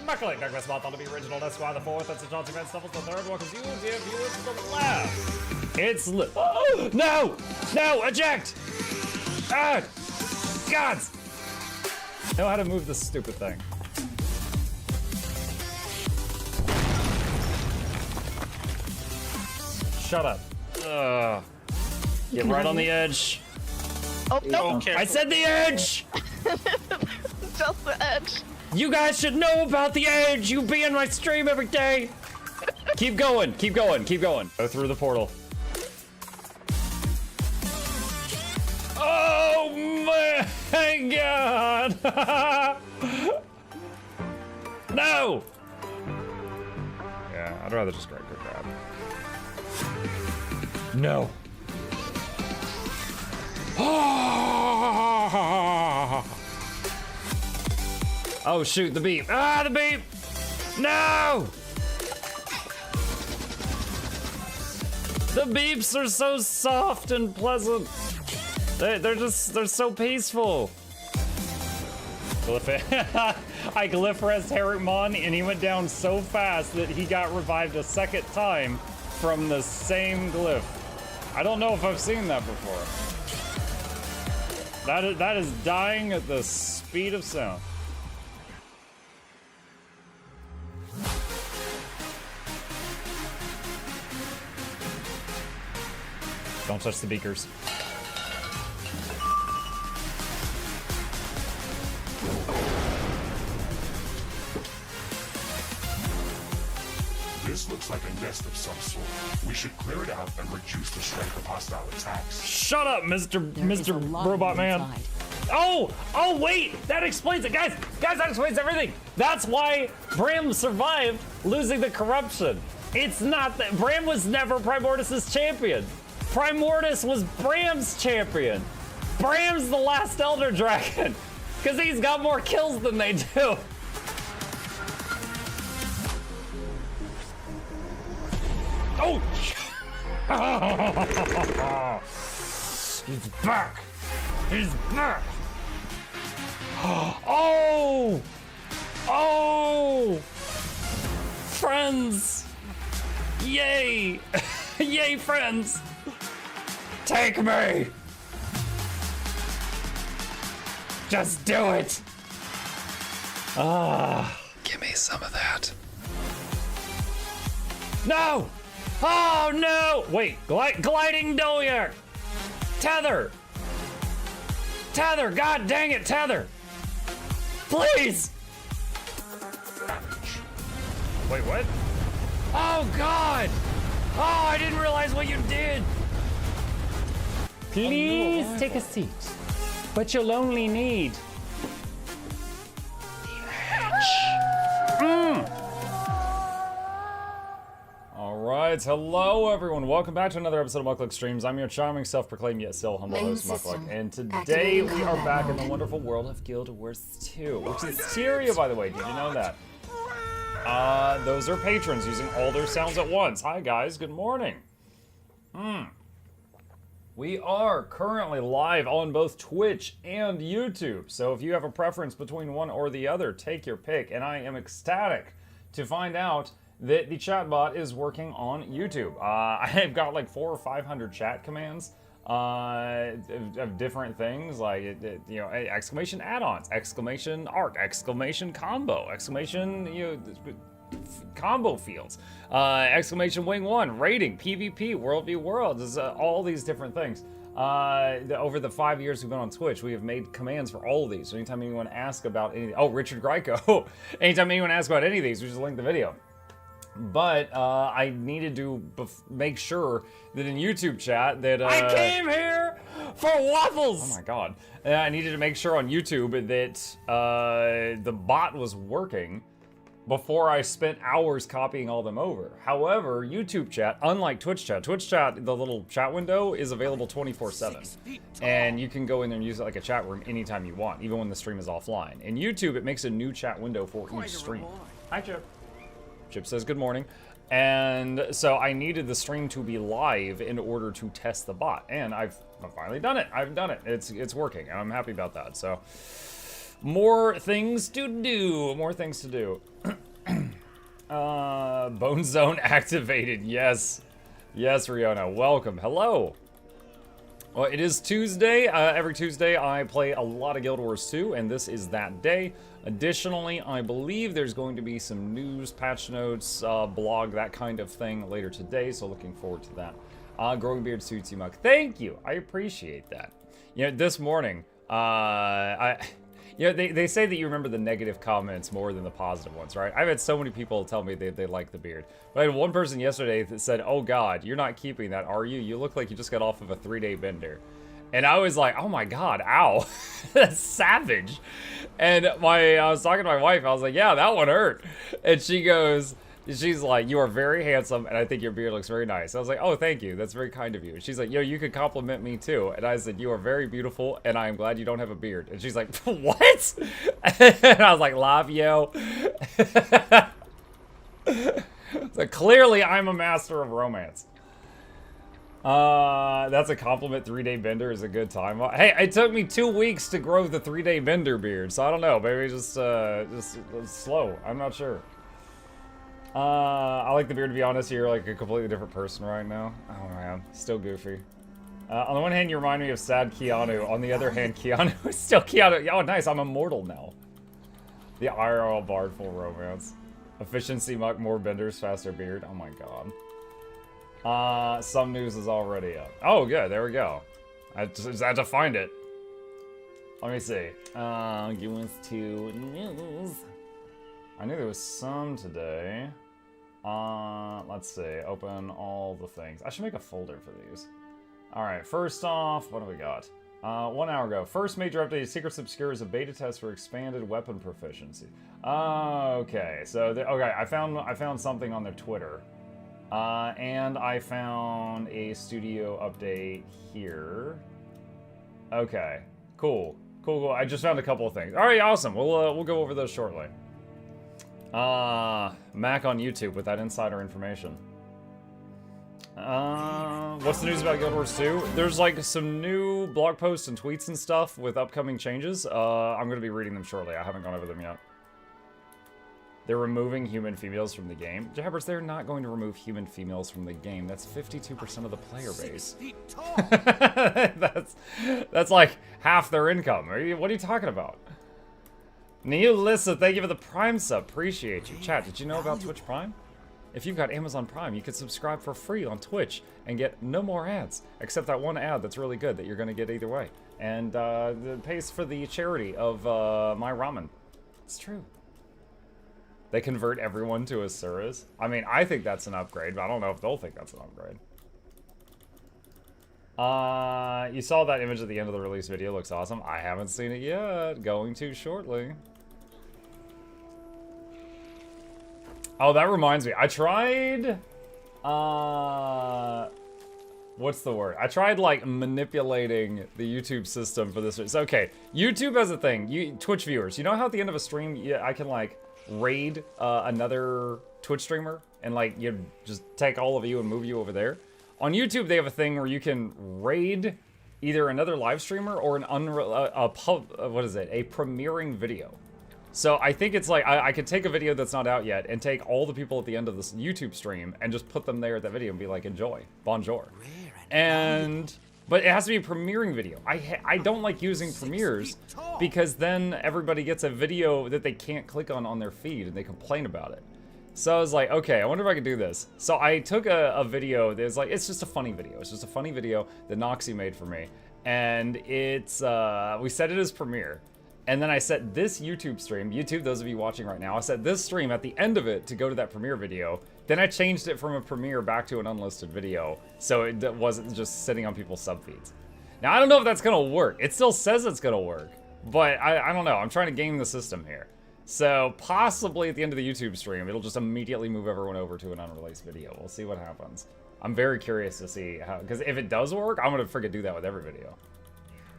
Buckling, Douglas Moth on to be original, that's why the fourth, that's the Johnson Van Stuffles, the third, welcomes you, dear viewers, to the left. It's oh, no! No, eject! Ah! Gods! I know how to move this stupid thing. Shut up. Ugh. Get right on the edge. Oh, no. Okay. I said the edge! Just the edge. You guys should know about the edge! You be in my stream every day! Keep going, keep going, keep going. Go through the portal. Oh my god! No! Yeah, I'd rather just grab. No. Oh shoot, the beep. Ah, the beep! No! The beeps are so soft and pleasant. They're so peaceful. I glyphressed Herrickmon and he went down so fast that he got revived a second time from the same glyph. I don't know if I've seen that before. That is dying at the speed of sound. Don't touch the beakers. This looks like a nest of some sort. We should clear it out and reduce the strength of hostile attacks. Shut up, Mr. Robot Man. Oh, wait, that explains it. Guys, that explains everything. That's why Bram survived losing the corruption. It's not that Bram was never Primortus's champion. Primortus was Bram's champion. Bram's the last Elder Dragon, because he's got more kills than they do. Oh! He's back! He's back! Oh! Oh! Friends! Yay! Yay, friends! Take me! Just do it! Give me some of that. No! Oh no! Wait, gliding Doyer! Tether! Tether! God dang it, Tether! Please! Wait, what? Oh God! Oh, I didn't realize what you did! Please take a seat, but you'll only need Alright, hello everyone. Welcome back to another episode of Muckluck Streams. I'm your charming, self-proclaimed yet still humble host, Muckluck. And today we are back in the wonderful world of Guild Wars 2, which is Tyria, by the way. Did you know that? Those are patrons using all their sounds at once. Hi guys, good morning. We are currently live on both Twitch and YouTube. So if you have a preference between one or the other, take your pick. And I am ecstatic to find out that the chatbot is working on YouTube. I've got like 400 or 500 chat commands of different things, like you know, exclamation add-ons, exclamation arc, exclamation combo, exclamation combo fields, exclamation wing one, rating, PvP, world v worlds, all these different things. Over the 5 years we've been on Twitch, we have made commands for all of these. So anytime anyone asks about any, Richard Greico, anytime anyone asks about any of these, we just link the video. But I needed to make sure that in YouTube chat that I came here for waffles. Oh my god! I needed to make sure on YouTube that the bot was working before I spent hours copying all them over. However, YouTube chat, unlike Twitch chat, the little chat window is available 24/7, and you can go in there and use it like a chat room anytime you want, even when the stream is offline. In YouTube, it makes a new chat window for each stream. Hi, Chip. Chip says good morning. And so I needed the stream to be live in order to test the bot. And I've finally done it. I've done it. It's working. And I'm happy about that. So more things to do. More things to do. Bone Zone activated. Yes. Yes, Riona. Welcome. Hello. Well, it is Tuesday. Every Tuesday I play a lot of Guild Wars 2, and this is that day. Additionally, I believe there's going to be some news, patch notes, blog, that kind of thing later today, so looking forward to that. Growing Beard suits you, Muck. Thank you. I appreciate that. You know, this morning, they say that you remember the negative comments more than the positive ones, right? I've had so many people tell me they like the beard. But I had one person yesterday that said, "Oh God, you're not keeping that, are you? You look like you just got off of a 3-day bender." And I was like, oh my God, ow, that's savage. And I was talking to my wife, I was like, yeah, that one hurt. And she goes, She's like, you are very handsome, and I think your beard looks very nice. I was like, oh, thank you. That's very kind of you. She's like, yo, you could compliment me too. And I said, you are very beautiful, and I am glad you don't have a beard. And she's like, what? And I was like, love you. So clearly, I'm a master of romance. That's a compliment. 3-day bender is a good time. Hey, it took me 2 weeks to grow the 3-day bender beard, so I don't know. Maybe just slow. I'm not sure. I like the beard, to be honest. You're like a completely different person right now. Oh man, still goofy. On the one hand, you remind me of sad Keanu. On the other hand, Keanu is still Keanu. Oh, nice. I'm immortal now. The IRL bard full romance. Efficiency muck, more benders, faster beard. Oh my god. Some news is already up. Oh, good. There we go. I just had to find it. Let me see. GW2 news. I knew there was some today. Let's see. Open all the things. I should make a folder for these. Alright, first off, what do we got? 1 hour ago. First major update, Secrets Obscure is a beta test for expanded weapon proficiency. Okay, so, okay, I found something on their Twitter. And I found a studio update here. Okay, cool. Cool. I just found a couple of things. Alright, awesome. We'll go over those shortly. Mac on YouTube with that insider information. What's the news about Guild Wars 2? There's like some new blog posts and tweets and stuff with upcoming changes. I'm gonna be reading them shortly. I haven't gone over them yet. They're removing human females from the game. Jabbers, they're not going to remove human females from the game. That's 52% of the player base. that's like half their income. What are you talking about? Neolissa, thank you for the Prime sub. Appreciate you. Chat, did you know about Twitch Prime? If you've got Amazon Prime, you could subscribe for free on Twitch and get no more ads, except that one ad that's really good that you're going to get either way. And it pays for the charity of my ramen. It's true. They convert everyone to Asuras. I mean, I think that's an upgrade, but I don't know if they'll think that's an upgrade. You saw that image at the end of the release video. Looks awesome. I haven't seen it yet. Going to shortly. Oh, that reminds me. I tried... what's the word? I tried, like, manipulating the YouTube system for this. It's okay. YouTube has a thing. Twitch viewers, you know how at the end of a stream, I can, like, raid another Twitch streamer? And, like, you just take all of you and move you over there? On YouTube, they have a thing where you can raid either another live streamer or a premiering video. So I think it's like, I could take a video that's not out yet and take all the people at the end of this YouTube stream and just put them there at that video and be like, enjoy, bonjour. But it has to be a premiering video. I don't like using premieres because then everybody gets a video that they can't click on their feed and they complain about it. So I was like, okay, I wonder if I could do this. So I took a video that's like, it's just a funny video. It's just a funny video that Noxxi made for me. And it's, we set it as premiere. And then I set this YouTube stream, YouTube, those of you watching right now, I set this stream at the end of it to go to that premiere video. Then I changed it from a premiere back to an unlisted video, so it wasn't just sitting on people's sub feeds. Now, I don't know if that's gonna work. It still says it's gonna work, but I don't know. I'm trying to game the system here. So possibly at the end of the YouTube stream, it'll just immediately move everyone over to an unreleased video. We'll see what happens. I'm very curious to see how, because if it does work, I'm gonna freaking do that with every video.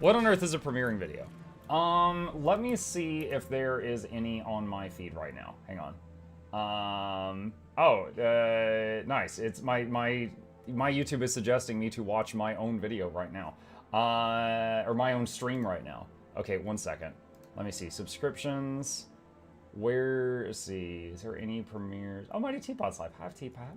What on earth is a premiering video? Let me see if there is any on my feed right now. Hang on. Nice. It's my YouTube is suggesting me to watch my own video right now. Or my own stream right now. Okay, 1 second. Let me see. Subscriptions. Let's see. Is there any premieres? Oh, Mighty Teapot's live. Hi, Teapot.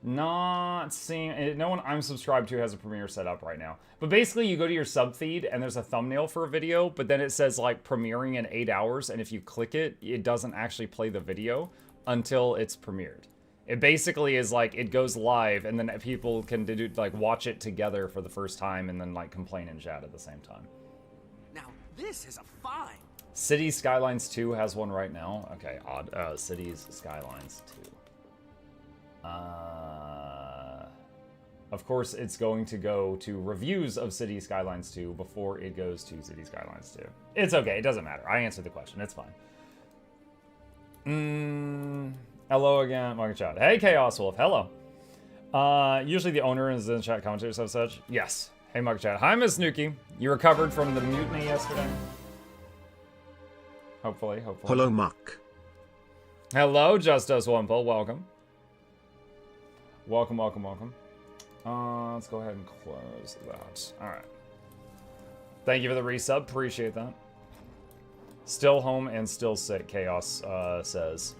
Not seeing, no one I'm subscribed to has a premiere set up right now. But basically you go to your sub feed and there's a thumbnail for a video, but then it says like premiering in 8 hours, and if you click it, it doesn't actually play the video until it's premiered. It basically is like, it goes live and then people can do, like watch it together for the first time and then like complain and chat at the same time. Now this is a find. Cities Skylines 2 has one right now. Okay, odd. Cities Skylines 2. Of course, it's going to go to reviews of City Skylines 2 before it goes to City Skylines 2. It's okay. It doesn't matter. I answered the question. It's fine. Hello again, Market Chat. Hey, Chaos Wolf. Hello. Usually the owner is in the chat commentators of such. Yes. Hey, Market Chat. Hi, Miss Snooki. You recovered from the mutiny yesterday? Hopefully. Hello, Muck. Hello, Justus Wumple. Welcome. Welcome. Let's go ahead and close that. Alright. Thank you for the resub. Appreciate that. Still home and still sick, Chaos says.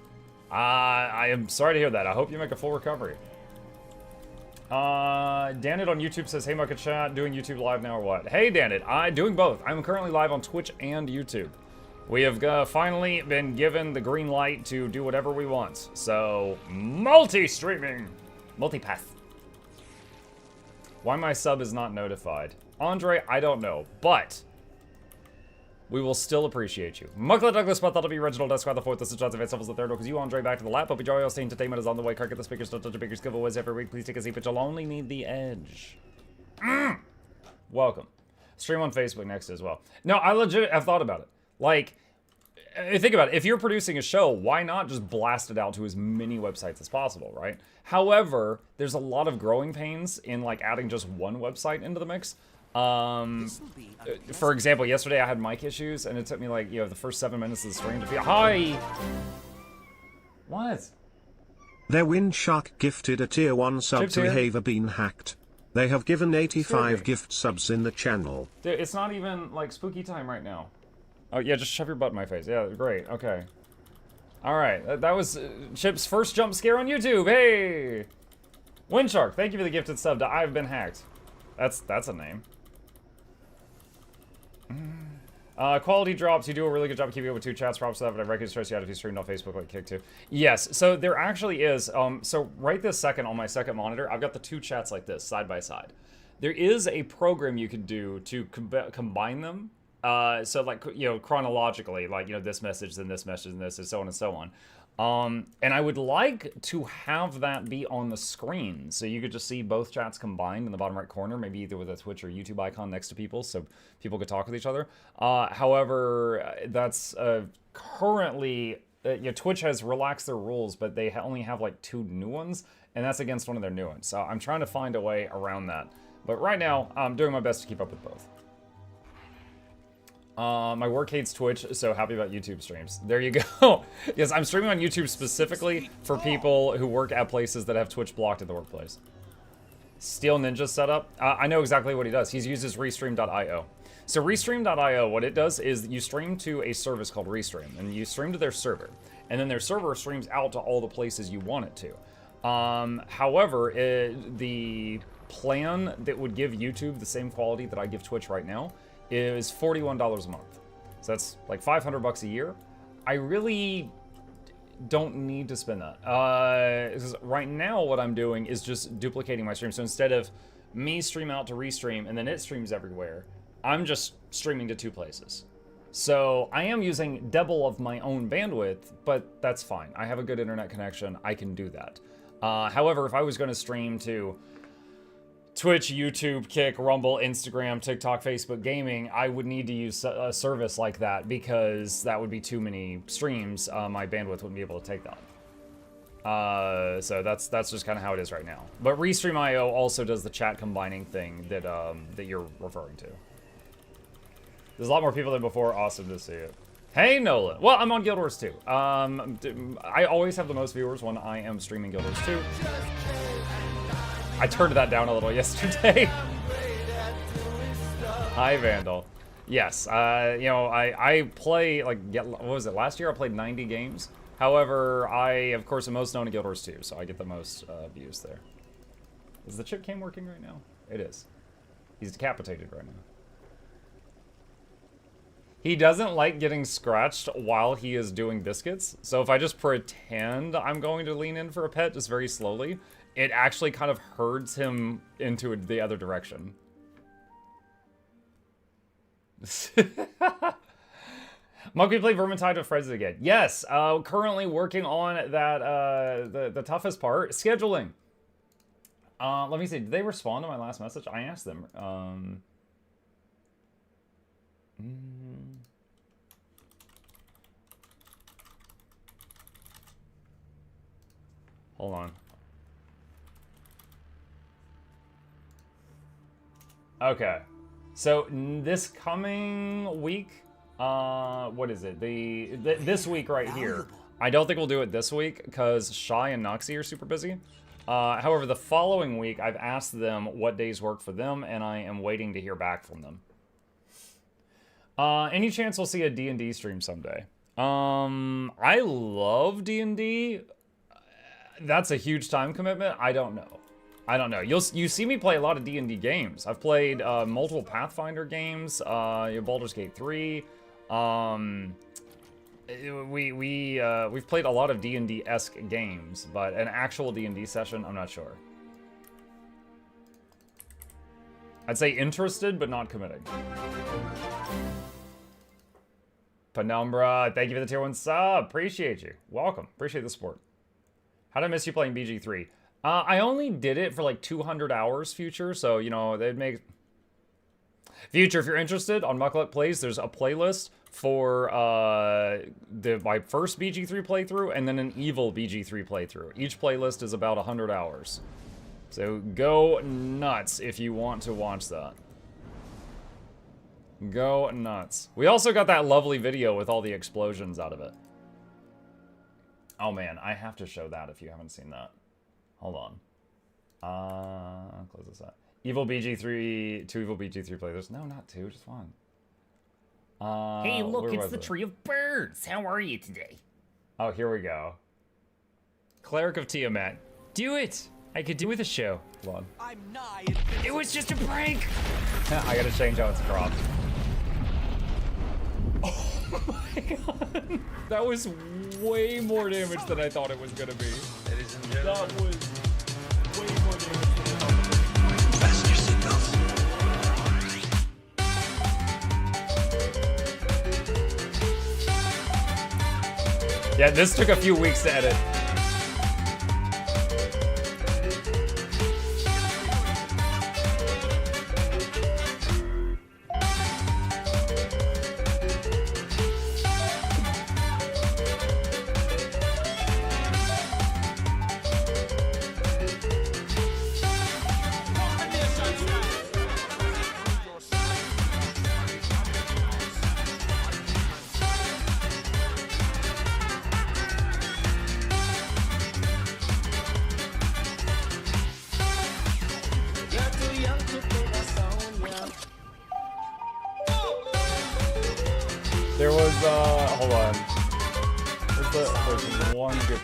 I am sorry to hear that. I hope you make a full recovery. Danit on YouTube says, hey, Mucket Chat, doing YouTube live now or what? Hey, Danit, I'm doing both. I'm currently live on Twitch and YouTube. We have finally been given the green light to do whatever we want. So, multi-streaming. Multipath. Why my sub is not notified? Andre, I don't know, but we will still appreciate you. Muckla Douglas, but that'll be Reginald Esquire the 4th. This is Johnson Van Stuffles the 3rd. Because you, Andre, back to the lap. But Joy Osteen Entertainment is on the way. Can't get the speakers, don't touch the speakers, giveaways every week. Please take a seat, but you'll only need the edge. Welcome. Stream on Facebook next as well. No, I legit have thought about it. Like, think about it. If you're producing a show, why not just blast it out to as many websites as possible, right? However, there's a lot of growing pains in like adding just one website into the mix. For example, yesterday I had mic issues, and it took me like, the first 7 minutes of the stream to be hi. What? Their Windshark gifted a tier 1 sub Chips to here. Behave been hacked. They have given 85 gift subs in the channel. Dude, it's not even like spooky time right now. Oh yeah, just shove your butt in my face. Yeah, great. Okay. All right, that was Chip's first jump scare on YouTube. Hey, Windshark, thank you for the gifted sub to I've Been Hacked. That's a name. Quality drops. You do a really good job keeping up with 2 chats. Props to that, but I reckon it's stress you out if you streamed on Facebook like Kick too. Yes, so there actually is. So right this second on my second monitor, I've got the 2 chats like this, side by side. There is a program you could do to combine them. So like, chronologically, like, this message, then this message, and this, and so on and so on. And I would like to have that be on the screen, so you could just see both chats combined in the bottom right corner, maybe either with a Twitch or YouTube icon next to people, so people could talk with each other. However, that's currently, Twitch has relaxed their rules, but they only have like 2 new ones, and that's against one of their new ones. So I'm trying to find a way around that. But right now, I'm doing my best to keep up with both. My work hates Twitch, so happy about YouTube streams. There you go. Yes, I'm streaming on YouTube specifically for people who work at places that have Twitch blocked at the workplace. Steel Ninja setup. I know exactly what he does. He uses Restream.io. So Restream.io, what it does is you stream to a service called Restream, and you stream to their server. And then their server streams out to all the places you want it to. However, the plan that would give YouTube the same quality that I give Twitch right now is $41 a month. So that's like $500 a year. I really don't need to spend that. Right now what I'm doing is just duplicating my stream. So instead of me stream out to Restream and then it streams everywhere, I'm just streaming to 2 places. So I am using double of my own bandwidth, but that's fine. I have a good internet connection. I can do that. However, if I was going to stream to Twitch, YouTube, Kick, Rumble, Instagram, TikTok, Facebook, Gaming, I would need to use a service like that because that would be too many streams. My bandwidth wouldn't be able to take that. So that's just kind of how it is right now. But Restream.io also does the chat combining thing that that you're referring to. There's a lot more people than before. Awesome to see it. Hey, Nolan. Well, I'm on Guild Wars 2. I always have the most viewers when I am streaming Guild Wars 2. I turned that down a little yesterday. Hi, Vandal. Yes, I play, like, what was it, last year I played 90 games. However, I, of course, am most known to Guild Wars 2, so I get the most views there. Is the chip cam working right now? It is. He's decapitated right now. He doesn't like getting scratched while he is doing biscuits, so if I just pretend I'm going to lean in for a pet just very slowly, it actually kind of herds him into the other direction. Monkey play Vermintide with friends again. Yes, currently working on that, the toughest part, scheduling. Let me see. Did they respond to my last message? I asked them. Hold on. Okay. So this coming week, what is it? This week right here. I don't think we'll do it this week because Shy and Noxxi are super busy. However, the following week, I've asked them what days work for them, and I am waiting to hear back from them. Any chance we'll see a D&D stream someday? I love D&D. That's a huge time commitment. I don't know. You see me play a lot of D&D games. I've played multiple Pathfinder games, Baldur's Gate 3. We've played a lot of D&D-esque games, but an actual D&D session, I'm not sure. I'd say interested, but not committing. Penumbra, thank you for the tier 1 sub. Appreciate you. Welcome. Appreciate the support. How did I miss you playing BG3? I only did it for like 200 hours, Future, so, you know, they'd make... Future, if you're interested, on Muckluck Plays, there's a playlist for my first BG3 playthrough and then an Evil BG3 playthrough. Each playlist is about 100 hours. So go nuts if you want to watch that. Go nuts. We also got that lovely video with all the explosions out of it. Oh man, I have to show that if you haven't seen that. Hold on. Close this out. Evil BG3, 2 Evil BG3 playthroughs. No, not 2, just 1. Hey, look, it's the Tree of Birds. How are you today? Oh, here we go. Cleric of Tiamat. Do it. I could do with a show. Hold on. I'm nigh. It was just a prank. I gotta change how it's cropped. Oh my god. That was way more damage than I thought it was gonna be. Ladies and gentlemen. That was way more damage than I thought it was. Fasten your seatbelts. Yeah, this took a few weeks to edit. There was, hold on. There's one good...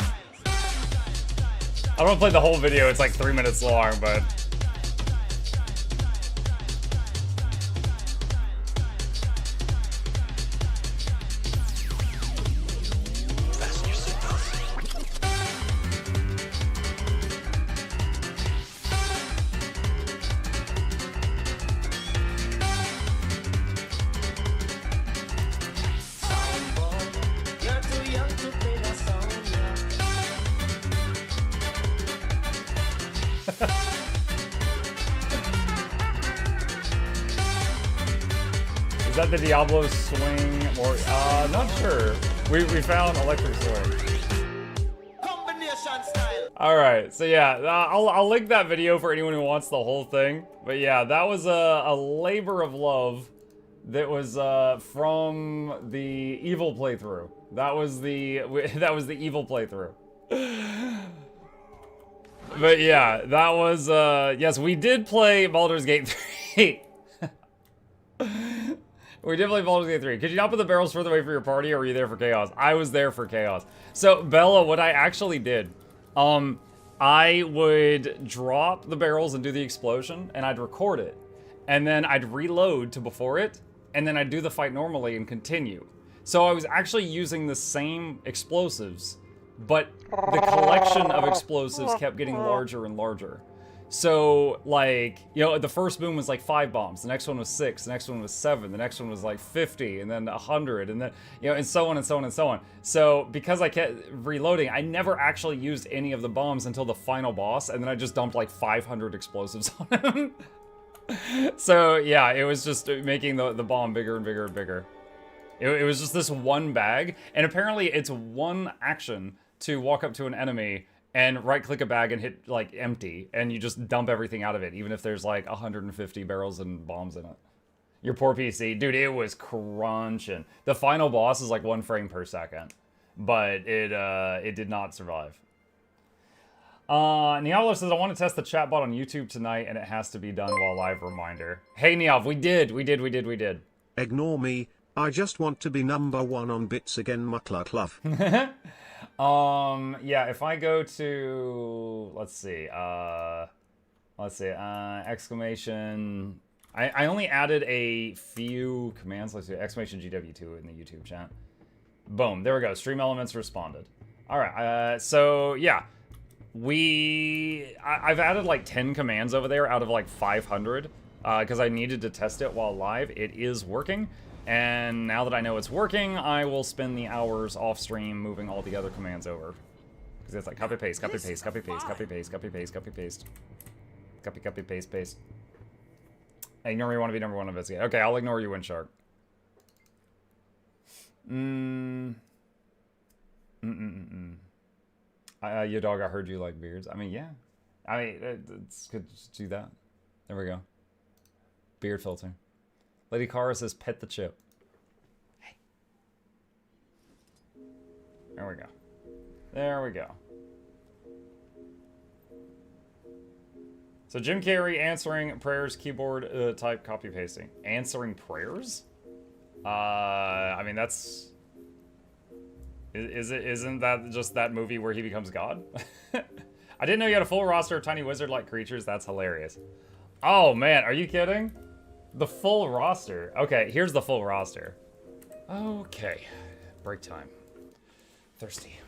I don't want to play the whole video, it's like 3 minutes long, but... Fasten your seatbelts. Is that the Diablo swing? Or, not sure. We found electric swing. Combination style. Alright, so yeah, I'll link that video for anyone who wants the whole thing. But yeah, that was a labor of love that was from the Evil playthrough. That was the Evil playthrough. But yeah, that was, yes, we did play Baldur's Gate 3. We did play Baldur's Gate 3. Could you not put the barrels further away for your party, or were you there for chaos? I was there for chaos. So, Bella, what I actually did, I would drop the barrels and do the explosion, and I'd record it. And then I'd reload to before it, and then I'd do the fight normally and continue. So I was actually using the same explosives, but the collection of explosives kept getting larger and larger. So, like, you know, the first boom was like 5 bombs, the next one was 6, the next one was 7, the next one was like 50, and then 100, and then, you know, and so on and so on and so on. So, because I kept reloading, I never actually used any of the bombs until the final boss, and then I just dumped like 500 explosives on him. So, yeah, it was just making the bomb bigger and bigger and bigger. It was just this one bag, and apparently it's one action to walk up to an enemy and right-click a bag and hit, like, empty, and you just dump everything out of it, even if there's, like, 150 barrels and bombs in it. Your poor PC. Dude, it was crunching. The final boss is, like, 1 frame per second, but it did not survive. Niavlo says, I want to test the chatbot on YouTube tonight, and it has to be done while live reminder. Hey, Niav, we did. Ignore me, I just want to be #1 on bits again, muckluck love. Yeah, if I go to, let's see, exclamation, I only added a few commands, let's see, exclamation GW2 in the YouTube chat. Boom, there we go, stream elements responded. All right, so yeah, I've added like 10 commands over there out of like 500, because I needed to test it while live. It is working. And now that I know it's working, I will spend the hours off stream moving all the other commands over. Because it's like copy paste, copy paste, copy paste, copy paste, copy paste, copy paste. Copy paste, paste. Ignore me, want to be #1 investigate. Okay, I'll ignore you, Windshark. Your dog, I heard you like beards. I mean, yeah. I mean, it's good to do that. There we go. Beard filter. Lady Cara says, pet the chip. Hey. There we go. There we go. So Jim Carrey answering prayers, keyboard type copy pasting. Answering prayers? I mean, that's... Isn't that just that movie where he becomes God? I didn't know you had a full roster of tiny wizard-like creatures. That's hilarious. Oh, man. Are you kidding? The full roster. Okay, here's the full roster. Okay. Break time. Thirsty.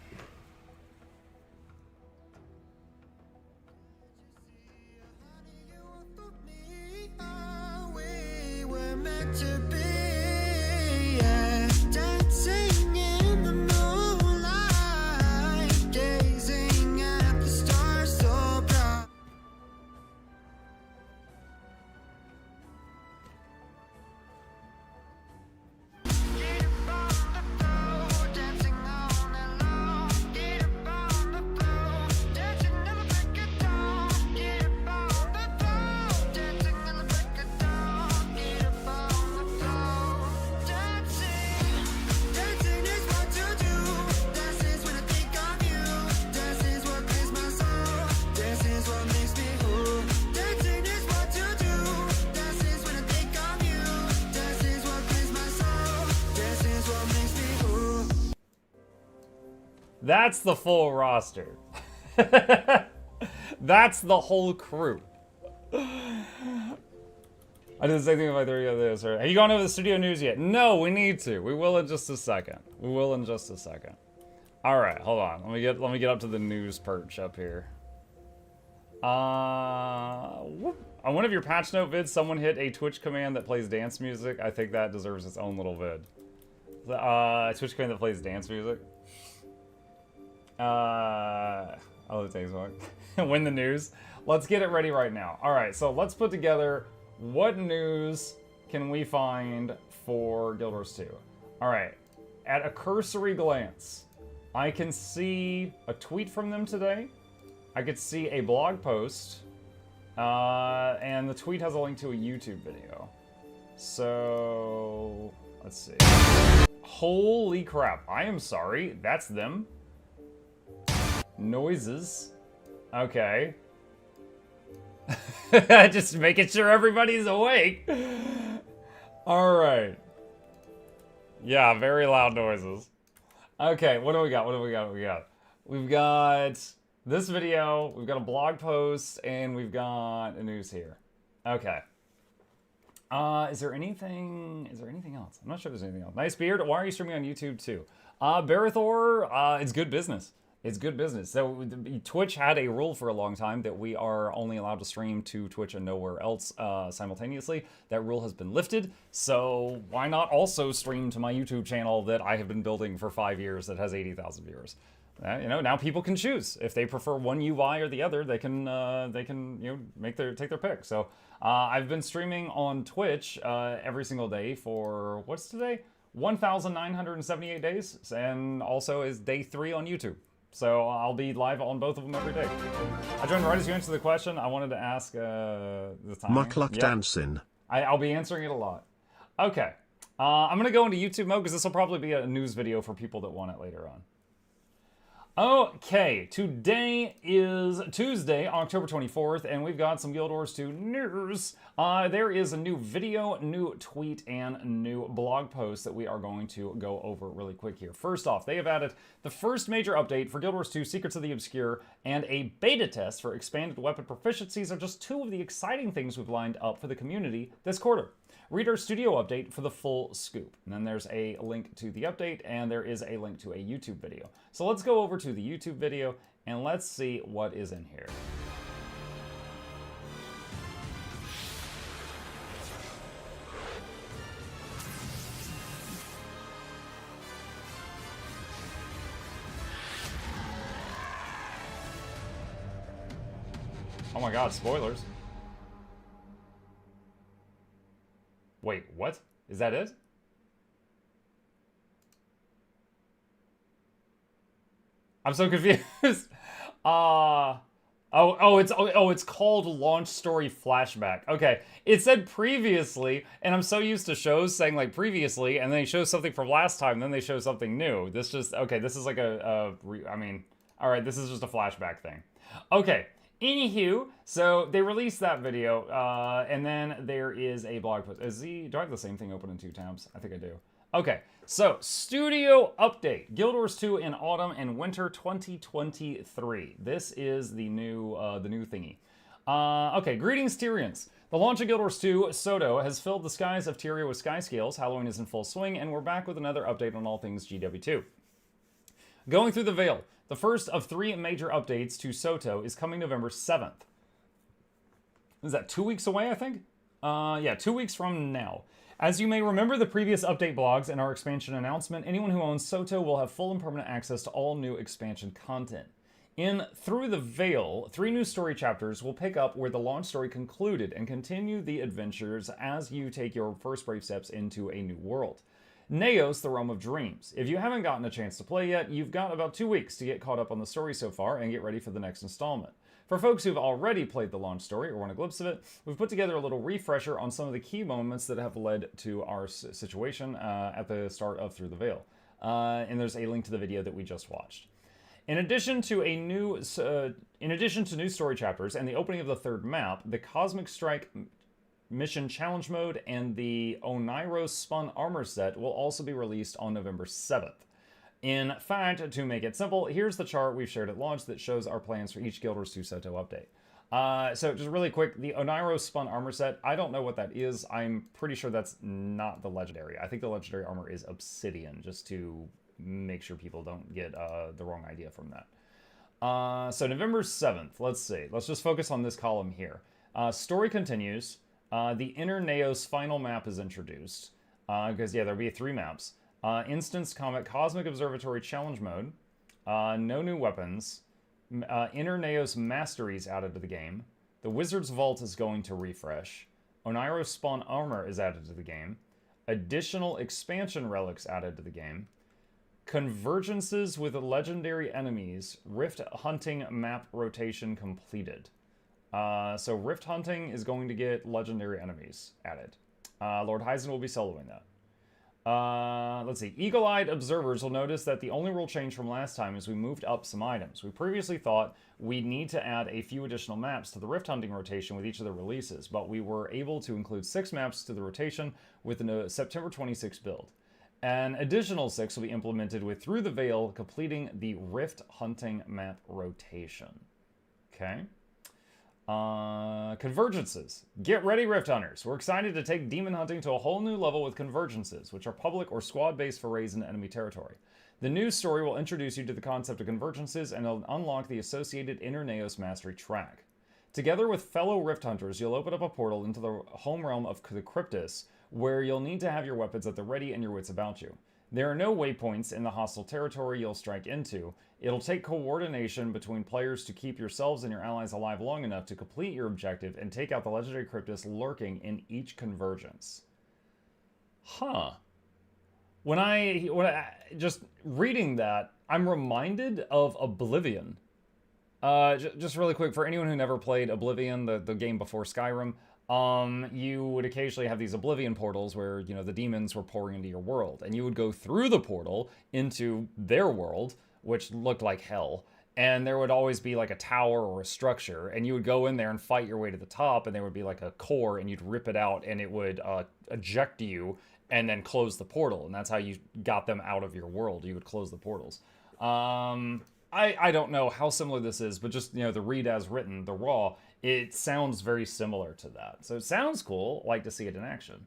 We were meant to be, yeah, dancing in the moonlight, gazing at the stars so bright. That's the full roster. That's the whole crew. I did the same thing with my 3 others. Have you gone over the studio news yet? No, we need to. We will in just a second. We will in just a second. All right, hold on. Let me get up to the news perch up here. On one of your patch note vids, someone hit a Twitch command that plays dance music. I think that deserves its own little vid. Twitch command that plays dance music. I'll take one. Win the news. Let's get it ready right now. All right, so let's put together what news can we find for Guild Wars 2. All right, at a cursory glance, I can see a tweet from them today. I could see a blog post, and the tweet has a link to a YouTube video. So, let's see. Holy crap, I am sorry, that's them. Noises. Okay. Just making sure everybody's awake. Alright. Yeah, very loud noises. Okay, what do we got? We've got this video, we've got a blog post, and we've got a news here. Okay. Is there anything else? I'm not sure if there's anything else. Nice beard. Why are you streaming on YouTube too? Barathor, it's good business. It's good business. So Twitch had a rule for a long time that we are only allowed to stream to Twitch and nowhere else simultaneously. That rule has been lifted. So why not also stream to my YouTube channel that I have been building for 5 years that has 80,000 viewers? You know, now people can choose if they prefer one UI or the other. They can you know take their pick. So I've been streaming on Twitch every single day for what's today? 1,978 days, and also is day 3 on YouTube. So I'll be live on both of them every day. I joined right as you answered the question. I wanted to ask the time. Muckluck dancing. I'll be answering it a lot. Okay. I'm going to go into YouTube mode because this will probably be a news video for people that want it later on. Okay, today is Tuesday, October 24th, and we've got some Guild Wars 2 news. There is a new video, new tweet, and new blog post that we are going to go over really quick here. First off, they have added the first major update for Guild Wars 2 Secrets of the Obscure, and a beta test for expanded weapon proficiencies are just 2 of the exciting things we've lined up for the community this quarter. Read our studio update for the full scoop. And then there's a link to the update, and there is a link to a YouTube video. So let's go over to the YouTube video, and let's see what is in here. Oh my god, spoilers. Wait, what? Is that it? I'm so confused. It's called Launch Story Flashback. Okay, it said previously, and I'm so used to shows saying like previously, and then they show something from last time, then they show something new. This just, okay, this is like all right, this is just a flashback thing. Okay. Anywho, so they released that video, and then there is a blog post. Do I have the same thing open in 2 tabs? I think I do. Okay, so studio update. Guild Wars 2 in autumn and winter 2023. This is the new thingy. Okay, greetings Tyrians. The launch of Guild Wars 2 Soto has filled the skies of Tyria with sky scales. Halloween is in full swing, and we're back with another update on all things GW2. Going through the veil. The first of 3 major updates to Soto is coming November 7th. Is that 2 weeks away, I think? Yeah, 2 weeks from now. As you may remember the previous update blogs and our expansion announcement, anyone who owns Soto will have full and permanent access to all new expansion content. In Through the Veil, 3 new story chapters will pick up where the launch story concluded and continue the adventures as you take your first brave steps into a new world. Neos, the Realm of Dreams. If you haven't gotten a chance to play yet, you've got about 2 weeks to get caught up on the story so far and get ready for the next installment. For folks who've already played the launch story or want a glimpse of it, we've put together a little refresher on some of the key moments that have led to our situation at the start of Through the Veil. And there's a link to the video that we just watched. In addition to new story chapters and the opening of the 3rd map, the Cosmic Strike Mission Challenge Mode and the Oneiros Spun Armor set will also be released on November 7th. In fact, to make it simple, here's the chart we've shared at launch that shows our plans for each Guild Wars 2 Soto update. So just really quick, the Oneiros Spun Armor set, I don't know what that is. I'm pretty sure that's not the Legendary. I think the Legendary Armor is Obsidian, just to make sure people don't get the wrong idea from that. So November 7th, let's see. Let's just focus on this column here. Story continues. The Inner Neos final map is introduced, because, yeah, there'll be 3 maps. Instance Comet Cosmic Observatory Challenge Mode, no new weapons, Inner Neos Masteries added to the game, the Wizard's Vault is going to refresh, Oneiros Spawn Armor is added to the game, additional expansion relics added to the game, convergences with legendary enemies, Rift Hunting map rotation completed. So Rift Hunting is going to get legendary enemies added. Lord Heisen will be soloing that. Let's see. Eagle-eyed observers will notice that the only rule change from last time is we moved up some items. We previously thought we'd need to add a few additional maps to the Rift Hunting rotation with each of the releases, but we were able to include 6 maps to the rotation with the September 26 build. An additional 6 will be implemented with Through the Veil, completing the Rift Hunting map rotation. Okay. Convergences. Get ready, Rift Hunters. We're excited to take demon hunting to a whole new level with convergences, which are public or squad-based forays into enemy territory. The new story will introduce you to the concept of convergences and unlock the associated Inner Naos Mastery track. Together with fellow Rift Hunters, you'll open up a portal into the home realm of the Cryptus, where you'll need to have your weapons at the ready and your wits about you. There are no waypoints in the hostile territory you'll strike into. It'll take coordination between players to keep yourselves and your allies alive long enough to complete your objective and take out the legendary Cryptus lurking in each convergence. Huh. When I just reading that, I'm reminded of Oblivion. Just really quick, for anyone who never played Oblivion, the game before Skyrim, you would occasionally have these Oblivion portals where, you know, the demons were pouring into your world, and you would go through the portal into their world, which looked like hell, and there would always be like a tower or a structure, and you would go in there and fight your way to the top, and there would be like a core, and you'd rip it out, and it would eject you, and then close the portal, and that's how you got them out of your world. You would close the portals. I don't know how similar this is, but just, you know, the read as written, the raw, it sounds very similar to that. So it sounds cool. Like to see it in action.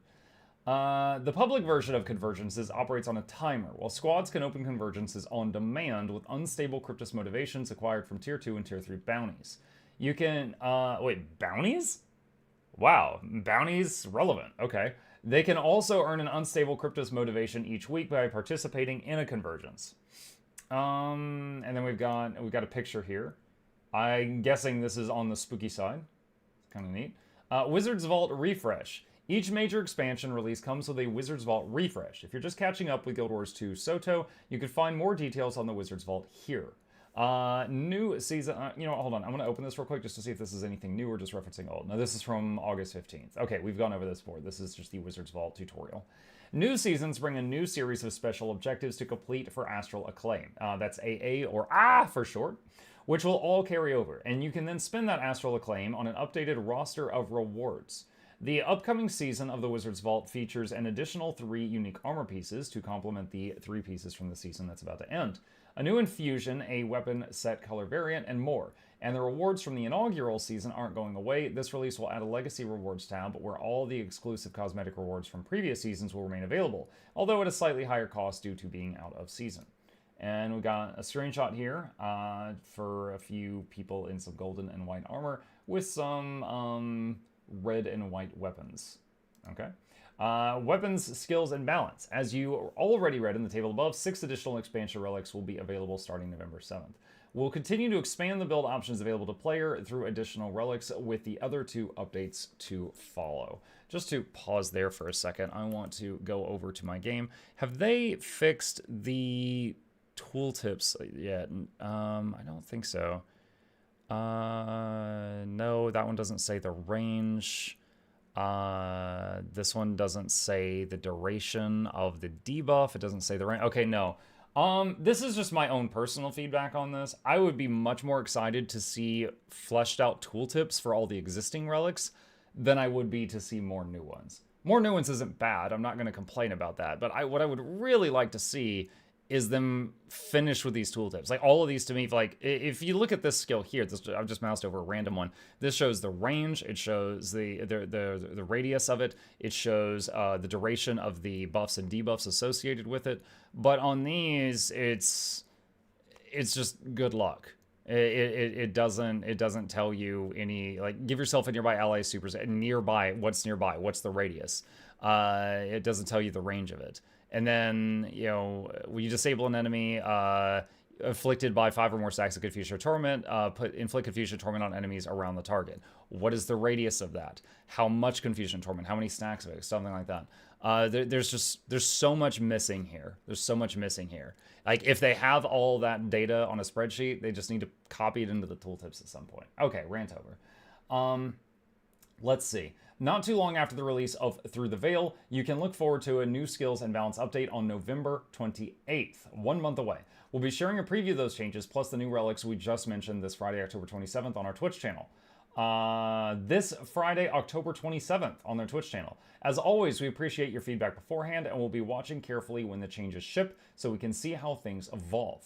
The public version of Convergences operates on a timer, while squads can open Convergences on demand with unstable Cryptus motivations acquired from Tier 2 and Tier 3 bounties. You can, wait, bounties? Wow, bounties relevant, okay. They can also earn an unstable Cryptus motivation each week by participating in a Convergence. And then we've got a picture here. I'm guessing this is on the spooky side. It's kind of neat. Wizard's Vault Refresh. Each major expansion release comes with a Wizard's Vault Refresh. If you're just catching up with Guild Wars 2 Soto, you can find more details on the Wizard's Vault here. New season, you know what, hold on. I'm going to open this real quick just to see if this is anything new or just referencing old. No, this is from August 15th. Okay, we've gone over this before. This is just the Wizard's Vault tutorial. New seasons bring a new series of special objectives to complete for Astral Acclaim. That's AA, or A for short, which will all carry over, and you can then spend that Astral Acclaim on an updated roster of rewards. The upcoming season of the Wizard's Vault features an additional 3 unique armor pieces to complement the 3 pieces from the season that's about to end. A new infusion, a weapon set color variant, and more. And the rewards from the inaugural season aren't going away. This release will add a Legacy Rewards tab where all the exclusive cosmetic rewards from previous seasons will remain available, although at a slightly higher cost due to being out of season. And we got a screenshot here for a few people in some golden and white armor with some red and white weapons. Okay. Weapons, skills, and balance. As you already read in the table above, 6 additional expansion relics will be available starting November 7th. We'll continue to expand the build options available to player through additional relics, with the other 2 updates to follow. Just to pause there for a second, I want to go over to my game. Have they fixed the tooltips yet? I don't think so. No, that one doesn't say the range. This one doesn't say the duration of the debuff. It doesn't say the range. Okay, no. This is just my own personal feedback on this. I would be much more excited to see fleshed out tooltips for all the existing relics than I would be to see more new ones. More new ones isn't bad. I'm not going to complain about that. But what I would really like to see is them finish with these tooltips. Like, all of these to me, like, if you look at this skill here, I've just moused over a random one. This shows the range, it shows the radius of it, it shows the duration of the buffs and debuffs associated with it. But on these, it's just good luck. It doesn't tell you any, like, give yourself a nearby ally supers nearby. What's the radius? It doesn't tell you the range of it. And then, you know, when you disable an enemy afflicted by 5 or more stacks of Confusion or Torment, inflict Confusion or Torment on enemies around the target. What is the radius of that? How much Confusion or Torment? How many stacks of it? Something like that. There's so much missing here. There's so much missing here. Like, if they have all that data on a spreadsheet, they just need to copy it into the tooltips at some point. Okay, rant over. Let's see. Not too long after the release of Through the Veil, you can look forward to a new skills and balance update on November 28th, 1 month away. We'll be sharing a preview of those changes, plus the new relics we just mentioned this Friday, October 27th on our Twitch channel. This Friday, October 27th on their Twitch channel. As always, we appreciate your feedback beforehand, and we'll be watching carefully when the changes ship so we can see how things evolve.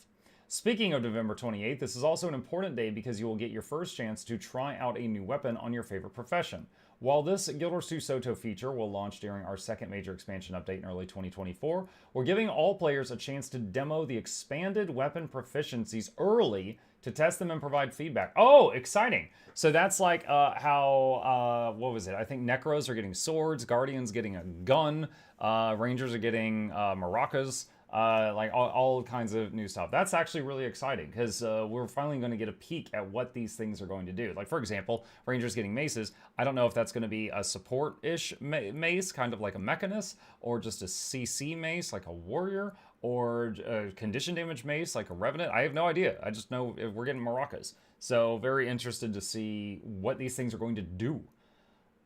Speaking of November 28th, this is also an important day because you will get your first chance to try out a new weapon on your favorite profession. While this Guild Wars 2 Soto feature will launch during our second major expansion update in early 2024, we're giving all players a chance to demo the expanded weapon proficiencies early to test them and provide feedback. Oh, exciting! So that's like what was it? I think Necros are getting swords, Guardians getting a gun, Rangers are getting maracas. Like all kinds of new stuff. That's actually really exciting because we're finally going to get a peek at what these things are going to do. Like, for example, Rangers getting maces. I don't know if that's going to be a support-ish mace, kind of like a Mechanist, or just a CC mace, like a warrior, or a condition damage mace, like a Revenant. I have no idea. I just know we're getting maracas. So very interested to see what these things are going to do.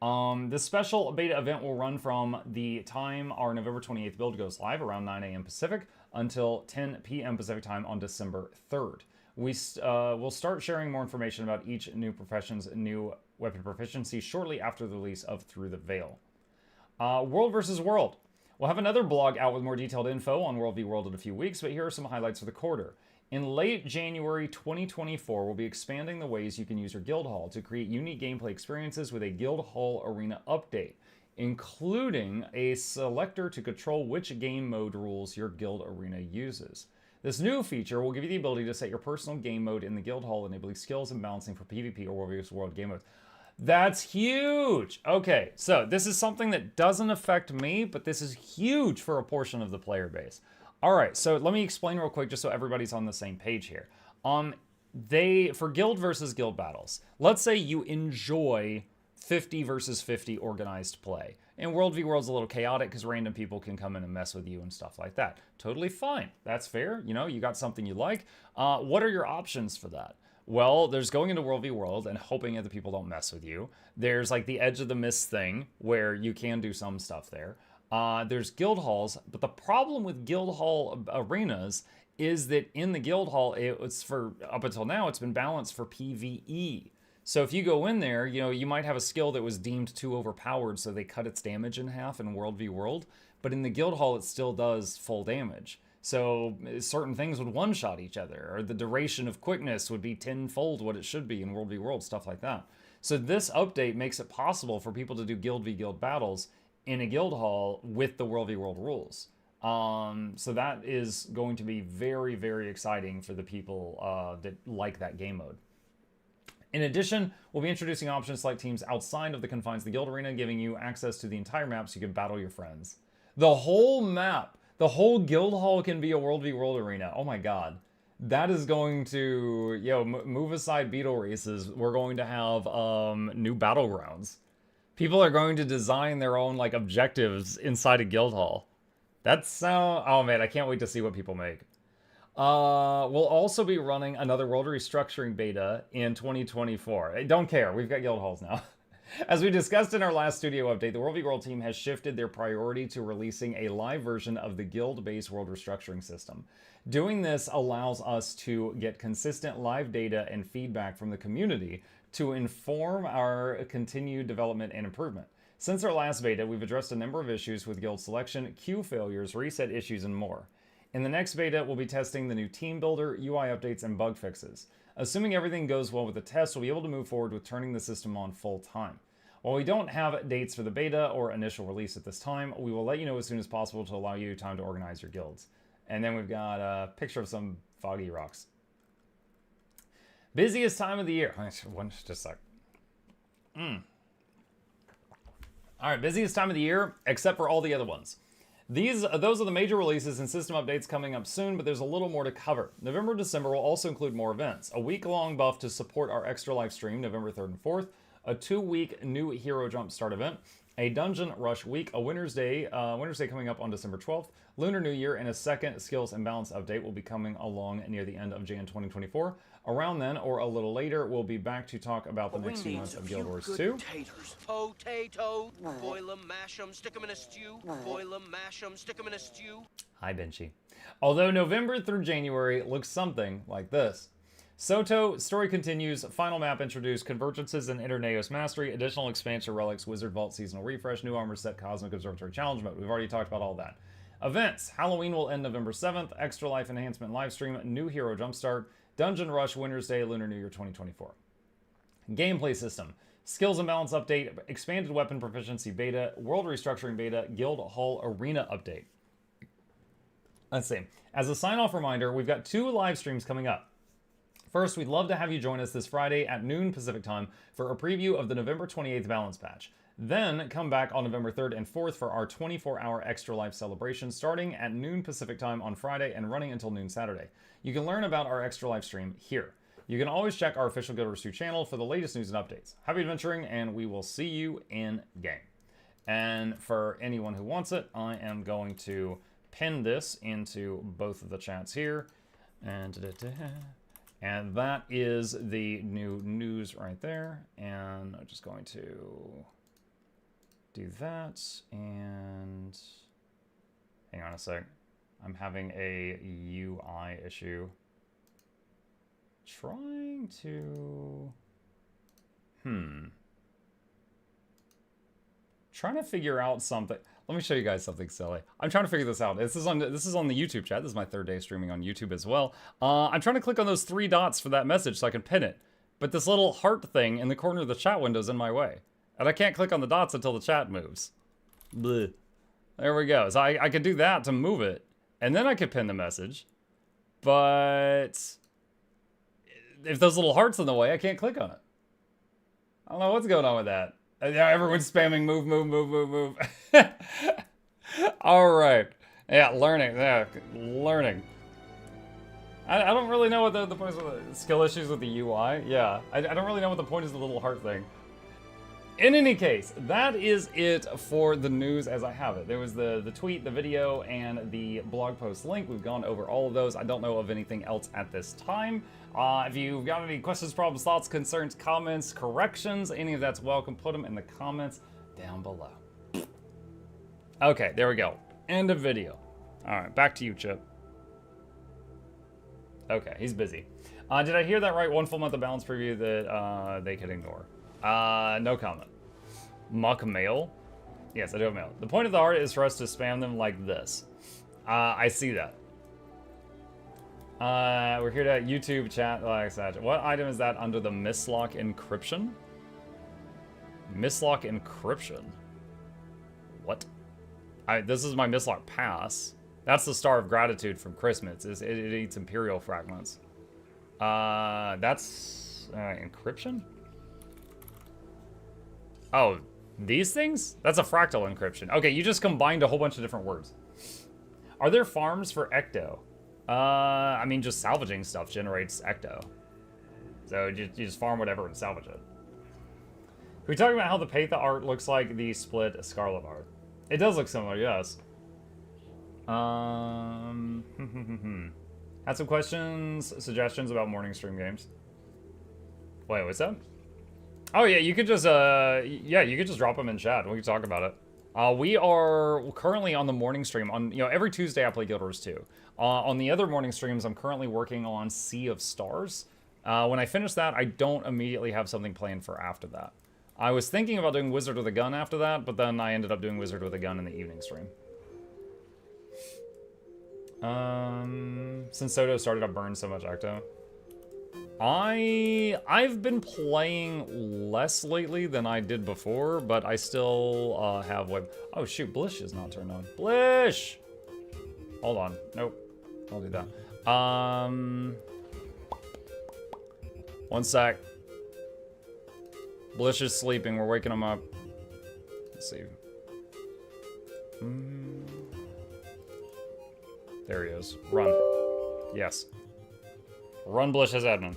The special beta event will run from the time our November 28th build goes live, around 9 a.m. Pacific, until 10 p.m. Pacific time on December 3rd. We'll start sharing more information about each new profession's new weapon proficiency shortly after the release of Through the Veil. World versus World. We'll have another blog out with more detailed info on World v World in a few weeks, but here are some highlights for the quarter. In late January 2024, we'll be expanding the ways you can use your guild hall to create unique gameplay experiences with a guild hall arena update, including a selector to control which game mode rules your guild arena uses. This new feature will give you the ability to set your personal game mode in the guild hall, enabling skills and balancing for PvP or World vs. World game modes. That's huge! Okay, so this is something that doesn't affect me, but this is huge for a portion of the player base. All right, so let me explain real quick just so everybody's on the same page here. For guild versus guild battles, let's say you enjoy 50 versus 50 organized play. And World v World's a little chaotic because random people can come in and mess with you and stuff like that. Totally fine. That's fair. You know, you got something you like. What are your options for that? Well, there's going into World v World and hoping that the people don't mess with you. There's like the Edge of the Mist thing where you can do some stuff there. There's guild halls, but the problem with guild hall arenas is that in the guild hall, up until now, it's been balanced for PvE. So if you go in there, you know, you might have a skill that was deemed too overpowered, so they cut its damage in half in World v World, but in the guild hall, it still does full damage. So certain things would one-shot each other, or the duration of quickness would be tenfold what it should be in World v World, stuff like that. So this update makes it possible for people to do guild v guild battles in a guild hall with the World v World rules. So that is going to be very, very exciting for the people that like that game mode. In addition, we'll be introducing options like teams outside of the confines of the guild arena, giving you access to the entire map so you can battle your friends. The whole map, the whole guild hall can be a World v World arena. Oh my god. That is going to, move aside beetle races. We're going to have new battlegrounds. People are going to design their own like objectives inside a guild hall. That's oh man, I can't wait to see what people make. We'll also be running another world restructuring beta in 2024. I don't care, we've got guild halls now. As we discussed in our last studio update, the World v World team has shifted their priority to releasing a live version of the guild-based world restructuring system. Doing this allows us to get consistent live data and feedback from the community to inform our continued development and improvement. Since our last beta, we've addressed a number of issues with guild selection, queue failures, reset issues, and more. In the next beta, we'll be testing the new team builder, UI updates, and bug fixes. Assuming everything goes well with the test, we'll be able to move forward with turning the system on full time. While we don't have dates for the beta or initial release at this time, we will let you know as soon as possible to allow you time to organize your guilds. And then we've got a picture of some foggy rocks. Busiest time of the year. Just a sec. Alright, busiest time of the year, except for all the other ones. Those are the major releases and system updates coming up soon, but there's a little more to cover. November and December will also include more events. A week-long buff to support our extra live stream, November 3rd and 4th. A 2-week new Hero Jump Start event. A Dungeon Rush week. A Winter's Day coming up on December 12th. Lunar New Year and a second Skills and Balance update will be coming along near the end of Jan 2024. Around then, or a little later, we'll be back to talk about the next few months of Guild Wars 2. Potato, boil 'em, mash 'em, stick 'em in a stew. Boil 'em, mash 'em, stick 'em in a stew. Hi, Benchy. Although November through January looks something like this. Soto, story continues, final map introduced, convergences and Interneos mastery, additional expansion relics, Wizard Vault seasonal refresh, new armor set, Cosmic Observatory challenge mode. We've already talked about all that. Events. Halloween will end November 7th. Extra Life Enhancement Livestream. New Hero Jumpstart. Dungeon Rush Winter's Day Lunar New Year 2024. Gameplay system. Skills and balance update. Expanded weapon proficiency beta. World restructuring beta. Guild Hall Arena update. Let's see. As a sign-off reminder, we've got 2 live streams coming up. First, we'd love to have you join us this Friday at noon Pacific time for a preview of the November 28th balance patch. Then, come back on November 3rd and 4th for our 24-hour Extra Life celebration starting at noon Pacific time on Friday and running until noon Saturday. You can learn about our Extra Life stream here. You can always check our official GW2 channel for the latest news and updates. Happy adventuring, and we will see you in game. And for anyone who wants it, I am going to pin this into both of the chats here. And that is the new news right there. And I'm just going to do that. And hang on a sec. I'm having a UI issue. Trying to... Trying to figure out something. Let me show you guys something silly. I'm trying to figure this out. This is on the YouTube chat. This is my 3rd day streaming on YouTube as well. I'm trying to click on those 3 dots for that message so I can pin it. But this little heart thing in the corner of the chat window is in my way. And I can't click on the dots until the chat moves. Bleh. There we go. So I could do that to move it. And then I could pin the message. But if those little hearts in the way, I can't click on it. I don't know what's going on with that. Everyone's spamming move, move, move, move, move. All right. Yeah, learning. Yeah, learning. I don't really know what the point is with the skill issues with the UI. Yeah, I don't really know what the point is of the little heart thing. In any case, that is it for the news as I have it. There was the tweet, the video, and the blog post link. We've gone over all of those. I don't know of anything else at this time. If you've got any questions, problems, thoughts, concerns, comments, corrections, any of that's welcome. Put them in the comments down below. Okay, there we go. End of video. All right, back to you, Chip. Okay, he's busy. Did I hear that right? 1 full month of balance preview that they could ignore. No comment. Muck mail? Yes, I do have mail. The point of the art is for us to spam them like this. I see that. We're here to YouTube chat. Like I said, what item is that under the mislock encryption? Mislock encryption? What? This is my mislock pass. That's the Star of Gratitude from Christmas. It eats Imperial fragments. That's encryption? Oh, these things? That's a fractal encryption. Okay, you just combined a whole bunch of different words. Are there farms for ecto? I mean, just salvaging stuff generates ecto. So you just farm whatever and salvage it. Can we talk about how the Patha art looks like the split Scarlet art? It does look similar, yes. Had some questions, suggestions about morning stream games. Wait, what's that? Oh yeah, you could just you could just drop them in chat. We can talk about it. We are currently on the morning stream. On every Tuesday I play Guild Wars 2. On the other morning streams, I'm currently working on Sea of Stars. When I finish that, I don't immediately have something planned for after that. I was thinking about doing Wizard with a Gun after that, but then I ended up doing Wizard with a Gun in the evening stream. Since Soto started, I've burned so much Ecto. I've been playing less lately than I did before, but I still have web. Oh shoot, Blish is not turned on. Blish! Hold on. Nope. I'll do that. 1 sec. Blish is sleeping. We're waking him up. Let's see. There he is. Run. Yes. Run, Blish as admin.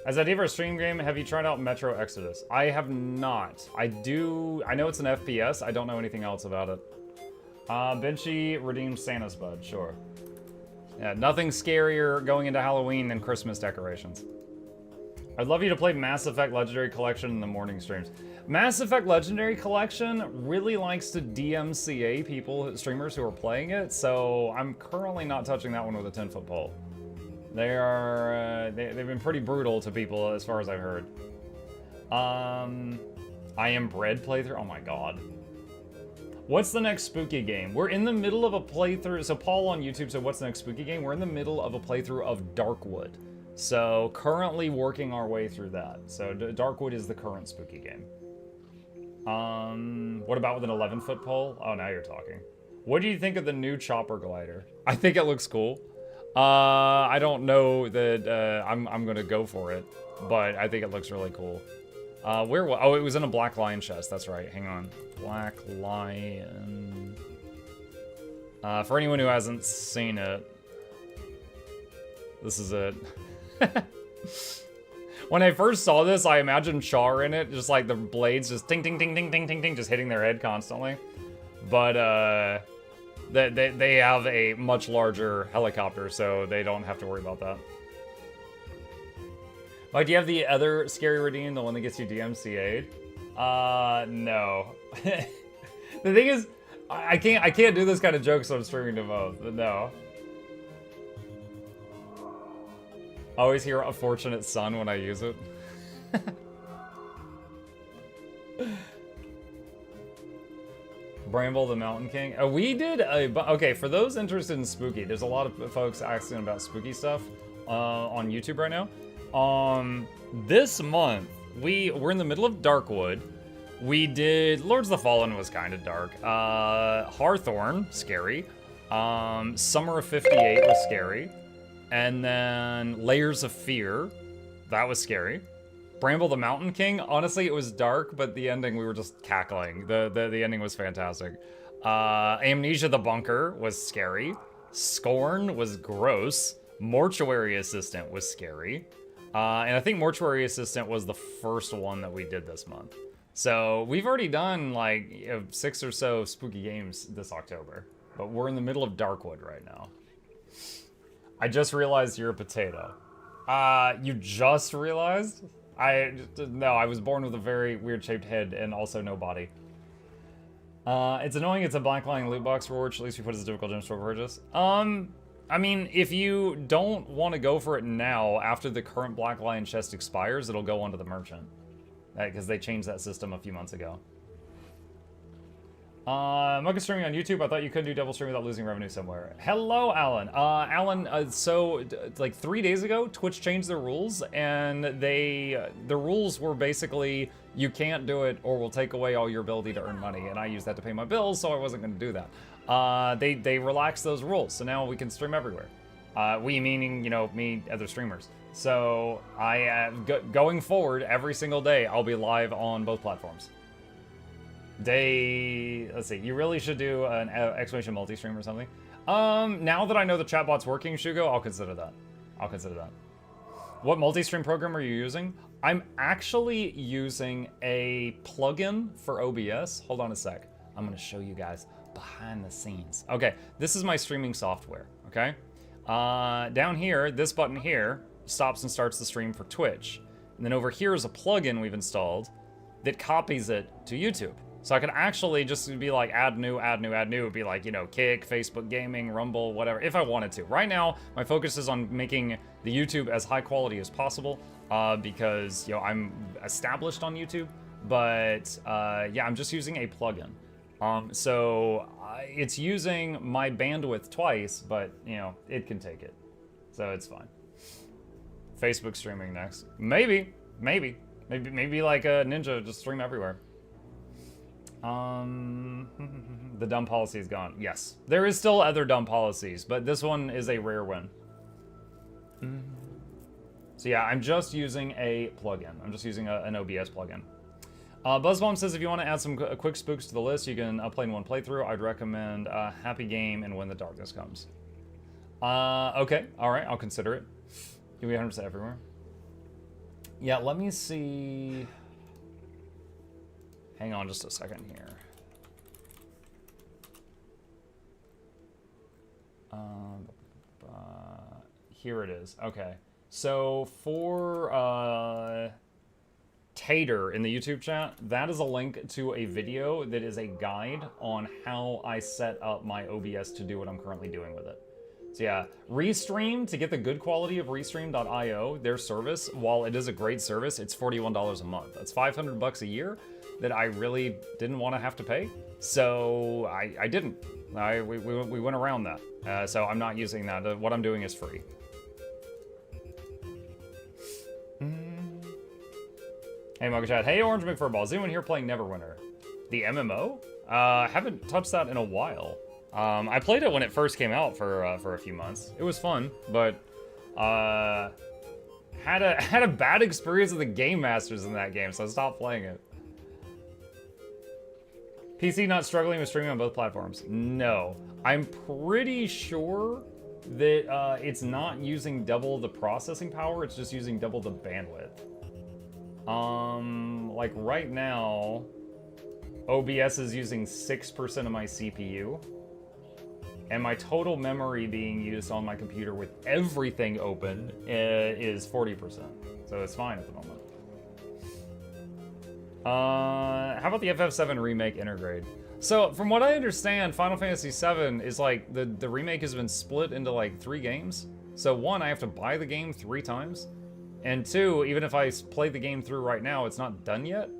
Has that ever a stream game? Have you tried out Metro Exodus? I have not. I know it's an FPS. I don't know anything else about it. Benchy redeemed Santa's bud. Sure. Yeah, nothing scarier going into Halloween than Christmas decorations. I'd love you to play Mass Effect Legendary Collection in the morning streams. Mass Effect Legendary Collection really likes to DMCA streamers who are playing it, so I'm currently not touching that one with a 10-foot pole. They are, they've been pretty brutal to people as far as I've heard. I Am Bread playthrough, oh my god. What's the next spooky game? We're in the middle of a playthrough. So Paul on YouTube said, what's the next spooky game? We're in the middle of a playthrough of Darkwood. So currently working our way through that. So Darkwood is the current spooky game. What about with an 11-foot pole? Oh, now you're talking. What do you think of the new chopper glider? I think it looks cool. I don't know that I'm gonna go for it, but I think it looks really cool. Where was? Oh, it was in a Black Lion chest. That's right. Hang on. Black Lion. For anyone who hasn't seen it, this is it. When I first saw this, I imagined Char in it, just like the blades just ting ting ting ting ting ting ting, just hitting their head constantly. But they have a much larger helicopter, so they don't have to worry about that. Like, do you have the other scary redeem, the one that gets you DMCA'd? No. The thing is, I can't do this kind of jokes on streaming to both. No. I always hear a fortunate son when I use it. Bramble the Mountain King. We did a... Okay, for those interested in spooky, there's a lot of folks asking about spooky stuff on YouTube right now. This month, we're in the middle of Darkwood. We did... Lords of the Fallen was kind of dark. Hawthorne, scary. Summer of 58 was scary. And then Layers of Fear, that was scary. Bramble the Mountain King, honestly, it was dark, but the ending, we were just cackling. The ending was fantastic. Amnesia the Bunker was scary. Scorn was gross. Mortuary Assistant was scary. And I think Mortuary Assistant was the first one that we did this month. So we've already done like 6 or so spooky games this October, but we're in the middle of Darkwood right now. I just realized you're a potato. You just realized? No, I was born with a very weird shaped head and also no body. It's annoying it's a Black Lion loot box reward, at least we put it as a difficult gem store purchase. I mean, if you don't want to go for it now, after the current Black Lion chest expires, it'll go onto the merchant. Because they changed that system a few months ago. Mugga streaming on YouTube. I thought you couldn't do double stream without losing revenue somewhere. Hello, Alan. Alan, so like 3 days ago, Twitch changed their rules, and the rules were basically you can't do it or we'll take away all your ability to earn money, and I used that to pay my bills, so I wasn't going to do that. They relaxed those rules, so now we can stream everywhere. We meaning, you know, me, other streamers. So going forward, every single day, I'll be live on both platforms. Let's see, you really should do an exclamation multi-stream or something. Now that I know the chatbot's working, Shugo, I'll consider that. What multi-stream program are you using? I'm actually using a plugin for OBS. Hold on a sec. I'm gonna show you guys behind the scenes. Okay, this is my streaming software, okay? Down here, this button here stops and starts the stream for Twitch. And then over here is a plugin we've installed that copies it to YouTube. So I could actually just be like, add new, it'd be like, you know, Kick, Facebook Gaming, Rumble, whatever, if I wanted to. Right now, my focus is on making the YouTube as high quality as possible, because, you know, I'm established on YouTube, but, yeah, I'm just using a plugin. So it's using my bandwidth twice, but, you know, it can take it. So it's fine. Facebook streaming next. Maybe like a Ninja, just stream everywhere. The dumb policy is gone. Yes, there is still other dumb policies, but this one is a rare win. So yeah, I'm just using a plugin. I'm just using an OBS plugin. Buzzbomb says if you want to add some quick spooks to the list, you can play in one playthrough. I'd recommend Happy Game and When the Darkness Comes. Okay, all right, I'll consider it. Can we 100% everywhere? Yeah, let me see. Hang on just a second here. Here it is. Okay. So for Tater in the YouTube chat, that is a link to a video that is a guide on how I set up my OBS to do what I'm currently doing with it. So yeah, Restream, to get the good quality of Restream.io, their service, while it is a great service, it's $41 a month. That's $500 a year. that I really didn't want to have to pay. So I didn't. We went around that. So I'm not using that. What I'm doing is free. Hey, Mocha Chat. Hey, Orange McFurball. Is anyone here playing Neverwinter? The MMO? Haven't touched that in a while. I played it when it first came out for a few months. It was fun, but had a bad experience with the game masters in that game, so I stopped playing it. PC not struggling with streaming on both platforms? No. I'm pretty sure that it's not using double the processing power, it's just using double the bandwidth. Like right now, OBS is using 6% of my CPU, and my total memory being used on my computer with everything open is 40%. So it's fine at the moment. How about the FF7 remake intergrade? So from what I understand, Final Fantasy VII is like, the remake has been split into like 3 games. So 1, I have to buy the game 3 times. And 2, even if I play the game through right now, it's not done yet.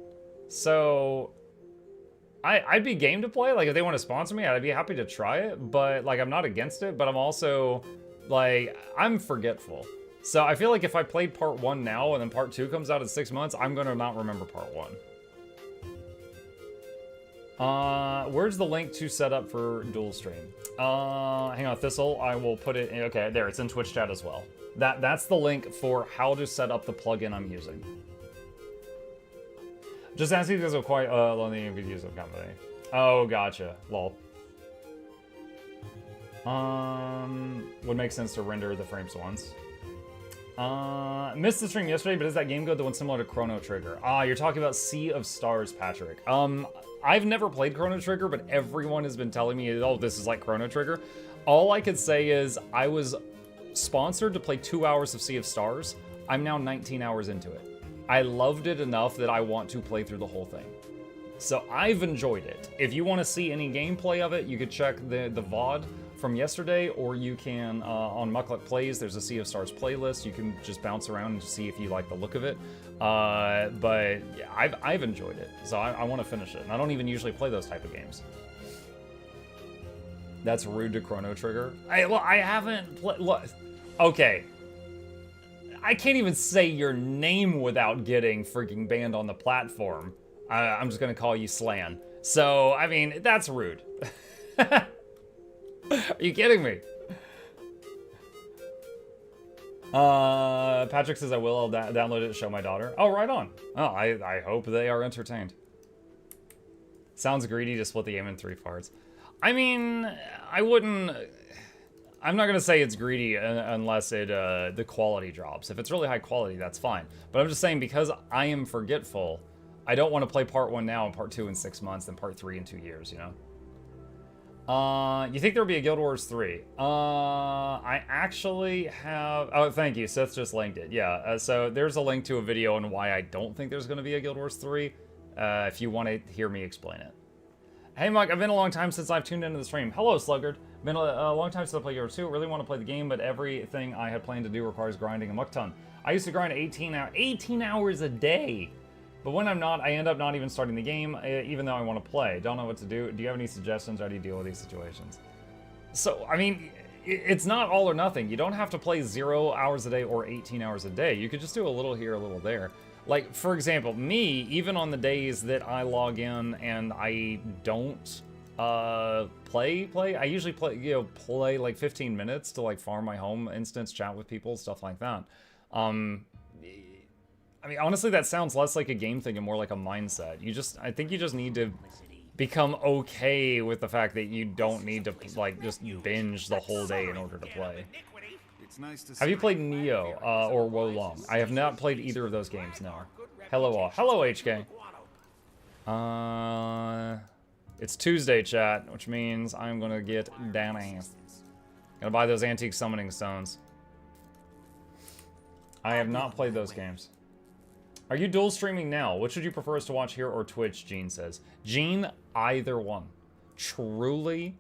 So I'd be game to play. Like if they want to sponsor me, I'd be happy to try it. But like I'm not against it, but I'm also like, I'm forgetful. So I feel like if I played part 1 now and then part 2 comes out in 6 months, I'm gonna not remember part 1. Where's the link to set up for dual stream? Hang on, Thistle, I will put it in, okay, there, it's in Twitch chat as well. That's the link for how to set up the plugin I'm using. Just asking because of quite lonely and use of company. Oh, gotcha, lol. Would make sense to render the frames once. Missed the stream yesterday, but is that game good? The one similar to Chrono Trigger? You're talking about Sea of Stars, Patrick. I've never played Chrono Trigger, but everyone has been telling me, oh, this is like Chrono Trigger. All I could say is I was sponsored to play 2 hours of Sea of Stars. I'm now 19 hours into it. I loved it enough that I want to play through the whole thing. So I've enjoyed it. If you want to see any gameplay of it, you could check the VOD from yesterday, or you can, on Muckluck Plays, there's a Sea of Stars playlist. You can just bounce around and see if you like the look of it. But yeah, I've enjoyed it, so I want to finish it. And I don't even usually play those type of games. That's rude to Chrono Trigger. I haven't played. Okay. I can't even say your name without getting freaking banned on the platform. I'm just gonna call you Slan. So, I mean, that's rude. Are you kidding me? Patrick says I will. I'll download it to show my daughter. Oh, right on. Oh, I hope they are entertained. Sounds greedy to split the game in 3 parts. I mean, I wouldn't... I'm not gonna say it's greedy unless it the quality drops. If it's really high quality, that's fine. But I'm just saying, because I am forgetful, I don't want to play part 1 now and part 2 in 6 months, and part 3 in 2 years, you know? You think there'll be a Guild Wars 3? I actually have... Oh, thank you. Seth just linked it. Yeah, so there's a link to a video on why I don't think there's going to be a Guild Wars 3, if you want to hear me explain it. Hey, Mike, I've been a long time since I've tuned into the stream. Hello, Sluggard. Been a long time since I played Guild Wars 2. Really want to play the game, but everything I had planned to do requires grinding a muck ton. I used to grind 18 hours a day. But when I'm not, I end up not even starting the game, even though I want to play. Don't know what to do. Do you have any suggestions? How do you deal with these situations? So, I mean, it's not all or nothing. You don't have to play 0 hours a day or 18 hours a day. You could just do a little here, a little there. Like, for example, me, even on the days that I log in and I don't play, I usually play like 15 minutes to like farm my home instance, chat with people, stuff like that. I mean, honestly, that sounds less like a game thing and more like a mindset. I think you just need to become okay with the fact that you don't need to, like, just binge the whole day in order to play. Have you played Neo or Wolong? I have not played either of those games, no. Hello all. Hello, HK. It's Tuesday, chat, which means I'm gonna get down ass. Gotta buy those antique summoning stones. I have not played those games. Are you dual streaming now? Which would you prefer us to watch here or Twitch, Gene says. Gene, either one. Truly,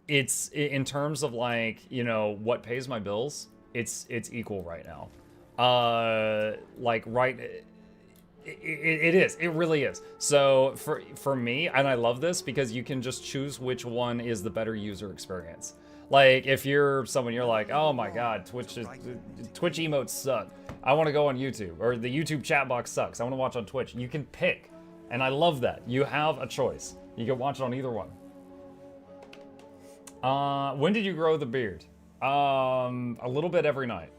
it's, in terms of like, you know, what pays my bills, it's equal right now. Like, right, It is. It really is. So for me, and I love this because you can just choose which one is the better user experience. Like if you're someone you're like, oh my god, Twitch emotes suck. I want to go on YouTube, or the YouTube chat box sucks. I want to watch on Twitch. You can pick, and I love that. You have a choice. You can watch it on either one. When did you grow the beard? A little bit every night.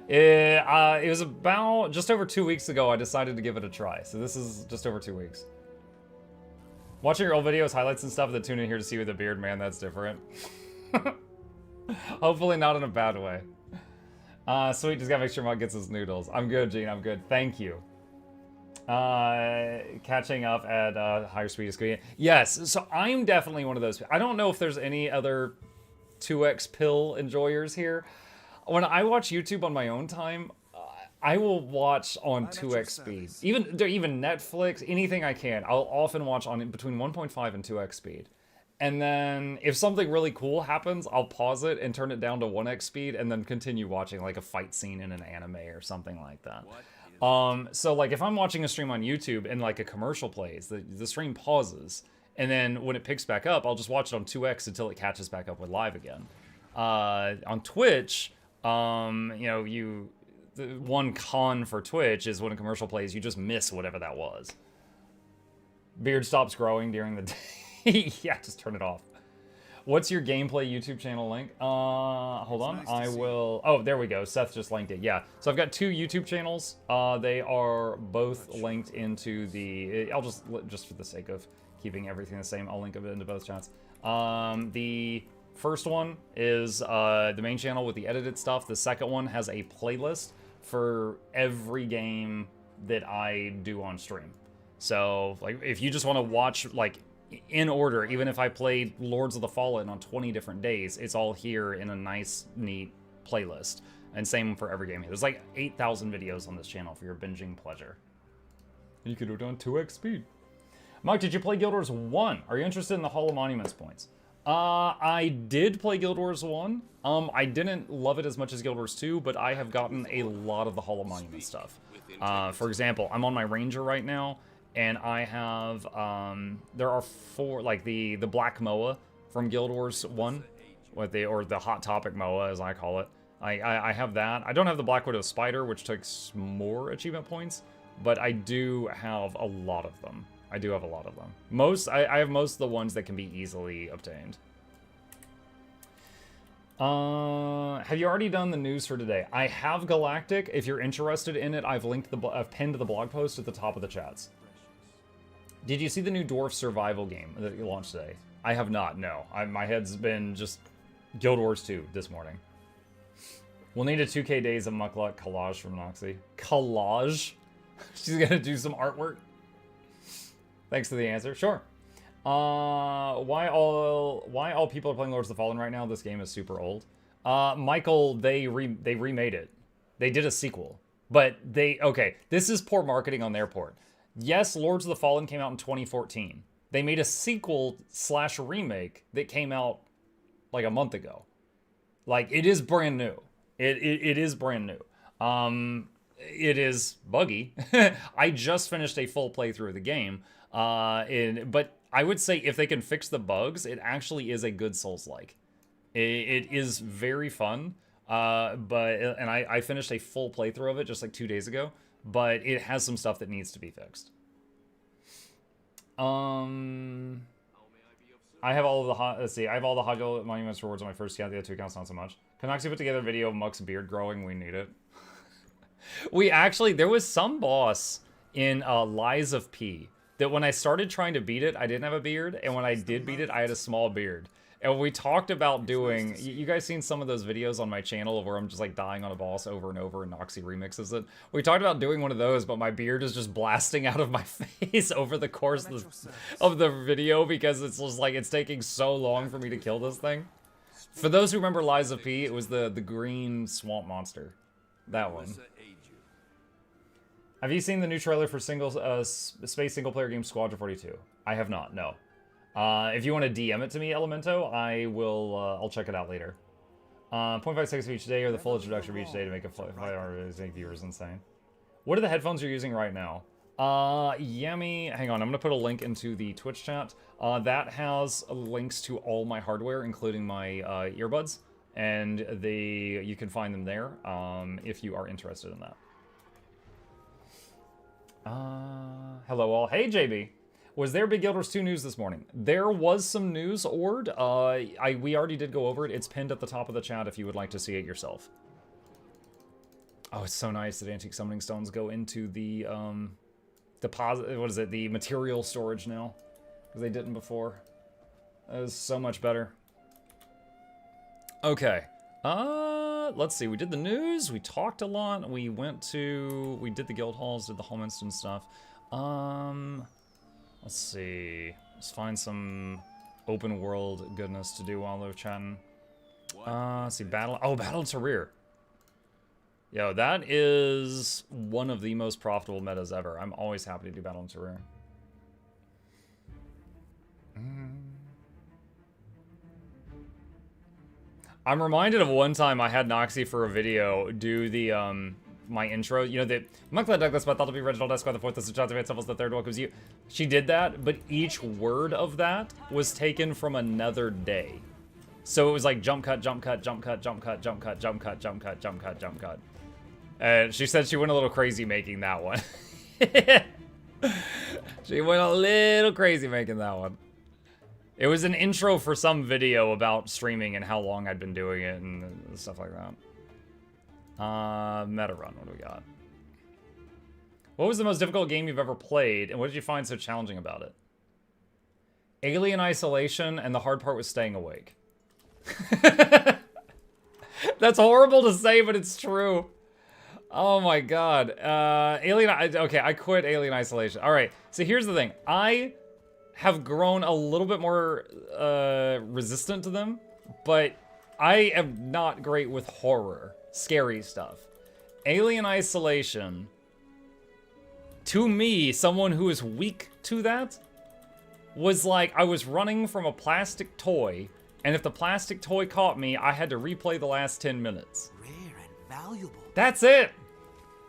It was about just over 2 weeks ago I decided to give it a try. So this is just over 2 weeks. Watching your old videos, highlights and stuff, then tune in here to see you with a beard, man, that's different. Hopefully not in a bad way. Sweet, just gotta make sure Mug gets his noodles. I'm good, Gene, I'm good. Thank you. Catching up at higher speed is good. Yes, so I'm definitely one of those. I don't know if there's any other 2x pill enjoyers here. When I watch YouTube on my own time, I will watch on 2x speed. Even Netflix, anything I can. I'll often watch on between 1.5 and 2x speed. And then if something really cool happens, I'll pause it and turn it down to 1x speed and then continue watching like a fight scene in an anime or something like that. So like if I'm watching a stream on YouTube and like a commercial plays, the stream pauses. And then when it picks back up, I'll just watch it on 2x until it catches back up with live again. On Twitch, the one con for Twitch is when a commercial plays, you just miss whatever that was. Beard stops growing during the day. Yeah, just turn it off. What's your gameplay YouTube channel link? Hold on, I will. Oh, there we go. Seth just linked it. Yeah, so I've got 2 YouTube channels. They are both linked into the. I'll just for the sake of keeping everything the same, I'll link them into both chats. The first one is the main channel with the edited stuff. The second one has a playlist for every game that I do on stream. So, like, if you just want to watch, like, in order, even if I played Lords of the Fallen on 20 different days, it's all here in a nice, neat playlist. And same for every game. There's like 8,000 videos on this channel for your binging pleasure. And you can do it on 2x speed. Mike, did you play Guild Wars 1? Are you interested in the Hall of Monuments points? I did play Guild Wars 1. I didn't love it as much as Guild Wars 2, but I have gotten a lot of the Hall of Monuments stuff. For example, I'm on my Ranger right now, and I have, there are 4, like the Black Moa from Guild Wars 1, or the Hot Topic Moa, as I call it. I have that. I don't have the Black Widow Spider, which takes more achievement points, but I do have a lot of them. I do have a lot of them. I have most of the ones that can be easily obtained. Have you already done the news for today? I have Galactic. If you're interested in it, I've pinned the blog post at the top of the chats. Did you see the new Dwarf Survival game that you launched today? I have not, no. My head's been just Guild Wars 2 this morning. We'll need a 2K Days of Muckluck collage from Noxxi. Collage? She's gonna do some artwork? Thanks for the answer. Sure. Why all people are playing Lords of the Fallen right now? This game is super old. Michael, they remade it. They did a sequel. But okay, this is poor marketing on their part. Yes, Lords of the Fallen came out in 2014. They made a sequel / remake that came out like a month ago. Like, it is brand new. It is brand new. It is buggy. I just finished a full playthrough of the game. But I would say if they can fix the bugs, it actually is a good Souls-like. It is very fun. And I finished a full playthrough of it just like 2 days ago. But it has some stuff that needs to be fixed. I have all of the I have all the Hoggle Monuments rewards on my first account. The other 2 accounts not so much. Can Noxxi put together a video of Muck's beard growing? We need it. There was some boss in Lies of P that when I started trying to beat it, I didn't have a beard, and when I did beat it, I had a small beard. And we talked about doing, you guys seen some of those videos on my channel where I'm just like dying on a boss over and over and Noxxi remixes it? We talked about doing one of those, but my beard is just blasting out of my face over the course of the video because it's just like, it's taking so long for me to kill this thing. For those who remember Lies of P, it was the green swamp monster. That one. Have you seen the new trailer for space single-player game Squadron 42? I have not, no. If you want to DM it to me, Elemento, I will, I'll check it out later. 0.5 seconds of each day or the full introduction of each day to make a 5-hour make viewers insane. What are the headphones you're using right now? Yami, hang on, I'm gonna put a link into the Twitch chat. That has links to all my hardware, including my earbuds, and you can find them there if you are interested in that. Hello all. Hey JB. Was there Big Guild Wars 2 news this morning? There was some news, Ord. We already did go over it. It's pinned at the top of the chat if you would like to see it yourself. Oh, it's so nice that antique summoning stones go into the deposit. What is it? The material storage now, because they didn't before. That is so much better. Okay. Let's see. We did the news. We talked a lot. We did the guild halls. Did the Holminston stuff. Let's see. Let's find some open world goodness to do while they're chatting. Let's see. Battle to Rear. Yo, that is one of the most profitable metas ever. I'm always happy to do Battle to Rear. I'm reminded of one time I had Noxxi for a video do the my intro. You know, the Muckla Douglas, but that'll be Reginald Esquire, the fourth, the Chance of Levels, the third, welcomes you. She did that, but each word of that was taken from another day. So it was like jump cut, jump cut, jump cut, jump cut, jump cut, jump cut, jump cut, jump cut, jump cut. And she said she went a little crazy making that one. She went a little crazy making that one. It was an intro for some video about streaming and how long I'd been doing it and stuff like that. Meta run, what do we got? What was the most difficult game you've ever played, and what did you find so challenging about it? Alien Isolation, and the hard part was staying awake. That's horrible to say, but it's true. Oh my god. Okay, I quit Alien Isolation. Alright, so here's the thing. I have grown a little bit more resistant to them, but I am not great with horror, scary stuff. Alien Isolation, to me, someone who is weak to that, was like I was running from a plastic toy, and if the plastic toy caught me, I had to replay the last 10 minutes. Rare and valuable. That's it!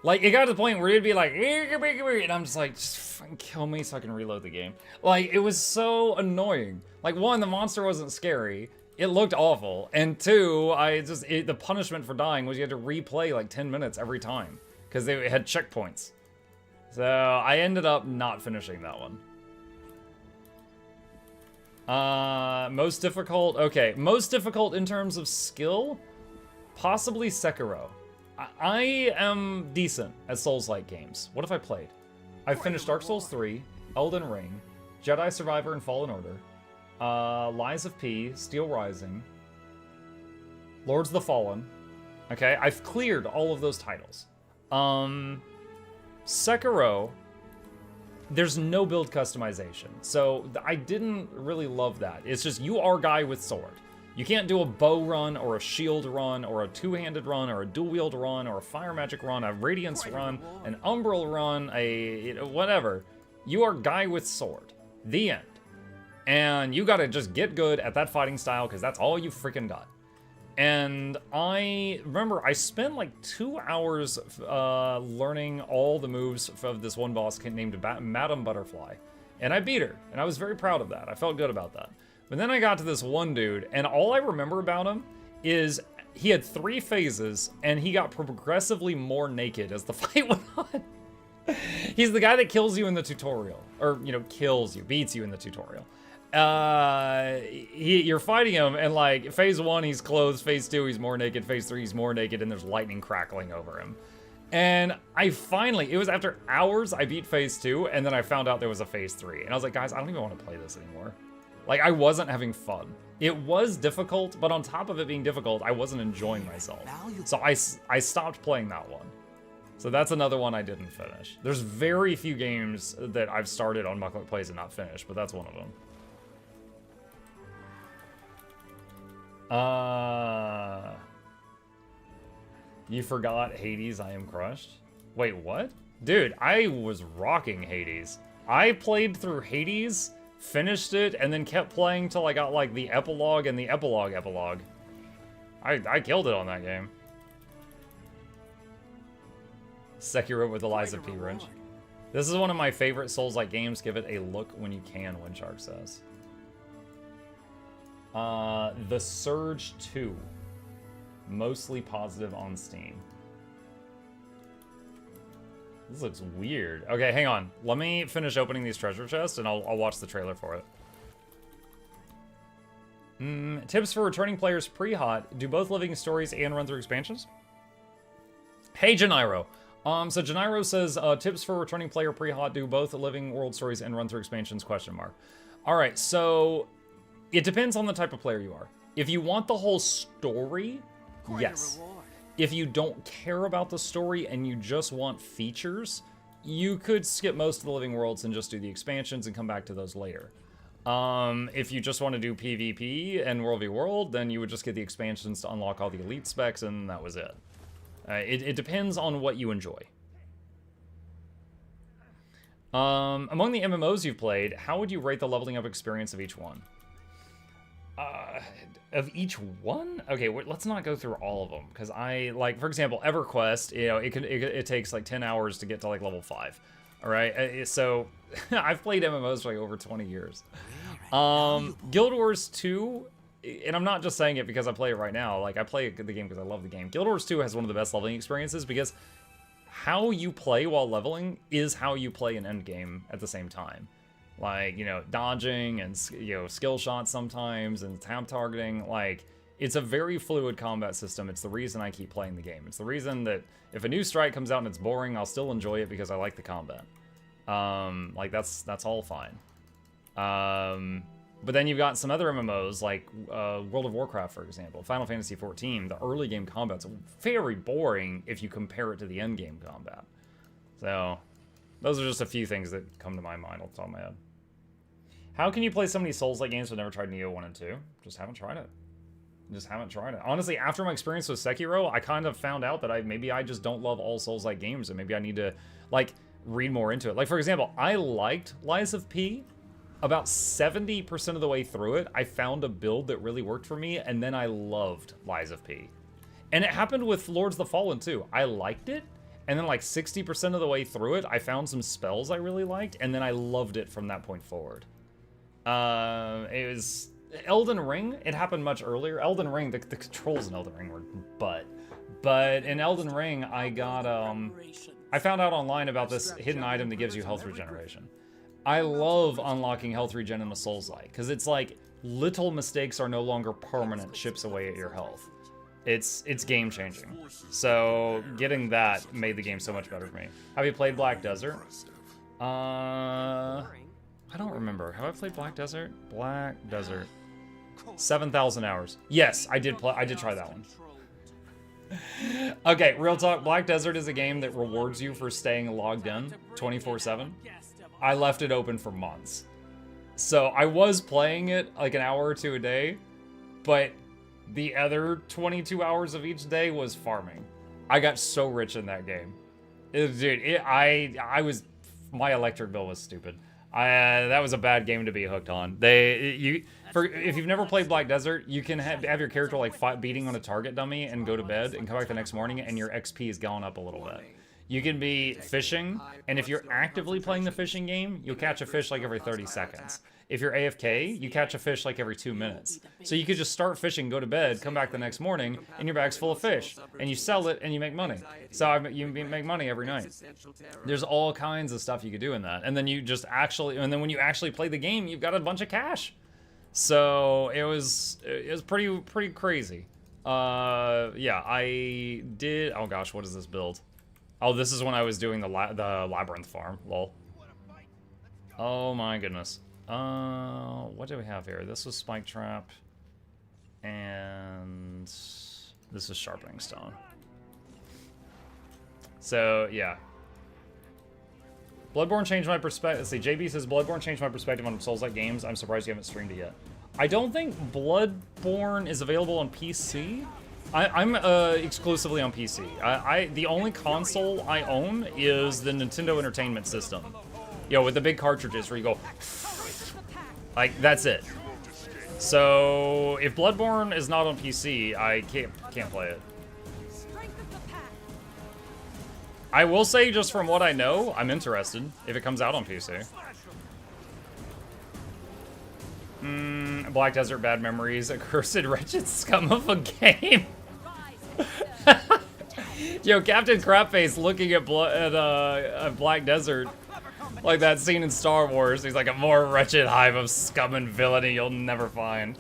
Like, it got to the point where it'd be like, and I'm just like, just fucking kill me so I can reload the game. Like, it was so annoying. Like, one, the monster wasn't scary. It looked awful. And two, the punishment for dying was you had to replay like 10 minutes every time. Because they had checkpoints. So, I ended up not finishing that one. Most difficult, okay. Most difficult in terms of skill? Possibly Sekiro. I am decent at Souls-like games. What have I played? I've finished Dark Souls 3, Elden Ring, Jedi Survivor and Fallen Order, Lies of P, Steel Rising, Lords of the Fallen. Okay, I've cleared all of those titles. Sekiro, there's no build customization, so I didn't really love that. It's just you are guy with sword. You can't do a bow run, or a shield run, or a two-handed run, or a dual-wield run, or a fire magic run, a radiance run, an umbral run, whatever. You are guy with sword. The end. And you gotta just get good at that fighting style, because that's all you freaking got. And I remember I spent like 2 hours learning all the moves of this one boss named Madame Butterfly. And I beat her, and I was very proud of that. I felt good about that. But then I got to this one dude, and all I remember about him is he had 3 phases, and he got progressively more naked as the fight went on. He's the guy that kills you in the tutorial. Or, you know, beats you in the tutorial. You're fighting him, and like, phase 1, he's clothed, phase 2, he's more naked, phase 3, he's more naked, and there's lightning crackling over him. And I finally, it was after hours, I beat phase 2, and then I found out there was a phase 3. And I was like, guys, I don't even want to play this anymore. Like, I wasn't having fun. It was difficult, but on top of it being difficult, I wasn't enjoying myself. So I stopped playing that one. So that's another one I didn't finish. There's very few games that I've started on Muckluck Plays and not finished, but that's one of them. You forgot Hades, I Am Crushed? Wait, what? Dude, I was rocking Hades. I played through Hades, finished it, and then kept playing till I got like the epilogue and the epilogue. I killed it on that game. Sekiro with Eliza P. Wrench. This is one of my favorite Souls-like games. Give it a look when you can, Windshark says. The Surge 2. Mostly positive on Steam. This looks weird. Okay, hang on. Let me finish opening these treasure chests, and I'll watch the trailer for it. Tips for returning players pre-hot. Do both living stories and run through expansions? Hey, Janiro. So Janiro says, tips for returning player pre-hot. Do both living world stories and run through expansions, question mark. All right, so it depends on the type of player you are. If you want the whole story, yes. If you don't care about the story and you just want features, you could skip most of the living worlds and just do the expansions and come back to those later. If you just want to do PvP and World v World, then you would just get the expansions to unlock all the elite specs, and that was it. It depends on what you enjoy. Among the MMOs you've played, how would you rate the leveling up experience of each one? Of each one? Okay, let's not go through all of them, because for example, EverQuest, you know, it takes like 10 hours to get to like level 5. All right, so I've played MMOs for like over 20 years. Guild Wars 2, and I'm not just saying it because I play it right now. Like, I play the game because I love the game. Guild Wars 2 has one of the best leveling experiences because how you play while leveling is how you play an endgame at the same time. Like, you know, dodging and, you know, skill shots sometimes and tab targeting. Like, it's a very fluid combat system. It's the reason I keep playing the game. It's the reason that if a new strike comes out and it's boring, I'll still enjoy it because I like the combat. Like, that's all fine. But then you've got some other MMOs, like World of Warcraft, for example. Final Fantasy XIV, the early game combat's very boring if you compare it to the end game combat. So, those are just a few things that come to my mind off the top of my head. How can you play so many Souls-like games but never tried Nioh 1 and 2? Just haven't tried it. Just haven't tried it. Honestly, after my experience with Sekiro, I kind of found out that maybe I just don't love all Souls-like games, and maybe I need to, like, read more into it. Like, for example, I liked Lies of P. About 70% of the way through it, I found a build that really worked for me, and then I loved Lies of P. And it happened with Lords of the Fallen, too. I liked it, and then like 60% of the way through it, I found some spells I really liked, and then I loved it from that point forward. It was Elden Ring. It happened much earlier. Elden Ring, the controls in Elden Ring were but in Elden Ring, I got I found out online about this hidden item that gives you health regeneration. I love unlocking health regen in a Souls-like because it's like little mistakes are no longer permanent chips away at your health. It's game changing. So getting that made the game so much better for me. Have you played Black Desert? I don't remember. Have I played Black Desert? Black Desert. 7,000 hours. Yes, I did try that one. Okay, real talk. Black Desert is a game that rewards you for staying logged in 24/7. I left it open for months. So I was playing it like an hour or two a day, but the other 22 hours of each day was farming. I got so rich in that game. My electric bill was stupid. That was a bad game to be hooked on. If you've never played Black Desert, you can have your character like beating on a target dummy and go to bed and come back the next morning and your XP has gone up a little bit. You can be fishing, and if you're actively playing the fishing game, you'll catch a fish like every 30 seconds. If you're AFK, you catch a fish like every 2 minutes. So you could just start fishing, go to bed, come back the next morning, and your bag's full of fish. And you sell it, and you make money. So you make money every night. There's all kinds of stuff you could do in that. And then when you actually play the game, you've got a bunch of cash. So it was pretty crazy. Yeah, I did. Oh gosh, what is this build? Oh, this is when I was doing the labyrinth farm. Lol. Oh my goodness. What do we have here? This was Spike Trap, and this is Sharpening Stone. So yeah. Bloodborne changed my perspective. Let's see, JB says Bloodborne changed my perspective on Souls-like games. I'm surprised you haven't streamed it yet. I don't think Bloodborne is available on PC. I'm exclusively on PC. The only console I own is the Nintendo Entertainment System. Yo, with the big cartridges where you go, like, that's it. So if Bloodborne is not on PC, I can't play it. I will say, just from what I know, I'm interested if it comes out on PC. Black Desert Bad Memories, a cursed wretched scum of a game. Yo, Captain Crapface looking at Black Desert like that scene in Star Wars. He's like a more wretched hive of scum and villainy you'll never find.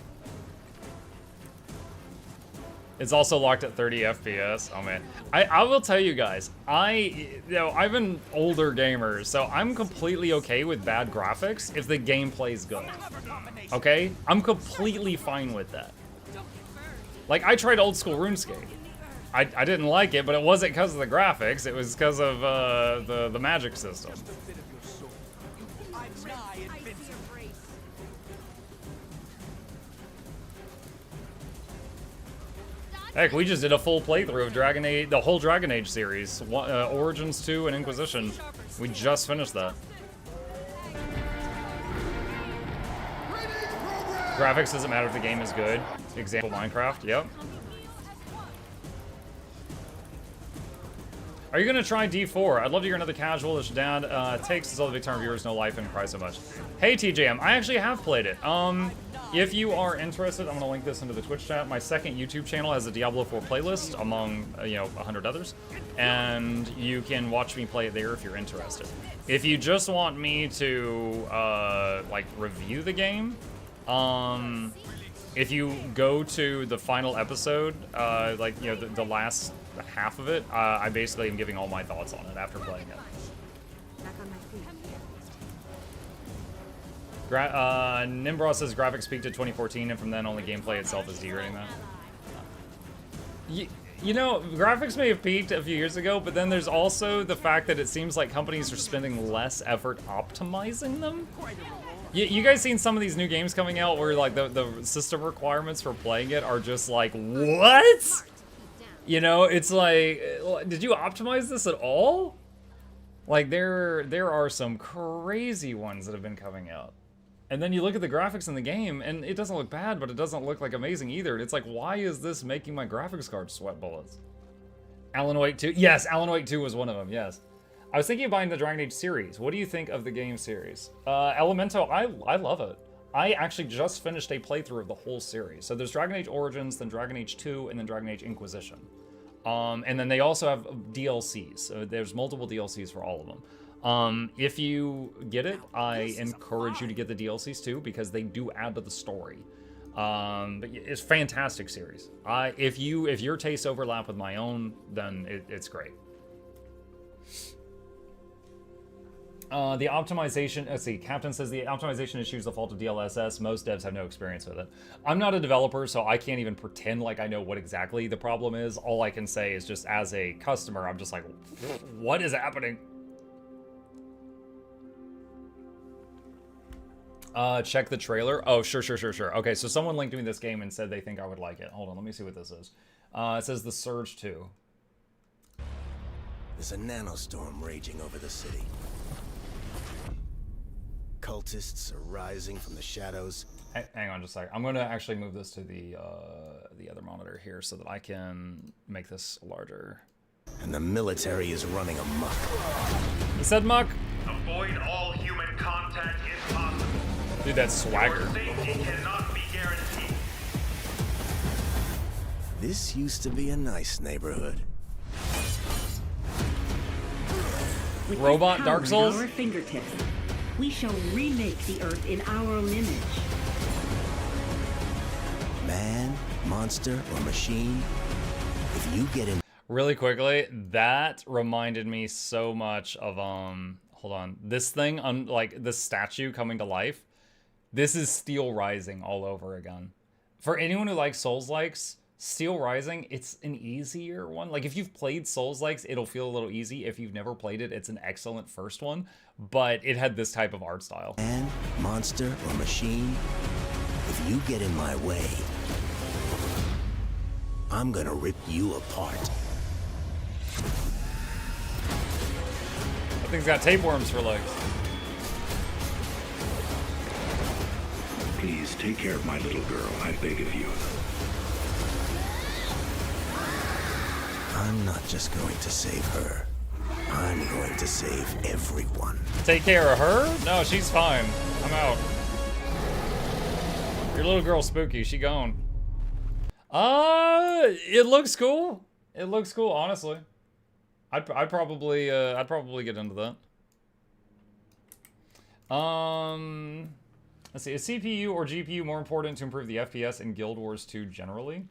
It's also locked at 30 FPS. Oh man, I will tell you guys, I'm an older gamer, so I'm completely okay with bad graphics if the gameplay's good. Okay, I'm completely fine with that. Like, I tried old school RuneScape. I didn't like it, but it wasn't because of the graphics. It was because of the magic system. Heck, we just did a full playthrough of Dragon Age, the whole Dragon Age series, Origins 2 and Inquisition. We just finished that. Graphics doesn't matter if the game is good. Example, Minecraft, yep. Are you gonna try D4? I'd love to hear another casual-ish dad takes as all the big time viewers, no life and cry so much. Hey TJM, I actually have played it. If you are interested, I'm gonna link this into the Twitch chat. My second YouTube channel has a Diablo 4 playlist among 100 others, and you can watch me play it there if you're interested. If you just want me to like review the game, if you go to the final episode, the last half of it, I basically am giving all my thoughts on it after playing it. Nimbra says graphics peaked at 2014, and from then only gameplay itself is degrading that. You know, graphics may have peaked a few years ago, but then there's also the fact that it seems like companies are spending less effort optimizing them. You guys seen some of these new games coming out where like the system requirements for playing it are just like, what? You know, it's like, did you optimize this at all? Like there are some crazy ones that have been coming out. And then you look at the graphics in the game, and it doesn't look bad, but it doesn't look like amazing either. It's like, why is this making my graphics card sweat bullets? Alan Wake 2? Yes, Alan Wake 2 was one of them, yes. I was thinking of buying the Dragon Age series. What do you think of the game series? Elemento, I love it. I actually just finished a playthrough of the whole series. So there's Dragon Age Origins, then Dragon Age 2, and then Dragon Age Inquisition. And then they also have DLCs. So there's multiple DLCs for all of them. If you get it, I encourage you to get the DLCs too, because they do add to the story. But it's a fantastic series. If your tastes overlap with my own, then it's great. The optimization, let's see, Captain says the optimization issue is the fault of DLSS. Most devs have no experience with it. I'm not a developer, so I can't even pretend like I know what exactly the problem is. All I can say is just as a customer, I'm just like, what is happening? Check the trailer. Oh, sure. Okay, so someone linked me this game and said they think I would like it. Hold on, let me see what this is. It says The Surge 2. There's a nanostorm raging over the city. Cultists are rising from the shadows. Hang on just a second. I'm going to actually move this to the other monitor here so that I can make this larger. And the military is running amok. He said muck. Avoid all human contact if possible. Dude, that's swagger. Your safety cannot be guaranteed. This used to be a nice neighborhood. With Robot Dark Souls? at our fingertips, we shall remake the Earth in our own image. Man, monster, or machine, if you get in... Really quickly, that reminded me so much of, hold on, this thing, like this statue coming to life. This is Steel Rising all over again. For anyone who likes Souls-likes, Steel Rising, it's an easier one. Like, if you've played Souls-likes, it'll feel a little easy. If you've never played it, it's an excellent first one. But it had this type of art style. Man, monster, or machine, if you get in my way, I'm gonna rip you apart. That thing's got tapeworms for legs. Please take care of my little girl, I beg of you. I'm not just going to save her. I'm going to save everyone. Take care of her? No, she's fine. I'm out. Your little girl spooky. She gone. It looks cool. It looks cool, honestly. I'd probably get into that. Let's see. Is CPU or GPU more important to improve the FPS in Guild Wars 2 generally?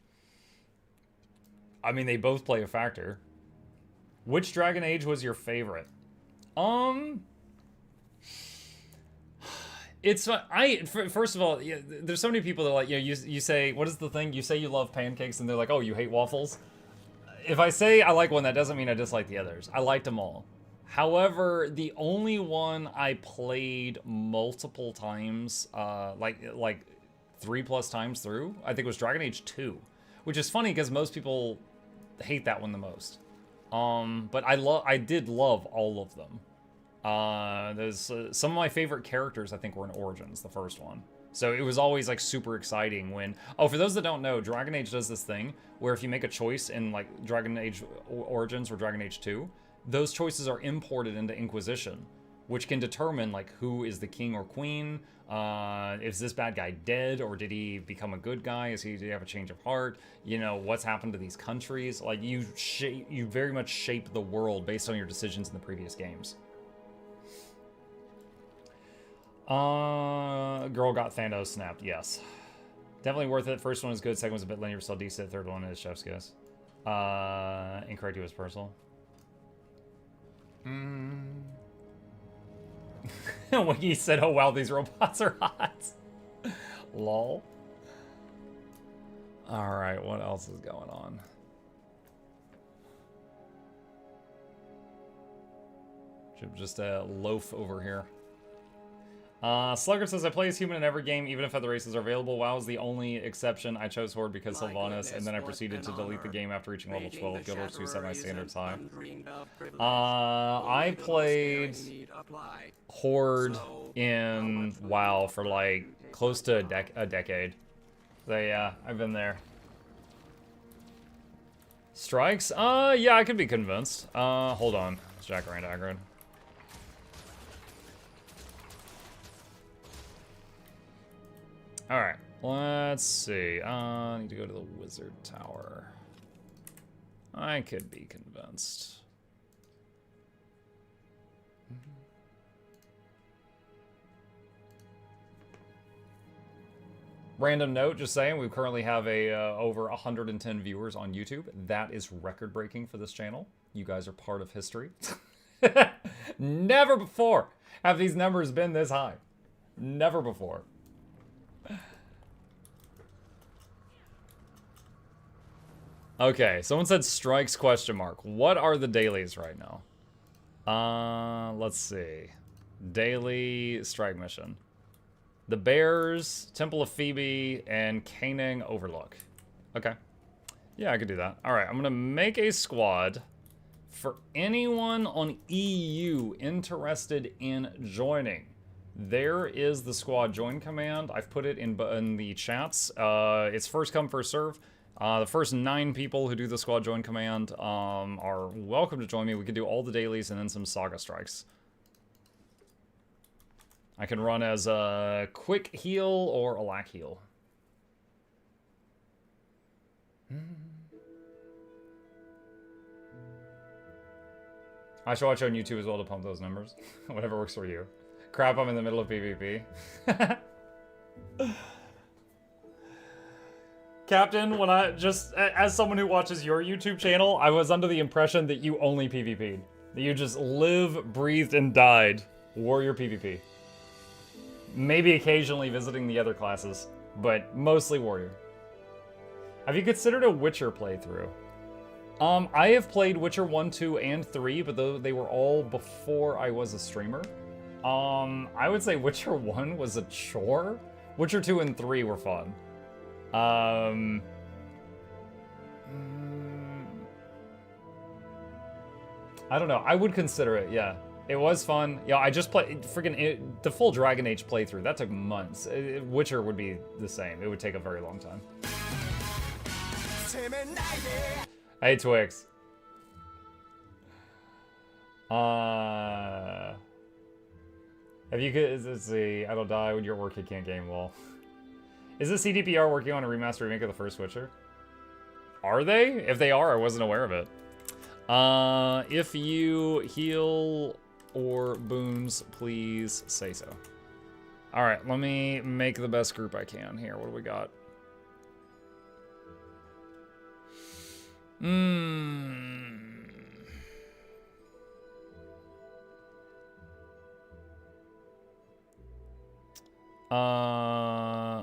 I mean, they both play a factor. Which Dragon Age was your favorite? It's first of all, there's so many people that like, you say, what is the thing? You say you love pancakes and they're like, oh, you hate waffles. If I say I like one, that doesn't mean I dislike the others. I liked them all. However, the only one I played multiple times, like 3+ times through, I think was Dragon Age 2, which is funny because most people hate that one the most. But I did love all of them. There's some of my favorite characters I think were in Origins, the first one. So it was always like super exciting when, for those that don't know, Dragon Age does this thing where if you make a choice in like Dragon Age Origins or Dragon Age 2, those choices are imported into Inquisition, which can determine like who is the king or queen. Is this bad guy dead, or did he become a good guy? Did he have a change of heart? You know, what's happened to these countries? Like you very much shape the world based on your decisions in the previous games. Girl got Thanos snapped. Yes, definitely worth it. First one was good. Second was a bit linear, still decent. Third one is chef's kiss. Incorrect. It was personal. Wiggy said, "Oh wow, these robots are hot." Lol. All right, what else is going on? Just a loaf over here. Slugger says, I play as human in every game, even if other races are available. WoW is the only exception. I chose Horde because Sylvanas, and then I proceeded to delete the game after reaching level 12. Guild Wars 2 set my standards high. I played Horde in WoW for like close to a decade. So yeah, I've been there. Strikes? Yeah, I could be convinced. Hold on. Jack around aggro. Alright, let's see. I need to go to the Wizard Tower. I could be convinced. Random note, just saying, we currently have over 110 viewers on YouTube. That is record-breaking for this channel. You guys are part of history. Never before have these numbers been this high. Never before. Okay, someone said strikes question mark. What are the dailies right now? Let's see. Daily strike mission. The Bears, Temple of Phoebe, and Canaan Overlook. Okay. Yeah, I could do that. Alright, I'm gonna make a squad for anyone on EU interested in joining. There is the squad join command. I've put it in the chats. It's first come, first serve. The first 9 people who do the squad join command are welcome to join me. We can do all the dailies and then some saga strikes. I can run as a quick heal or a lack heal. I should watch on YouTube as well to pump those numbers. Whatever works for you. Crap, I'm in the middle of PvP. Captain, when as someone who watches your YouTube channel, I was under the impression that you only PvP'd. That you just lived, breathed, and died warrior PvP. Maybe occasionally visiting the other classes, but mostly warrior. Have you considered a Witcher playthrough? I have played Witcher 1, 2, and 3, but they were all before I was a streamer. I would say Witcher 1 was a chore. Witcher 2 and 3 were fun. I don't know. I would consider it, yeah. It was fun. Yeah, I just played the full Dragon Age playthrough. That took months. Witcher would be the same. It would take a very long time. Hey, Twix. Have you could let's see, I don't die when you're at work, you can't game well. Is the CDPR working on a remaster remake of the first Witcher? Are they? If they are, I wasn't aware of it. If you heal or boons, please say so. Alright, let me make the best group I can here. What do we got?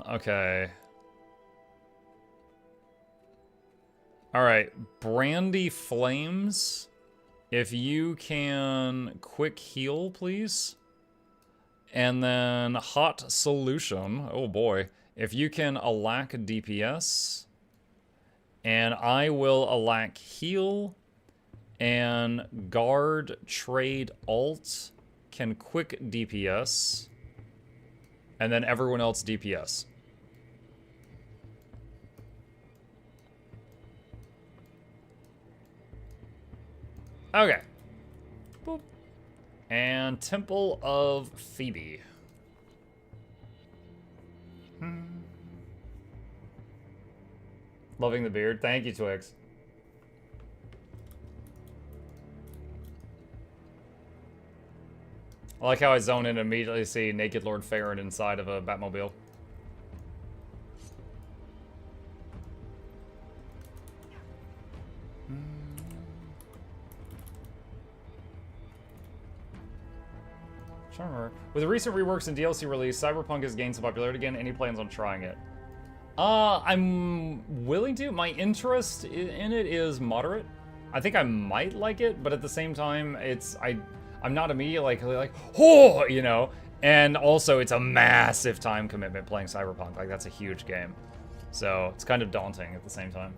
Okay. Alright, Brandy Flames. If you can quick heal, please. And then Hot Solution. Oh boy. If you can alack DPS. And I will alack heal. And Guard Trade Alt can quick DPS. And then everyone else DPS. Okay. Boop. And Temple of Phebe. Loving the beard. Thank you, Twix. I like how I zone in and immediately see Naked Lord Farron inside of a Batmobile. Charmer. With the recent reworks and DLC release, Cyberpunk has gained some popularity again. Any plans on trying it? I'm willing to. My interest in it is moderate. I think I might like it, but at the same time, I'm not immediately like, oh, you know. And also, it's a massive time commitment playing Cyberpunk. Like, that's a huge game. So, it's kind of daunting at the same time.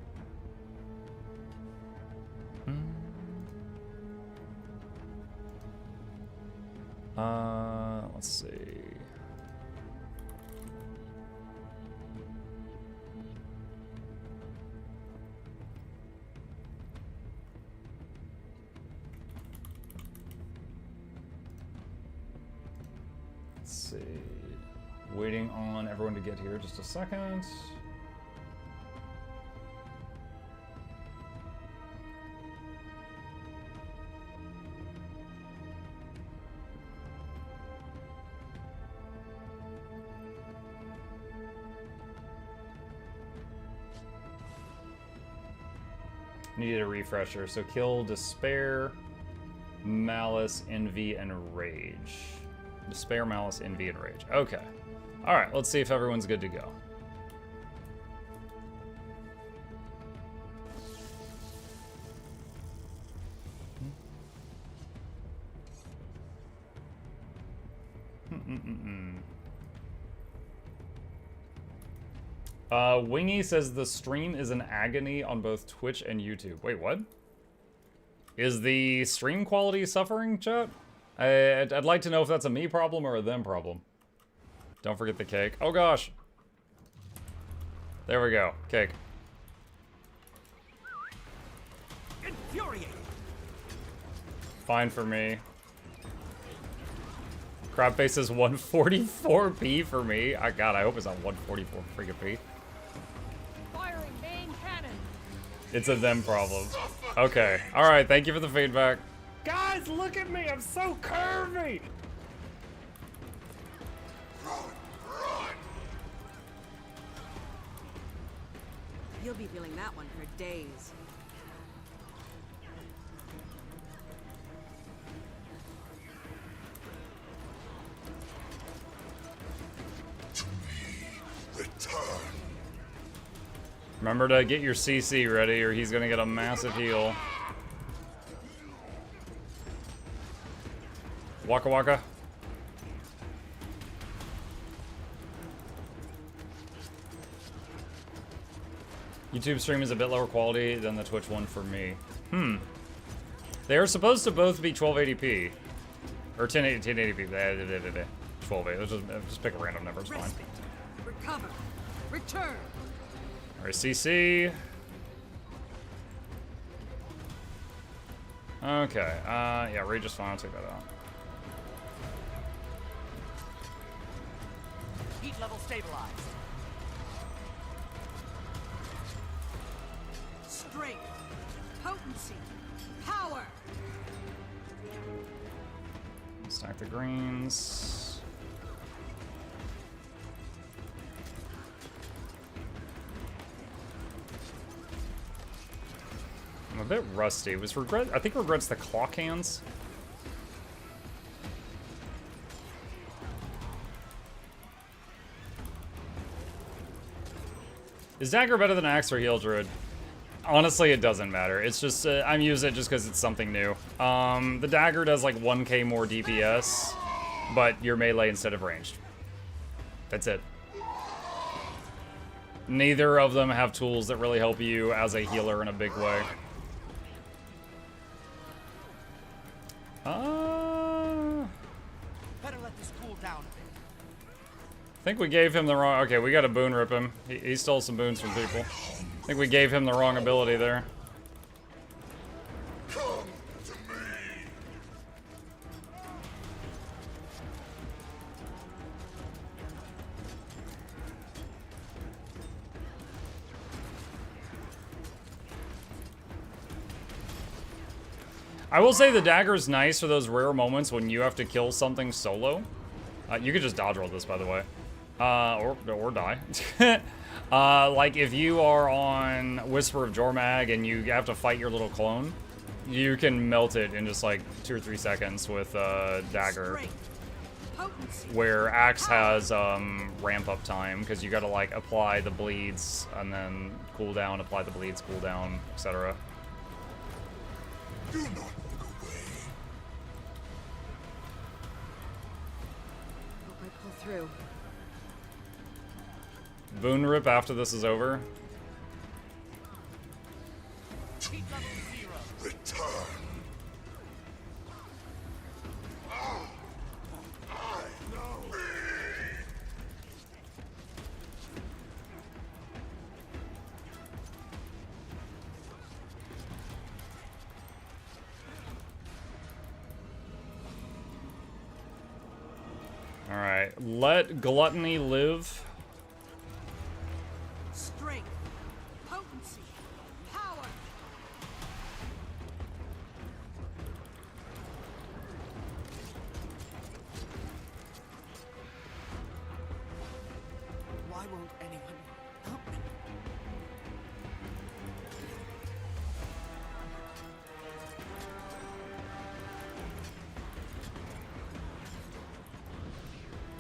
Let's see. Let's see. Waiting on everyone to get here just a second. Needed a refresher. So kill Despair, Malice, Envy, and Rage. Despair, Malice, Envy, and Rage. Okay. Alright, let's see if everyone's good to go. Wingy says the stream is an agony on both Twitch and YouTube. Wait, what? Is the stream quality suffering, chat? I'd like to know if that's a me problem or a them problem. Don't forget the cake. Oh gosh. There we go. Cake. Infuriating. Fine for me. Crabface is 144p for me. God, I hope it's not 144 freaking p. Firing main cannon. It's a them problem. Okay. Alright, thank you for the feedback. Guys, look at me! I'm so curvy! You'll be feeling that one for days. Remember to get your CC ready or he's gonna get a massive heal. Waka waka. YouTube stream is a bit lower quality than the Twitch one for me. They are supposed to both be 1280p. Or 1080p. 1280. Let's just pick a random number, it's fine. Recover. Return. Alright, CC. Okay, yeah, Rage is fine. I'll take that out. Heat level stabilized. Strength, potency, power. Stack the greens. I'm a bit rusty. Was regret? I think regret's the clock hands. Is dagger better than axe or heal druid? Honestly, it doesn't matter. It's just I'm using it just because it's something new. The dagger does like 1k more DPS, but you're melee instead of ranged. That's it. Neither of them have tools that really help you as a healer in a big way. Better let this cool down a bit. I think we gave him the wrong... Okay, we gotta boon rip him. He stole some boons from people. I think we gave him the wrong ability there. I will say the dagger is nice for those rare moments when you have to kill something solo. You could just dodge roll this, by the way. Or die. Like, if you are on Whisper of Jormag and you have to fight your little clone, you can melt it in just, like, 2 or 3 seconds with dagger. Where Axe has ramp-up time, because you gotta, like, apply the bleeds, and then cool down, apply the bleeds, cool down, etc. Do not look away. Hope I pull through. Boon rip after this is over. Heat level 0. Return. Alright, let Gluttony live. Strength, potency, power. Why won't anyone help me?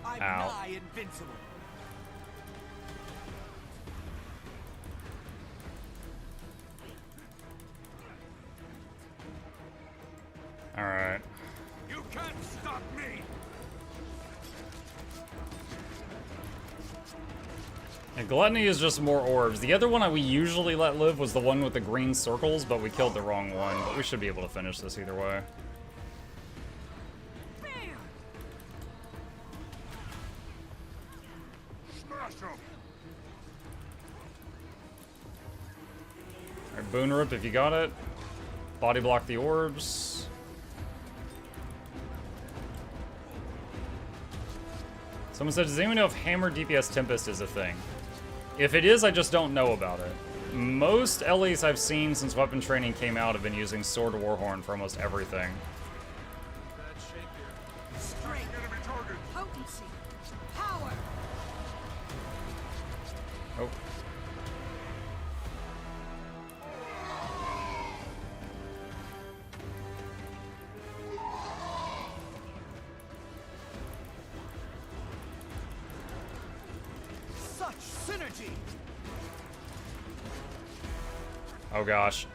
I'm Ow. nigh invincible. Alright. You can't stop me. And Gluttony is just more orbs. The other one we usually let live was the one with the green circles, but we killed the wrong one. But we should be able to finish this either way. Smash him. Alright, Boon Rip if you got it. Body block the orbs. Someone said, does anyone know if Hammer DPS Tempest is a thing? If it is, I just don't know about it. Most Ellies I've seen since weapon training came out have been using Sword Warhorn for almost everything. Strength, potency, power. Oh. Such synergy. Oh gosh.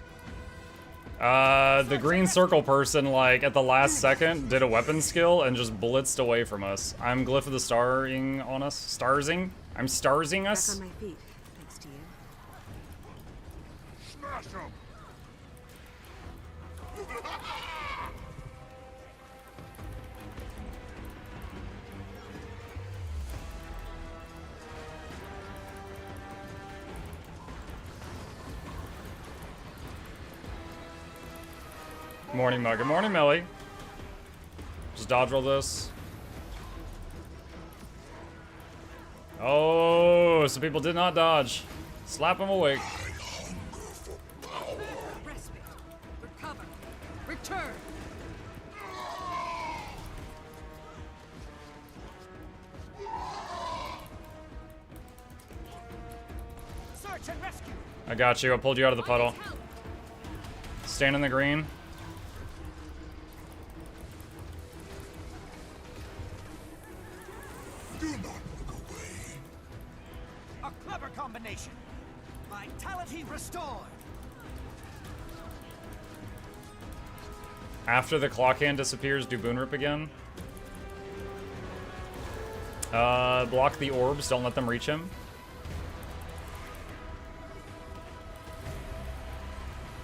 The green circle person, like, at the last second, did a weapon skill and just blitzed away from us. I'm Glyph of the Starring on us. Starzing? I'm Starzing us? Back on my feet, thanks to you. Smash him. Morning, Mug. Good morning, Millie. Just dodge roll this. Oh, some people did not dodge. Slap them awake. Respite. Recover. Return. Search and rescue. I got you. I pulled you out of the puddle. Stand in the green. Do not look away. A clever combination. Vitality restored. After the clock hand disappears, do Boon Rip again. Block the orbs. Don't let them reach him.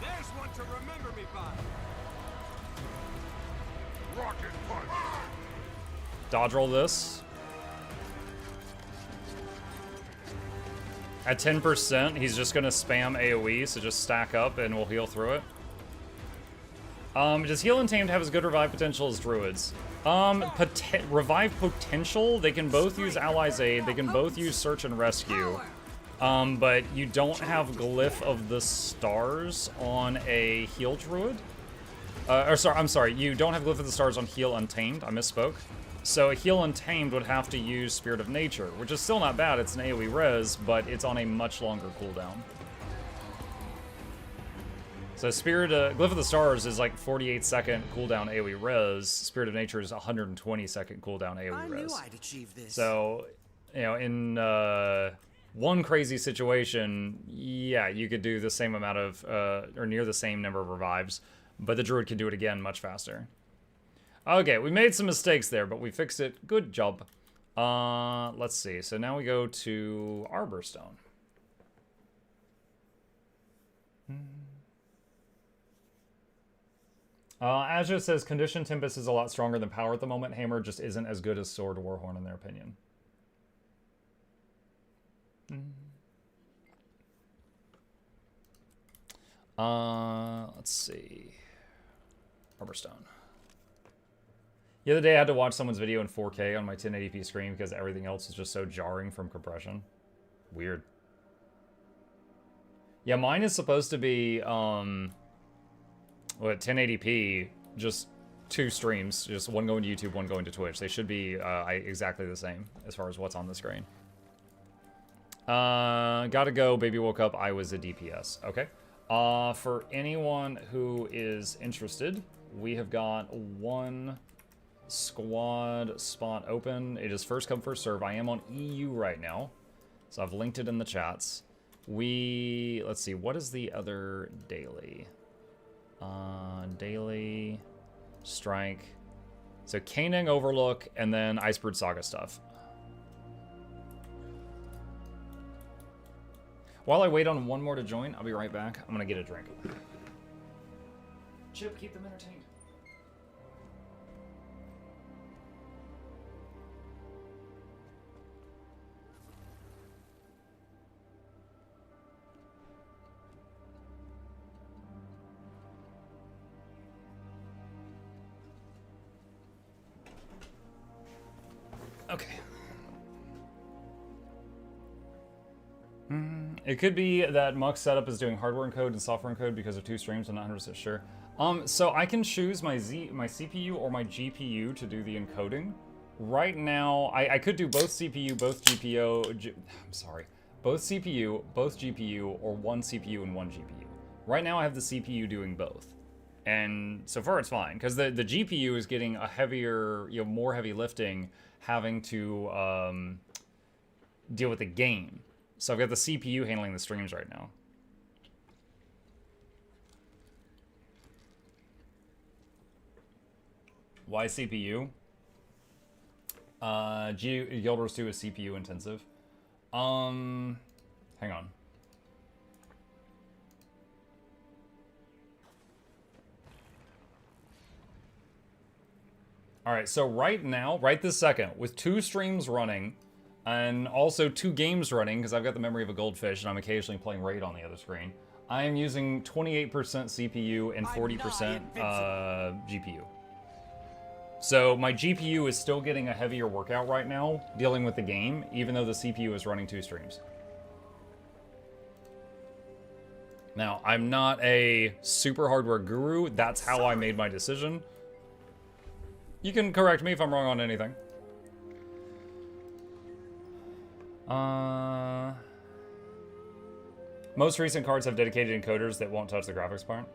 There's one to remember me by. Rocket punch. Dodge roll this. At 10%, he's just gonna spam AoE, so just stack up and we'll heal through it. Does Heal and Tamed have as good revive potential as Druids? Revive potential, they can both use Allies Aid, they can both use Search and Rescue. But you don't have Glyph of the Stars on a Heal Druid. I'm sorry, you don't have Glyph of the Stars on Heal Untamed, I misspoke. So Heal Untamed would have to use Spirit of Nature, which is still not bad, it's an AoE res, but it's on a much longer cooldown. So Glyph of the Stars is like 48-second cooldown AoE res. Spirit of Nature is 120-second cooldown AoE res. I knew I'd achieve this. So, you know, in one crazy situation, yeah, you could do the same amount of, or near the same number of revives, but the Druid can do it again much faster. Okay, we made some mistakes there, but we fixed it. Good job. Let's see. So now we go to Arborstone. Azure says Condition Tempest is a lot stronger than Power at the moment. Hammer just isn't as good as Sword Warhorn in their opinion. Let's see. Arborstone. The other day I had to watch someone's video in 4K on my 1080p screen because everything else is just so jarring from compression. Weird. Yeah, mine is supposed to be, what, 1080p, just 2 streams, just one going to YouTube, one going to Twitch. They should be exactly the same as far as what's on the screen. Gotta go, baby woke up, I was a DPS. Okay. For anyone who is interested, we have got 1 squad spot open. It is first come, first serve. I am on EU right now, so I've linked it in the chats. Let's see, what is the other daily? Daily, strike. So Caning, Overlook, and then icebrood saga stuff. While I wait on one more to join, I'll be right back. I'm gonna get a drink. Chip, keep them entertained. Okay. It could be that Muck's setup is doing hardware encode and software encode because of 2 streams. I'm not 100% sure. So I can choose my CPU or my GPU to do the encoding. Right now, I could do both CPU, both GPU. Both CPU, both GPU, or 1 CPU and 1 GPU. Right now, I have the CPU doing both, and so far it's fine because the GPU is getting a heavier, more heavy lifting, having to deal with the game. So I've got the CPU handling the streams right now. Why CPU? Guild Wars 2 is CPU intensive. Hang on. Alright, so right now, right this second, with 2 streams running, and also 2 games running, because I've got the memory of a goldfish, and I'm occasionally playing Raid on the other screen. I am using 28% CPU and 40% GPU. So my GPU is still getting a heavier workout right now, dealing with the game, even though the CPU is running 2 streams. Now, I'm not a super hardware guru. That's how I made my decision. You can correct me if I'm wrong on anything. Most recent cards have dedicated encoders that won't touch the graphics part.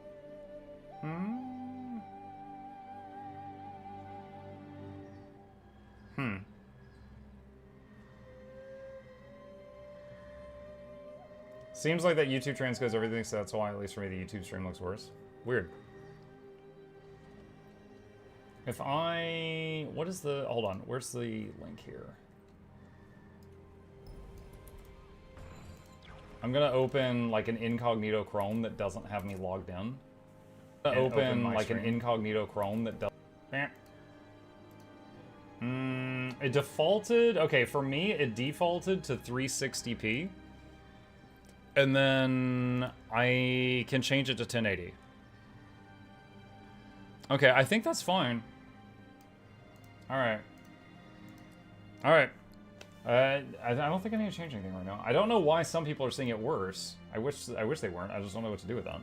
Seems like that YouTube transcodes everything, so that's why, at least for me, the YouTube stream looks worse. Weird. If I... What is the... Hold on. Where's the link here? I'm gonna open, like, an incognito Chrome that doesn't have me logged in. I'm gonna open like, an incognito Chrome that doesn't... It defaulted... Okay, for me, it defaulted to 360p. And then I can change it to 1080. Okay, I think that's fine. Alright. Alright. I don't think I need to change anything right now. I don't know why some people are seeing it worse. I wish they weren't. I just don't know what to do with that.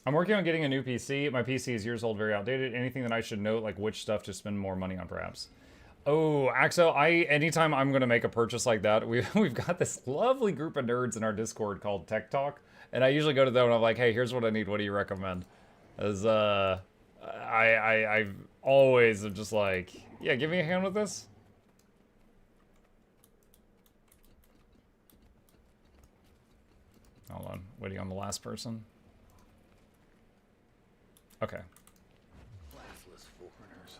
I'm working on getting a new PC. My PC is years old, very outdated. Anything that I should note, like which stuff to spend more money on, perhaps? Oh, Axo, anytime I'm going to make a purchase like that, we've got this lovely group of nerds in our Discord called Tech Talk, and I usually go to them and I'm like, hey, here's what I need. What do you recommend? As I always am just like, yeah, give me a hand with this. Hold on, waiting on the last person. Okay. Classless foreigners.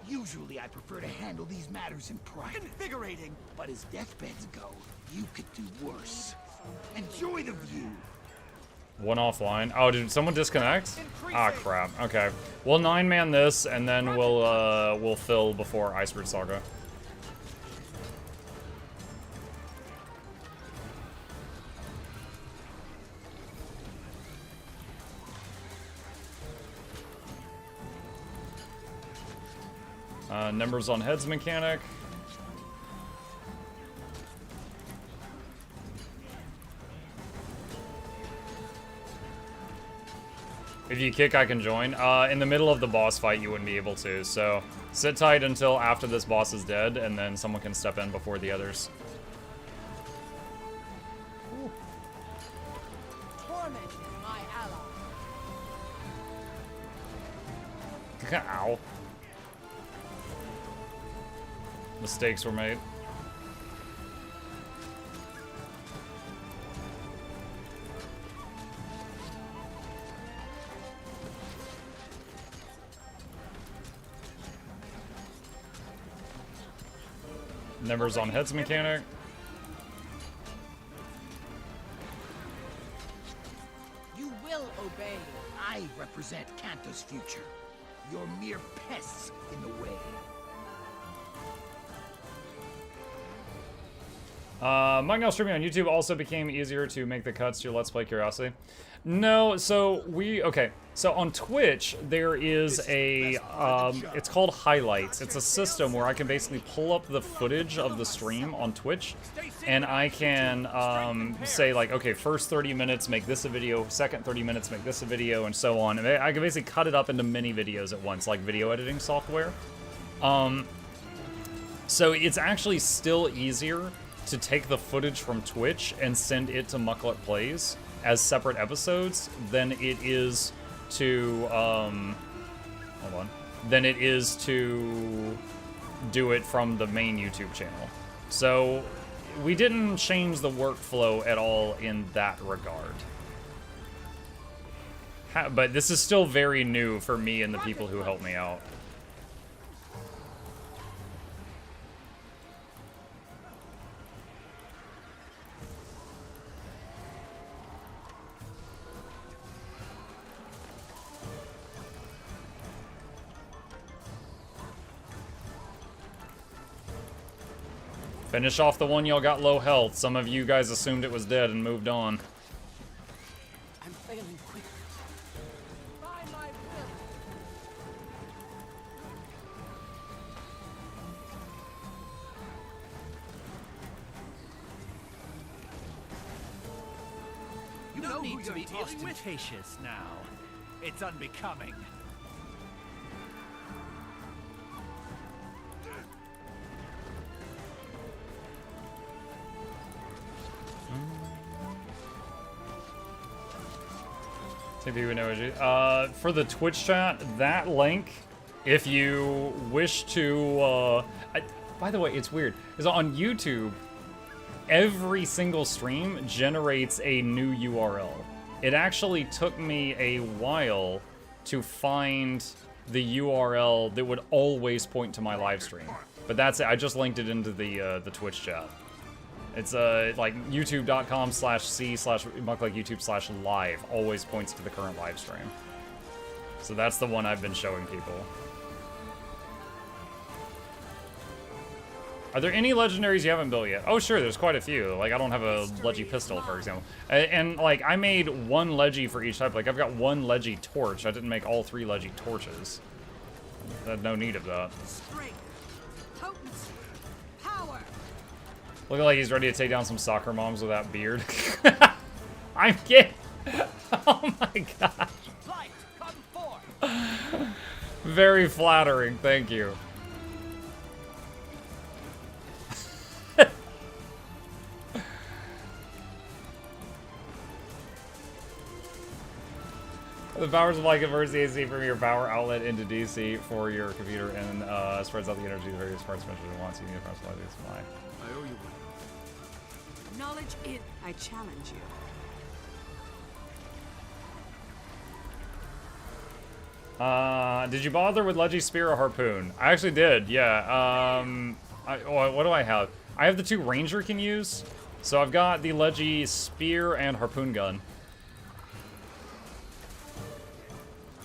Usually I prefer to handle these matters in private. Invigorating! But as deathbeds go, you could do worse. Enjoy the view! One offline. Oh, did someone disconnect? Ah, crap. Okay. We'll 9-man this, and then we'll fill before icebrood saga. Numbers on heads mechanic. If you kick, I can join. In the middle of the boss fight, you wouldn't be able to, so sit tight until after this boss is dead, and then someone can step in before the others. Torment is my ally. Ow. Mistakes were made. Numbers on heads mechanic. You will obey. I represent Kanto's future. You're mere pests in the way. Mike now streaming on YouTube also became easier to make the cuts to Let's Play Curiosity. No, so so on Twitch there is a, it's called Highlights. It's a system where I can basically pull up the footage of the stream on Twitch, and I can say like, okay, first 30 minutes make this a video, second 30 minutes make this a video, and so on. And I can basically cut it up into mini videos at once, like video editing software. So it's actually still easier to take the footage from Twitch and send it to Mucklet Plays as separate episodes than it is to, than it is to do it from the main YouTube channel. So we didn't change the workflow at all in that regard. But this is still very new for me and the people who help me out. Finish off the one y'all got low health. Some of you guys assumed it was dead and moved on. I'm failing quick. Find my will. You don't need to be ostentatious now. It's unbecoming. See if you would know what for the Twitch chat, that link, if you wish to, by the way, it's weird, is on YouTube, every single stream generates a new URL. It actually took me a while to find the URL that would always point to my live stream. But that's it, I just linked it into the Twitch chat. It's like youtube.com/c/mucklikeyoutube/live always points to the current live stream. So that's the one I've been showing people. Are there any legendaries you haven't built yet? Oh sure, there's quite a few. Like I don't have a Leggy pistol, for example. And like I made one Leggy for each type. Like I've got one Leggy torch. I didn't make all 3 Leggy torches. I had no need of that. Look like he's ready to take down some soccer moms with that beard. I'm kidding. Oh my gosh. Very flattering, thank you. The powers of light converts the AC from your power outlet into DC for your computer and spreads out the energy to various parts mentioned at once. You need to press light supply. I owe you one. Knowledge is. I challenge you. Did you bother with Leggy Spear or Harpoon? I actually did, yeah. What do I have? I have the 2 Ranger can use. So I've got the Leggy Spear and Harpoon gun.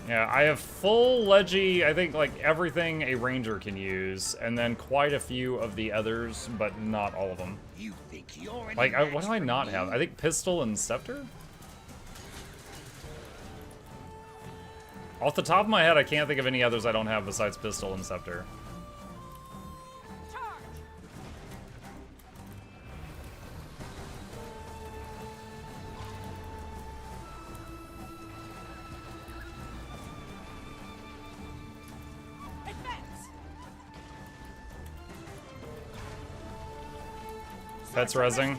Yeah, I have full Leggy, I think, like, everything a Ranger can use, and then quite a few of the others, but not all of them. You think you're Like, what do I not have? I think Pistol and Scepter? Off the top of my head, I can't think of any others I don't have besides Pistol and Scepter. Pets rezzing.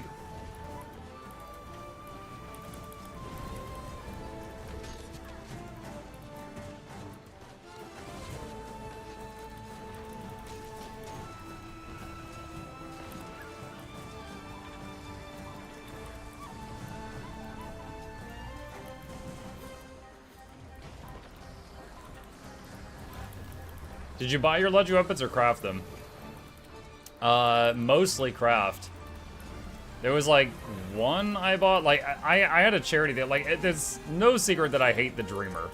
Did you buy your Leggy weapons or craft them? Mostly craft. There was like one I bought, like I had a charity that, like, there's no secret that I hate the Dreamer.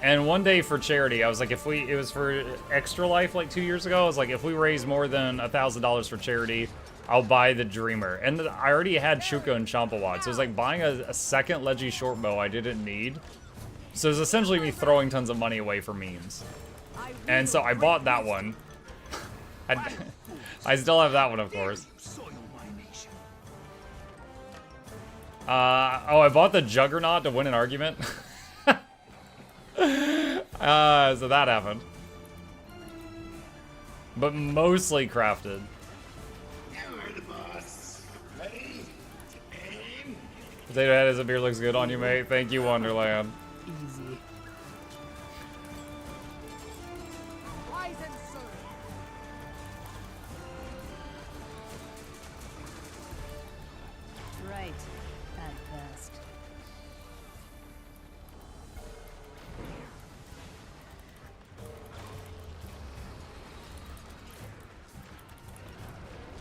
And one day for charity, I was like, it was for Extra Life like 2 years ago, I was like, if we raise more than $1,000 for charity, I'll buy the Dreamer. And I already had Shuka and Champawat, so it was like buying a second Leggy short bow I didn't need. So it was essentially me throwing tons of money away for memes. And so I bought that one. I still have that one, of course. Oh, I bought the Juggernaut to win an argument. So that happened. But mostly crafted. Potato Head as a beer looks good on you, mate. Thank you, Wonderland. Easy. Right. At best.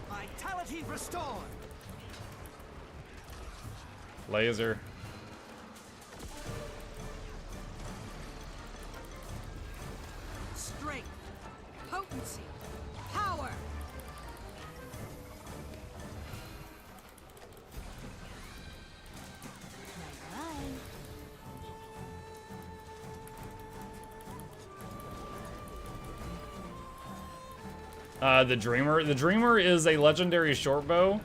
Vitality restored. Laser. Strength, potency, power. The Dreamer. The Dreamer is a legendary short bow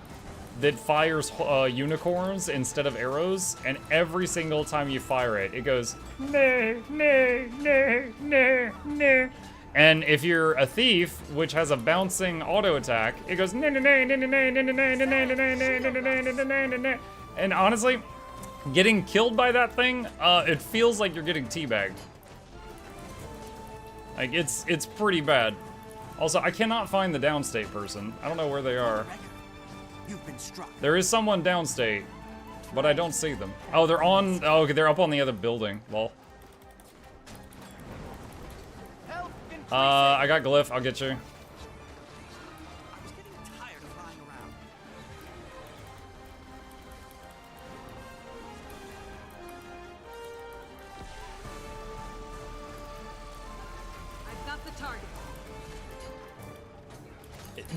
that fires unicorns instead of arrows, and every single time you fire it, it goes nay, nay, nay, nay, nay. And if you're a thief, which has a bouncing auto attack, it goes nay, nay, nay, nay, nay, nay, nay, nay, nay, nay, nay, nay, nay, nay, nay, nay, nay. And honestly, getting killed by that thing, it feels like you're getting teabagged. Like it's pretty bad. Also, I cannot find the downstate person. I don't know where they are. You've been struck. There is someone downstate, but I don't see them. Oh, they're on. Oh, okay, they're up on the other building. Lol. I got glyph. I'll get you.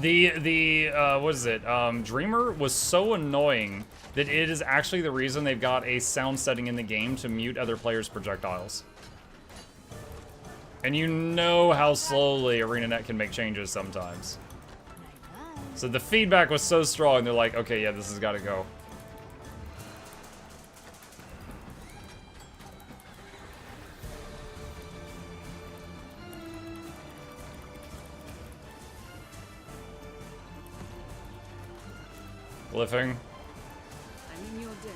What is it? Dreamer was so annoying that it is actually the reason they've got a sound setting in the game to mute other players' projectiles. And you know how slowly ArenaNet can make changes sometimes. So the feedback was so strong, they're like, okay, yeah, this has got to go. Glyphing. I'm in your debt.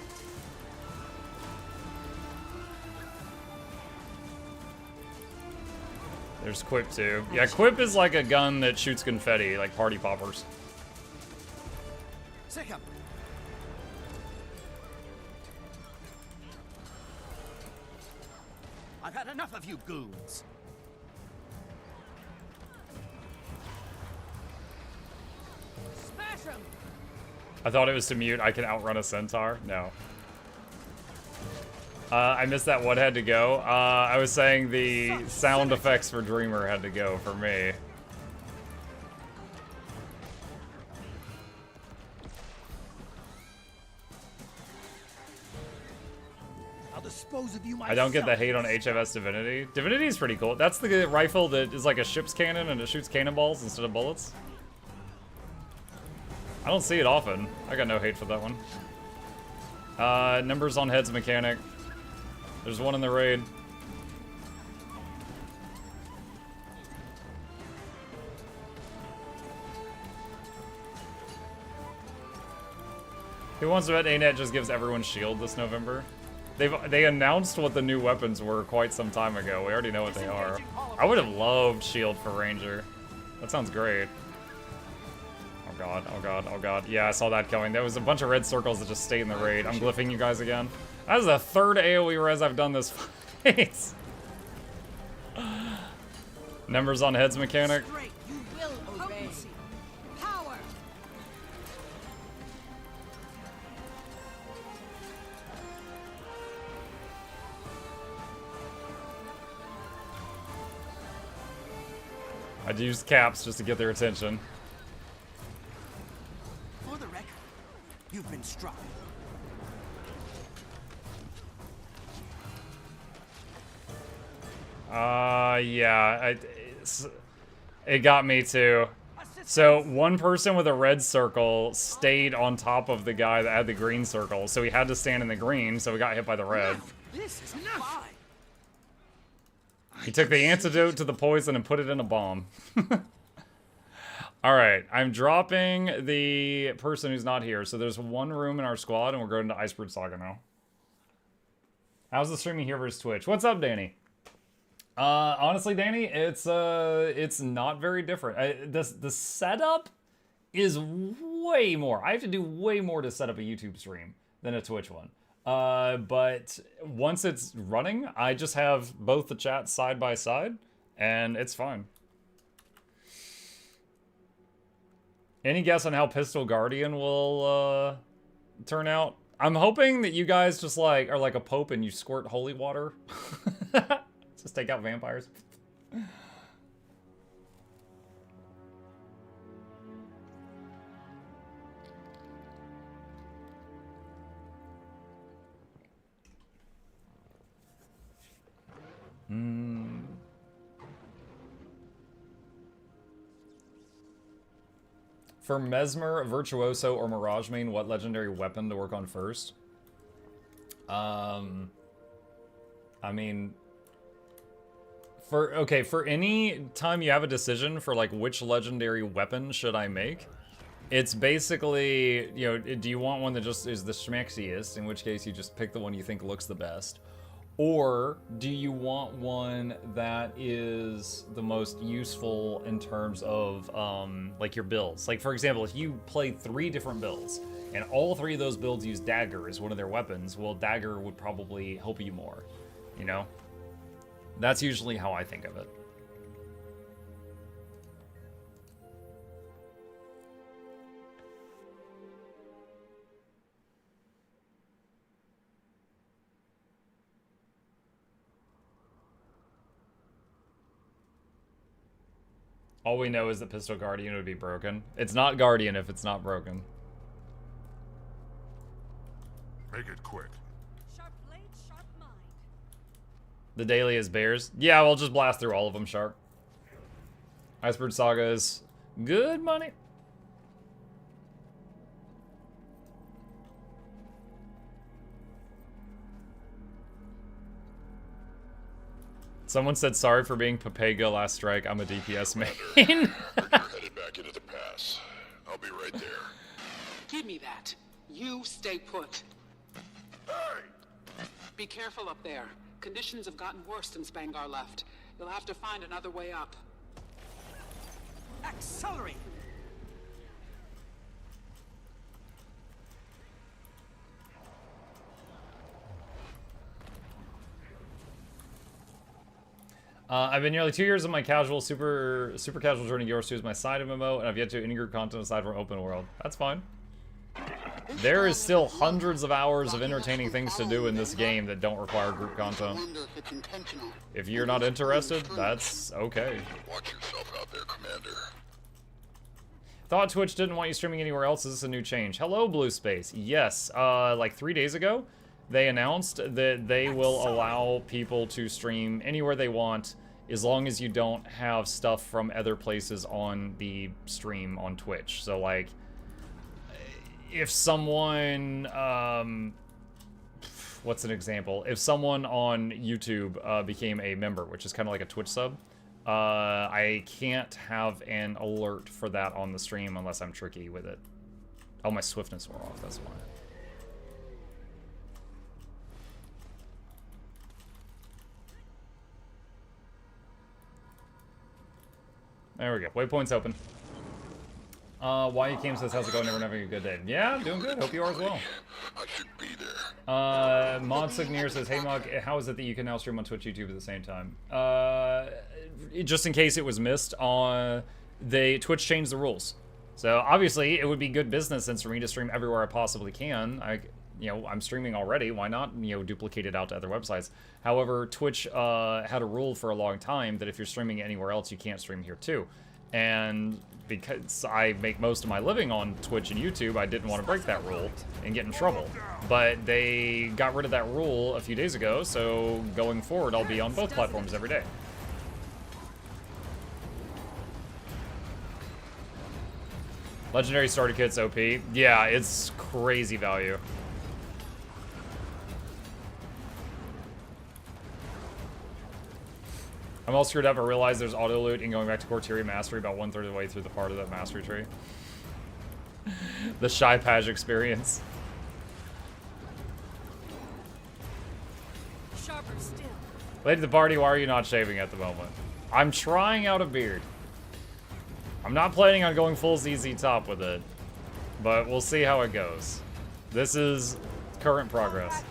There's Quip too. Yeah, Quip is like a gun that shoots confetti, like party poppers. Second. I've had enough of you goons. Smash him. I thought it was to mute. I can outrun a centaur. No. I missed that. What had to go? I was saying the sound effects for Dreamer had to go for me. I'll dispose of you myself. I don't get the hate on HFS Divinity. Divinity is pretty cool. That's the rifle that is like a ship's cannon and it shoots cannonballs instead of bullets. I don't see it often. I got no hate for that one. Numbers on heads mechanic. There's one in the raid. Who wants to bet ANET just gives everyone shield this November? They announced what the new weapons were quite some time ago. We already know what they are. I would have loved shield for Ranger. That sounds great. Oh god, oh god, oh god. Yeah, I saw that coming. There was a bunch of red circles that just stayed in the raid. I'm glyphing you guys again. That is the third AoE res I've done this fight. Numbers on heads mechanic. You will obey. Power. I'd use caps just to get their attention. For the record, you've been struck. Yeah, it got me too. So one person with a red circle stayed on top of the guy that had the green circle, so he had to stand in the green, so he got hit by the red. This is enough. He took the antidote to the poison and put it in a bomb. Alright, I'm dropping the person who's not here, so there's one room in our squad, and we're going to icebrood saga now. How's the streaming here versus Twitch? What's up, Danny? Honestly, Danny, it's not very different. The setup is way more. I have to do way more to set up a YouTube stream than a Twitch one. But once it's running, I just have both the chats side by side, and it's fine. Any guess on how Pistol Guardian will turn out? I'm hoping that you guys just like are like a pope and you squirt holy water. Just take out vampires. For Mesmer, Virtuoso, or Mirage main, what legendary weapon to work on first? I mean, for any time you have a decision for like which legendary weapon should I make, it's basically, you know, do you want one that just is the schmexiest, in which case you just pick the one you think looks the best, or do you want one that is the most useful in terms of like your builds? Like for example, if you play 3 different builds and all 3 of those builds use dagger as one of their weapons, well, dagger would probably help you more, you know? That's usually how I think of it. All we know is that Pistol Guardian would be broken. It's not Guardian if it's not broken. Make it quick. Sharp blade, sharp mind. The daily is bears. Yeah, we'll just blast through all of them, Sharp. Icebrood Saga is good money. Someone said sorry for being Papega last strike. I'm a DPS main. You're headed back into the pass. I'll be right there. Give me that. You stay put. Hey! Be careful up there. Conditions have gotten worse since Bangar left. You'll have to find another way up. Accelerate! I've been nearly 2 years of my casual, super casual journey. Yours 2 is my side MMO, and I've yet to in-group content aside from open world. That's fine. There is still hundreds of hours of entertaining things to do in this game that don't require group content. If you're not interested, that's okay. Watch yourself out there, Commander. Thought Twitch didn't want you streaming anywhere else. Is this a new change? Hello, Blue Space. Yes, like 3 days ago, they announced that they will allow people to stream anywhere they want as long as you don't have stuff from other places on the stream on Twitch. So, like, if someone, what's an example? If someone on YouTube became a member, which is kind of like a Twitch sub, I can't have an alert for that on the stream unless I'm tricky with it. Oh, my swiftness wore off, that's why. There we go. Waypoint's open. Why you came says, how's it going? Never having a good day. Yeah, doing good. Hope you are as well. I should be there. Mod Signier says, hey Mog, how is it that you can now stream on Twitch, YouTube at the same time? Just in case it was missed, Twitch changed the rules. So obviously it would be good business sense for me to stream everywhere I possibly can. I'm streaming already. Why not, duplicate it out to other websites? However, Twitch had a rule for a long time that if you're streaming anywhere else, you can't stream here too. And because I make most of my living on Twitch and YouTube, I didn't want to break that rule and get in trouble. But they got rid of that rule a few days ago, so going forward, I'll be on both platforms every day. Legendary starter kit's OP. Yeah, it's crazy value. I'm all screwed up. I realize there's auto loot and going back to Corteria Mastery about 1/3 of the way through the part of that mastery tree. The Shy Page experience. Sharper still. Late to the party, why are you not shaving at the moment? I'm trying out a beard. I'm not planning on going full ZZ top with it, but we'll see how it goes. This is current progress.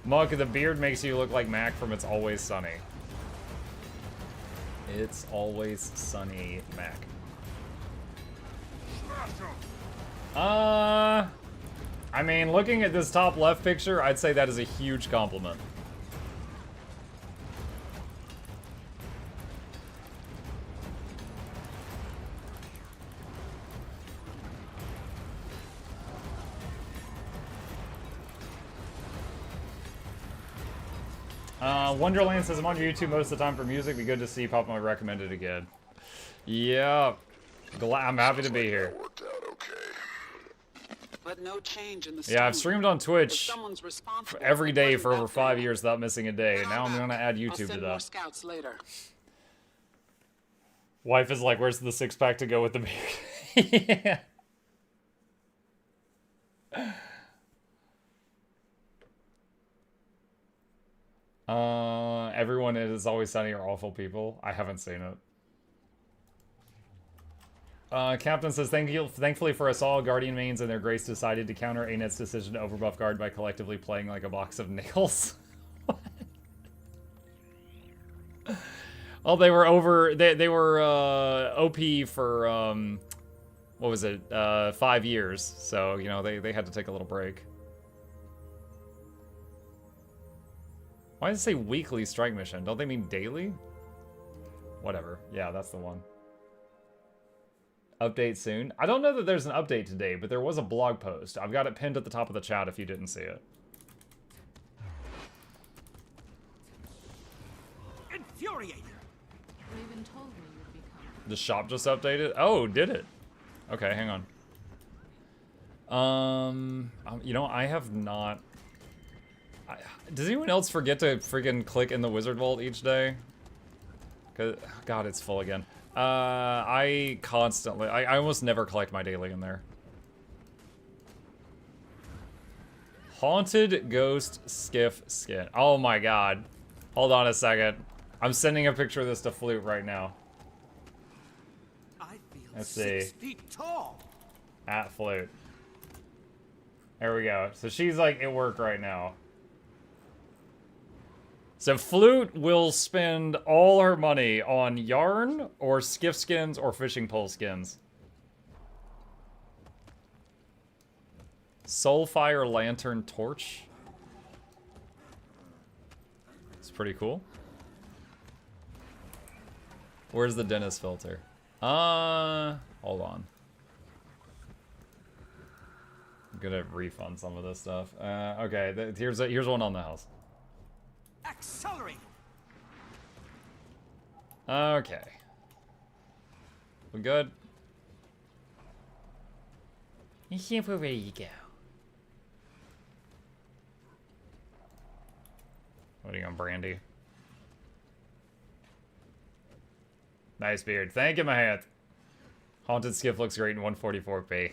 Muck, the beard makes you look like Mac from It's Always Sunny. It's Always Sunny, Mac. I mean, looking at this top left picture, I'd say that is a huge compliment. Wonderland says, I'm on your YouTube most of the time for music. Be good to see you pop my recommended again. Yeah. I'm happy to be here. But no change in the Yeah, I've streamed on Twitch responsible every day for over 5 years without missing a day. Now I'm gonna add I'll YouTube to send more that. scouts later. Wife is like, where's the six-pack to go with the beard? Yeah. Everyone is always sunny are awful people. I haven't seen it. Captain says, thankfully for us all, Guardian mains and their grace decided to counter ANET's decision to overbuff guard by collectively playing like a box of nails. Oh, they were they were OP for what was it, 5 years, so you know they had to take a little break. Why does it say weekly strike mission? Don't they mean daily? Whatever. Yeah, that's the one. Update soon. I don't know that there's an update today, but there was a blog post. I've got it pinned at the top of the chat if you didn't see it. Infuriating. Raven told me you'd be coming. The shop just updated? Oh, did it? Okay, hang on. You know, I have not... does anyone else forget to freaking click in the wizard vault each day? 'Cause, God, it's full again. I constantly... I almost never collect my daily in there. Haunted Ghost Skiff Skin. Oh my god. Hold on a second. I'm sending a picture of this to Flute right now. I feel Let's see. 6 feet tall. At Flute. There we go. So she's like at work right now. So Flute will spend all her money on yarn or skiff skins or fishing pole skins. Soulfire Lantern Torch. It's pretty cool. Where's the dentist filter? Hold on. I'm gonna refund some of this stuff. Okay, here's one on the house. Accelerate. Okay. We good? You think we're ready to go. What are you on, Brandy? Nice beard. Thank you, Mahat. Haunted Skiff looks great in 144p.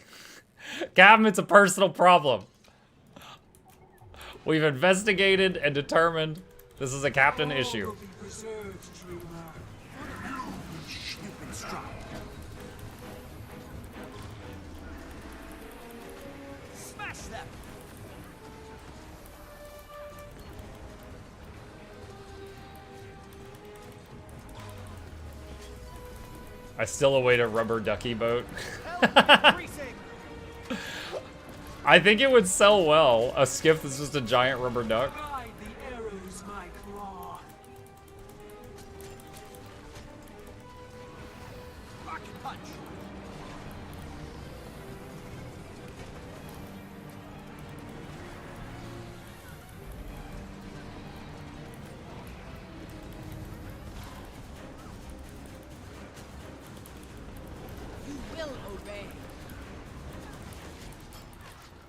Captain, it's a personal problem. We've investigated and determined this is a captain issue. Smash them. I still await a rubber ducky boat. I think it would sell well. A skiff that's just a giant rubber duck.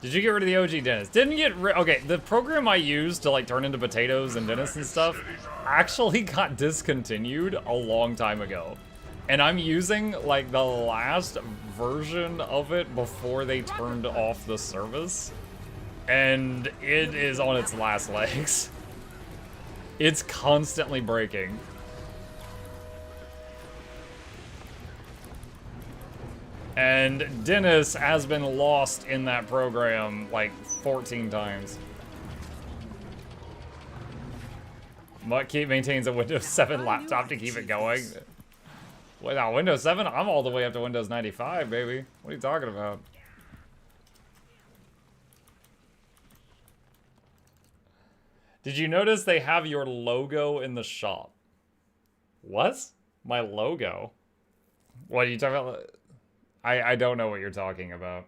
Did you get rid of the OG dentist? Didn't get rid. Okay, the program I used to like turn into potatoes and dentists and stuff actually got discontinued a long time ago. And I'm using like the last version of it before they turned off the service. And it is on its last legs. It's constantly breaking. And Dennis has been lost in that program like 14 times. Muttkeep maintains a Windows 7 laptop to keep it going. Without Windows 7, I'm all the way up to Windows 95, baby. What are you talking about? Did you notice they have your logo in the shop? What? My logo? What are you talking about? I don't know what you're talking about.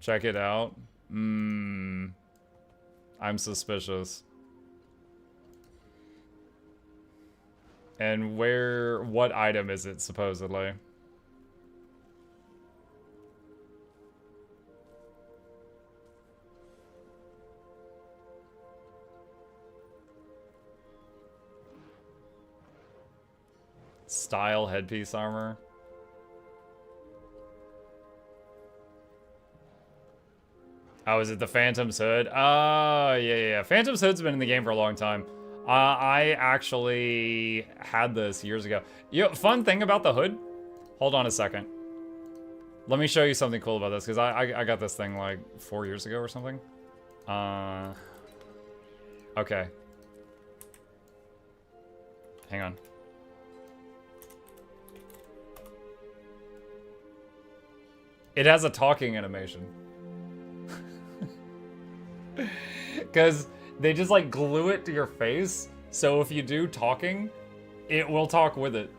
Check it out. I'm suspicious. And what item is it, supposedly? Style headpiece armor. Oh, is it the Phantom's Hood? Oh, yeah. Phantom's Hood's been in the game for a long time. I actually had this years ago. Fun thing about the hood? Hold on a second. Let me show you something cool about this, because I got this thing like 4 years ago or something. Okay. Hang on. It has a talking animation. Because they just like glue it to your face, so if you do talking, it will talk with it.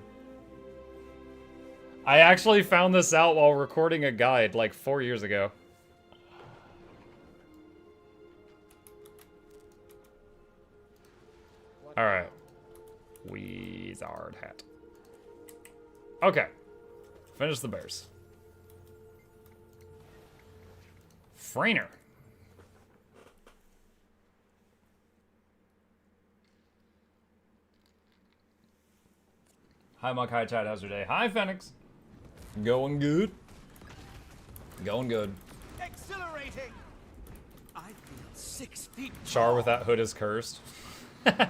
I actually found this out while recording a guide like 4 years ago. Alright. Wizard hat. Okay. Finish the bears. Frainer. Hi, Muck. Hi, chat. How's your day? Hi, Phoenix. Going good. Going good. Exhilarating. I feel 6 feet. Char with that hood is cursed. I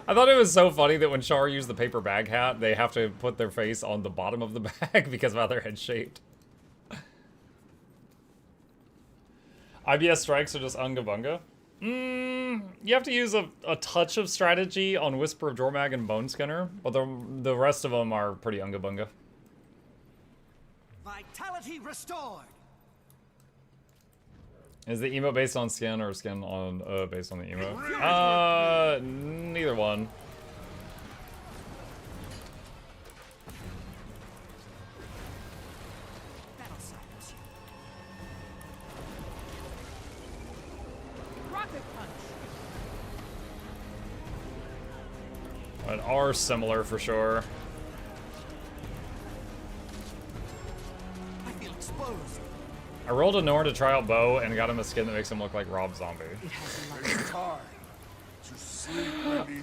thought it was so funny that when Char used the paper bag hat, they have to put their face on the bottom of the bag because of how their head's shaped. IBS strikes are just unga bunga. You have to use a touch of strategy on Whisper of Jormag and Bone Skinner, but the rest of them are pretty unga bunga. Vitality restored. Is the emote based on skin or skin on based on the emote? Neither one. But are similar for sure. I feel exposed. I rolled a Norn to try out Bo and got him a skin that makes him look like Rob Zombie.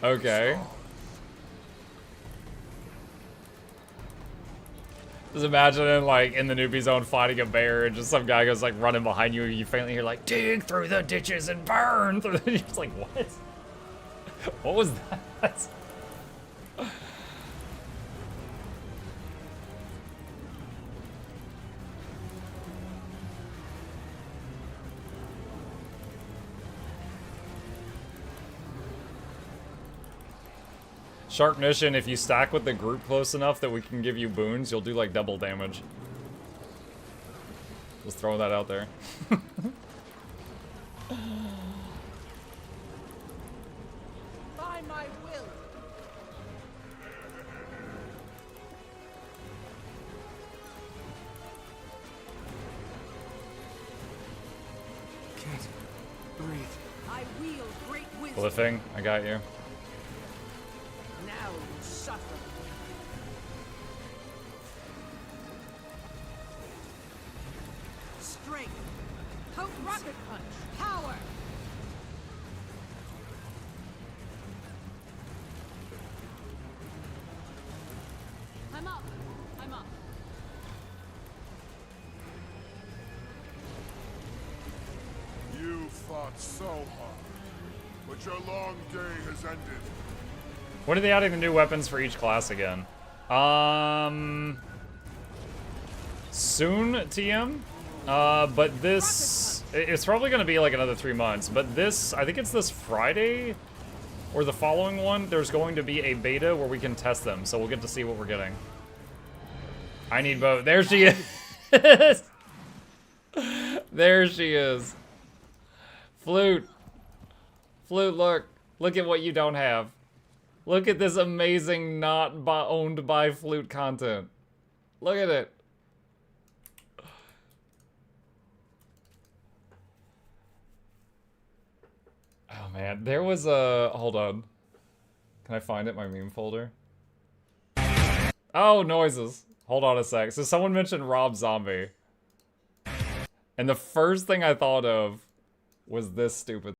Okay. Just imagine like in the newbie zone fighting a bear and just some guy goes like running behind you and you faintly hear like dig through the ditches and burn through the ditches. Like what? What was that? Sharpnician, if you stack with the group close enough that we can give you boons, you'll do like double damage. Just throwing that out there. By my will. Can't breathe. I wield great wisdom. Bliffing, I got you. Now you suffer. Strength. Potent. Rocket punch. Power. I'm up. I'm up. You fought so hard, but your long day has ended. When are they adding the new weapons for each class again? Soon, TM. But this, it's probably gonna be like another 3 months, but this, I think it's this Friday, or the following one, there's going to be a beta where we can test them, so we'll get to see what we're getting. I need both. There she is! There she is. Flute. Flute, look. Look at what you don't have. Look at this amazing not owned by Flute content. Look at it. Oh man, there was a, hold on. Can I find it, my meme folder? Oh, noises. Hold on a sec. So someone mentioned Rob Zombie. And the first thing I thought of was this stupid.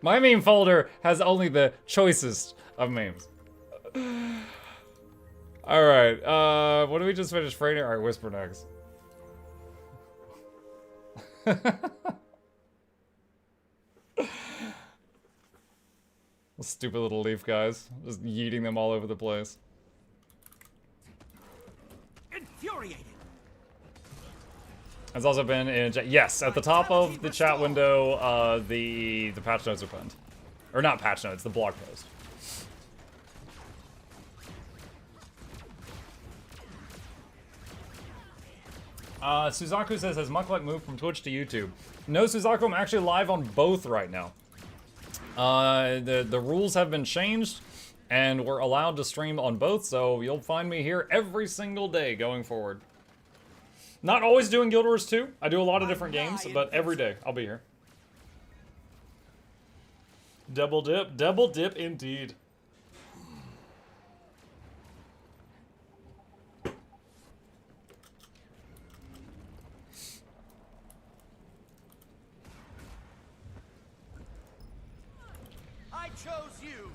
My meme folder has only the choicest of memes. Alright, what did we just finish? Freighting? Alright, Whisper next. Stupid little leaf guys. Just yeeting them all over the place. Infuriating. Has also been in yes, at the top of the chat window, the patch notes are pinned. Or not patch notes, the blog post. Suzaku says, has Mucklek moved from Twitch to YouTube? No, Suzaku, I'm actually live on both right now. The rules have been changed, and we're allowed to stream on both, so you'll find me here every single day going forward. Not always doing Guild Wars 2. I do a lot of different games, but every day I'll be here. Double dip indeed. I chose you.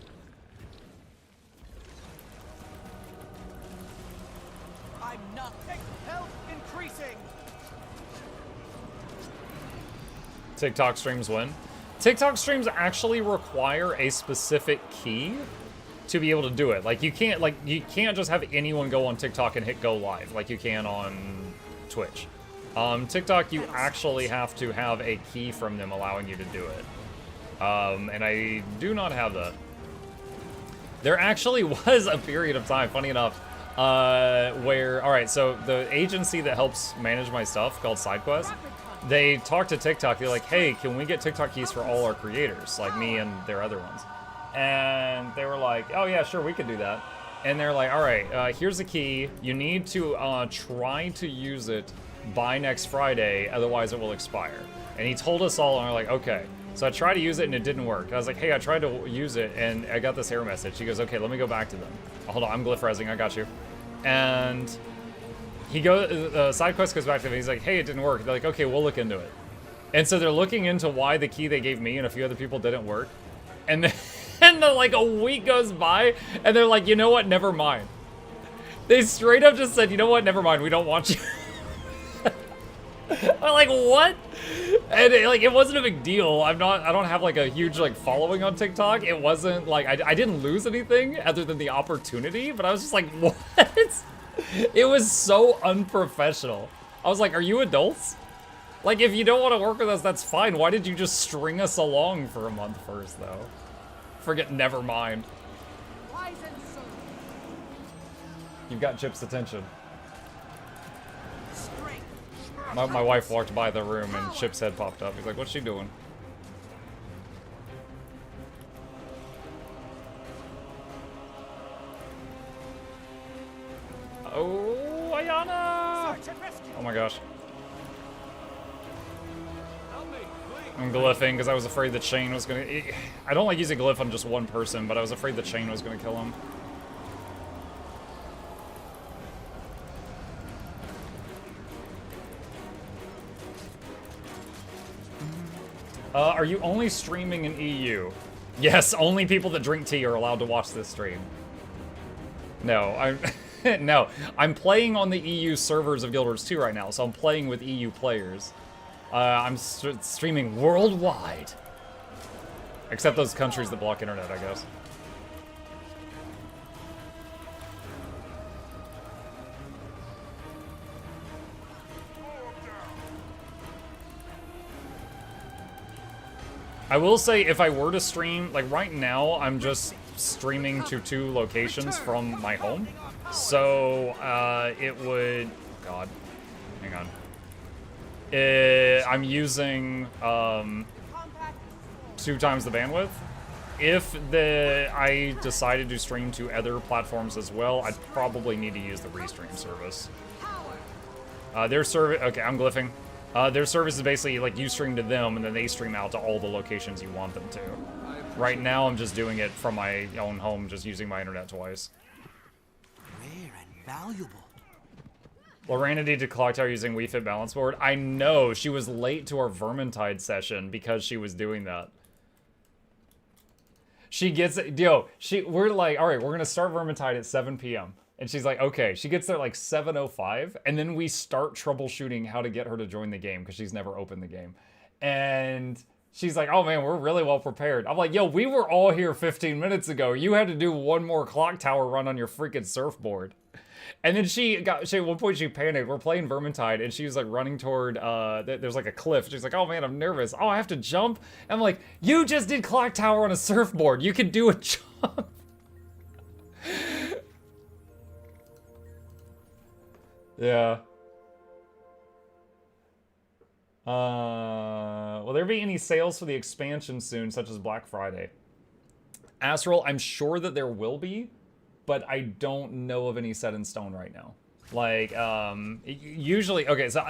I'm not. Health increasing. TikTok streams win. TikTok streams actually require a specific key to be able to do it. Like you can't just have anyone go on TikTok and hit go live like you can on Twitch. TikTok, you actually have to have a key from them allowing you to do it. And I do not have that. There actually was a period of time, funny enough, where, alright, so the agency that helps manage my stuff called SideQuest, they talked to TikTok, they're like, hey, can we get TikTok keys for all our creators, like me and their other ones? And they were like, oh yeah, sure, we can do that. And they're like, alright, here's a key, you need to try to use it by next Friday, otherwise it will expire. And he told us all, and we're like, okay. So I tried to use it and it didn't work. I was like, hey, I tried to use it and I got this error message. He goes, okay, let me go back to them. Oh, hold on, I'm glyph resing, I got you. And he goes, SideQuest goes back to him, he's like, hey, it didn't work. They're like, okay, we'll look into it. And so they're looking into why the key they gave me and a few other people didn't work. And then like a week goes by and they're like, you know what, never mind. They straight up just said, you know what, never mind, we don't want you. I'm like, what? And it wasn't a big deal. I don't have like a huge like following on TikTok. It wasn't like, I didn't lose anything other than the opportunity, but I was just like, what? It was so unprofessional. I was like, are you adults? Like, if you don't want to work with us, that's fine. Why did you just string us along for a month first, though? Forget never mind. You've got Chip's attention. My wife walked by the room and Chip's head popped up. He's like, what's she doing? Oh, Ayana! Oh my gosh. I'm glyphing because I was afraid the chain was gonna... I don't like using glyph on just one person, but I was afraid the chain was gonna kill him. Are you only streaming in EU? Yes, only people that drink tea are allowed to watch this stream. No, I'm no, I'm playing on the EU servers of Guild Wars 2 right now, so I'm playing with EU players. I'm streaming worldwide. Except those countries that block internet, I guess. I will say, if I were to stream, like right now, I'm just streaming to 2 locations from my home. So, it would, God, hang on. I'm using, 2 times the bandwidth. If I decided to stream to other platforms as well, I'd probably need to use the Restream service. Their service, okay, I'm glyphing. Their service is basically like you stream to them and then they stream out to all the locations you want them to. Right now, I'm just doing it from my own home, just using my internet twice. Rare and valuable. Lorena did clock tower using Wii Fit balance board. I know, she was late to our Vermintide session because she was doing that. She gets it, we're like, all right, we're gonna start Vermintide at 7 p.m. And she's like, okay. She gets there like 7:05, and then we start troubleshooting how to get her to join the game because she's never opened the game. And she's like, oh man, we're really well prepared. I'm like, yo, we were all here 15 minutes ago. You had to do one more clock tower run on your freaking surfboard. And then at one point she panicked. We're playing Vermintide, and she was like running toward, there's like a cliff. She's like, oh man, I'm nervous. Oh, I have to jump? I'm like, you just did clock tower on a surfboard. You can do a jump. Yeah. Will there be any sales for the expansion soon, such as Black Friday? Astral, I'm sure that there will be, but I don't know of any set in stone right now. Like, usually, okay, so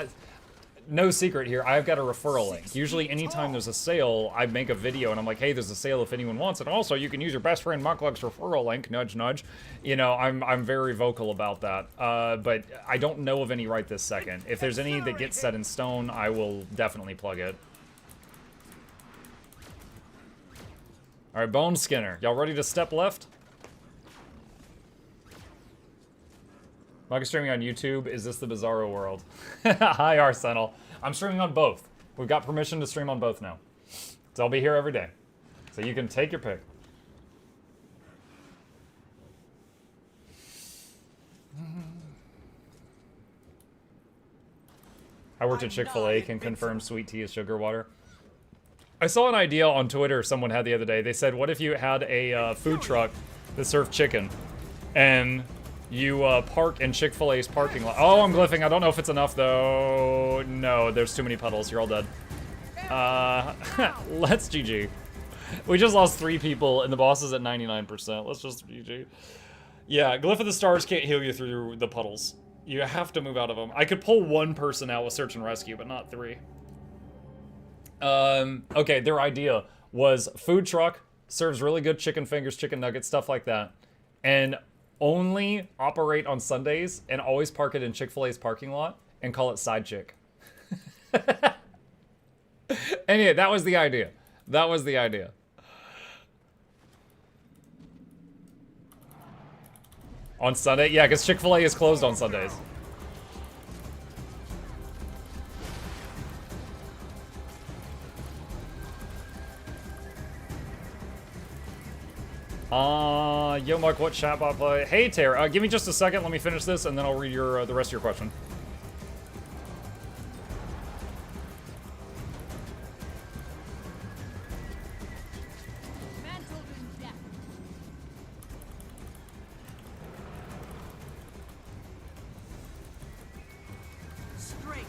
no secret here, I've got a referral link. Usually anytime there's a sale, I make a video and I'm like, hey, there's a sale if anyone wants it. Also, you can use your best friend Mukluk's referral link, nudge, nudge. You know, I'm very vocal about that. But I don't know of any right this second. If there's any that get set in stone, I will definitely plug it. All right, Bone Skinner, y'all ready to step left? Am I streaming on YouTube? Is this the Bizarro world? Hi, Arsenal. I'm streaming on both. We've got permission to stream on both now. So I'll be here every day. So you can take your pick. I worked at Chick-fil-A, can confirm sweet tea is sugar water. I saw an idea on Twitter someone had the other day. They said, what if you had a food truck that served chicken and you park in Chick-fil-A's parking lot. Oh, I'm glyphing. I don't know if it's enough, though. No, there's too many puddles. You're all dead. Let's GG. We just lost 3 people, and the boss is at 99%. Let's just GG. Yeah, Glyph of the Stars can't heal you through the puddles. You have to move out of them. I could pull 1 person out with Search and Rescue, but not 3. Okay, their idea was food truck, serves really good chicken fingers, chicken nuggets, stuff like that. And only operate on Sundays and always park it in Chick-fil-A's parking lot and call it Side Chick. Anyway, that was the idea. That was the idea. On Sunday? Yeah, because Chick-fil-A is closed on Sundays. Yo, Mark, what chatbot play? Hey, Tara, give me just a second. Let me finish this, and then I'll read your the rest of your question. Strength,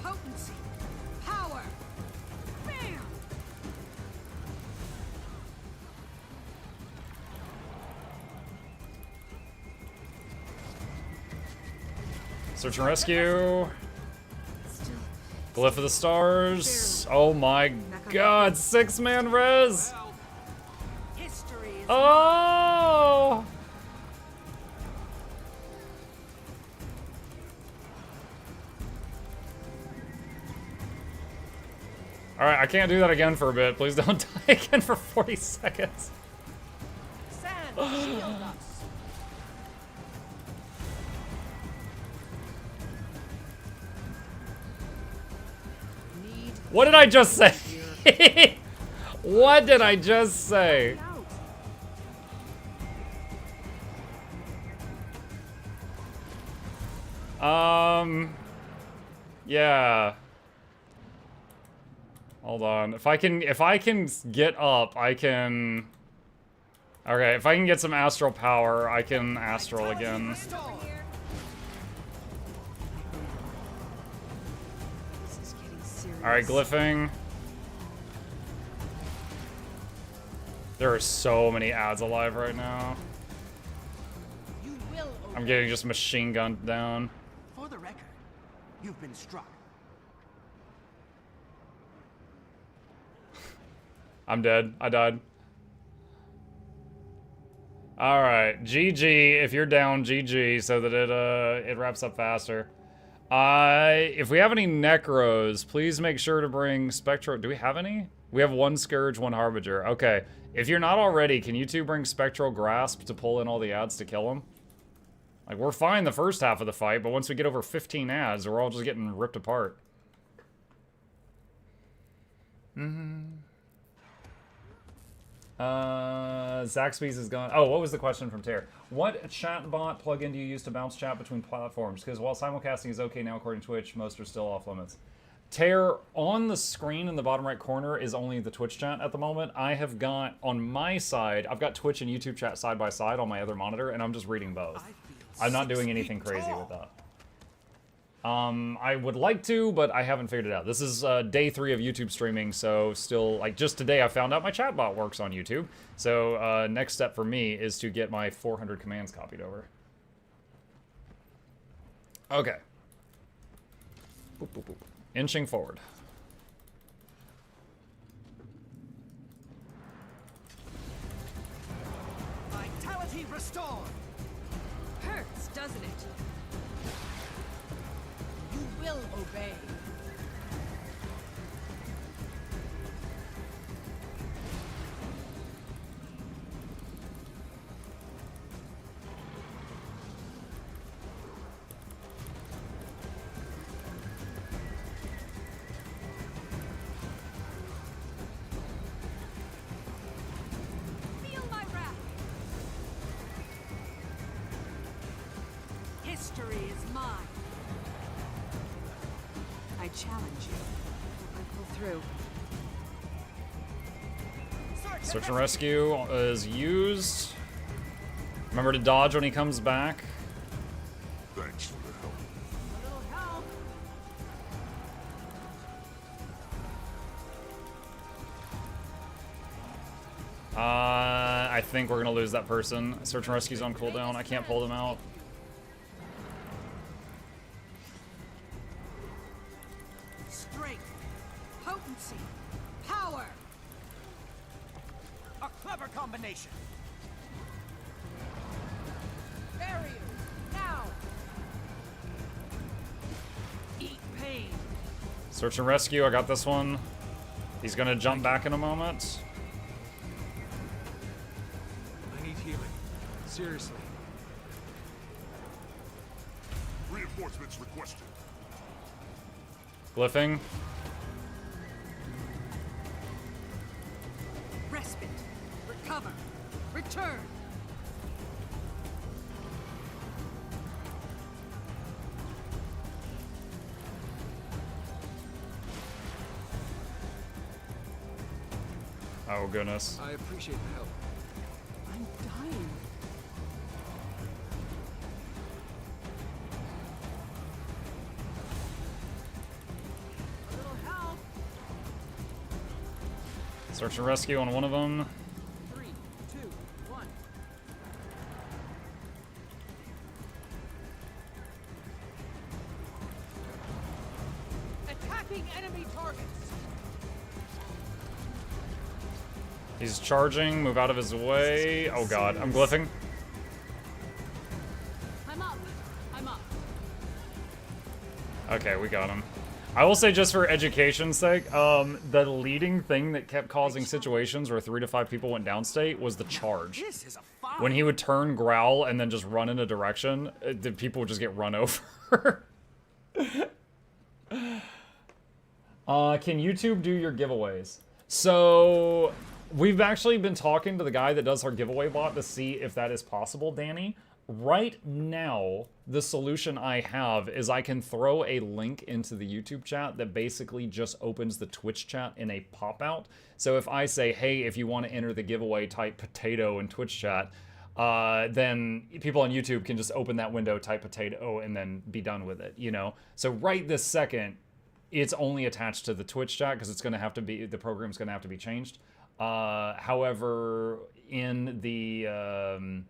potency, power. Bam! Search and Rescue. Glyph of the Stars. Oh my god, 6-man res! Oh! Alright, I can't do that again for a bit. Please don't die again for 40 seconds. Sand, shield us. What did I just say? What did I just say? Yeah. Hold on. If I can get up, I can. Okay, if I can get some astral power, I can astral again. Alright, glyphing. There are so many ads alive right now. You will I'm getting just machine gunned down. For the record, you've been struck. I'm dead. I died. Alright, GG. If you're down, GG, so that it wraps up faster. If we have any Necros, please make sure to bring Spectro. Do we have any? We have 1 Scourge, 1 Harbinger. Okay. If you're not already, can you two bring Spectral Grasp to pull in all the ads to kill them? Like, we're fine the first half of the fight, but once we get over 15 ads, we're all just getting ripped apart. Zaxby's is gone. Oh, what was the question from Ter? What chatbot plugin do you use to bounce chat between platforms? Because while simulcasting is okay now according to Twitch, most are still off limits. Ter, on the screen in the bottom right corner is only the Twitch chat at the moment. I have got, on my side, I've got Twitch and YouTube chat side by side on my other monitor, and I'm just reading both. I'm not doing anything crazy with that. I would like to, but I haven't figured it out. This is day 3 of YouTube streaming, so still, like, just today I found out my chatbot works on YouTube. So next step for me is to get my 400 commands copied over. Okay. Boop, boop, boop. Inching forward. Vitality restored. Hurts, doesn't it? You will obey. Feel my wrath. History is mine. I challenge you. I pull through. Search and rescue is used. Remember to dodge when he comes back. Thanks for the help. A little help. I think we're gonna lose that person. Search and rescue's on cooldown. I can't pull them out. Strength. Potency. Power. A clever combination. Barrier. Now. Eat pain. Search and rescue, I got this one. He's gonna jump back in a moment. I need healing. Seriously. Reinforcements requested. Glyphing. Respite. Recover. Return. Oh goodness. I appreciate the help. I'm dying. A little help. Search and rescue on one of them. 3, 2, 1. Attacking enemy targets. He's charging, move out of his way. Oh god, I'm glyphing. I'm up. I'm up. Okay, we got him. I will say, just for education's sake, the leading thing that kept causing situations where 3 to 5 people went downstate was the charge. This is a fire. When he would turn, growl, and then just run in a direction, the people would just get run over. Can YouTube do your giveaways? So, we've actually been talking to the guy that does our giveaway bot to see if that is possible, Danny. Right now, the solution I have is I can throw a link into the YouTube chat that basically just opens the Twitch chat in a pop-out. So if I say, hey, if you want to enter the giveaway, type potato in Twitch chat, then people on YouTube can just open that window, type potato, and then be done with it, you know? So right this second, it's only attached to the Twitch chat because it's going to have to be, the program's going to have to be changed. However, in the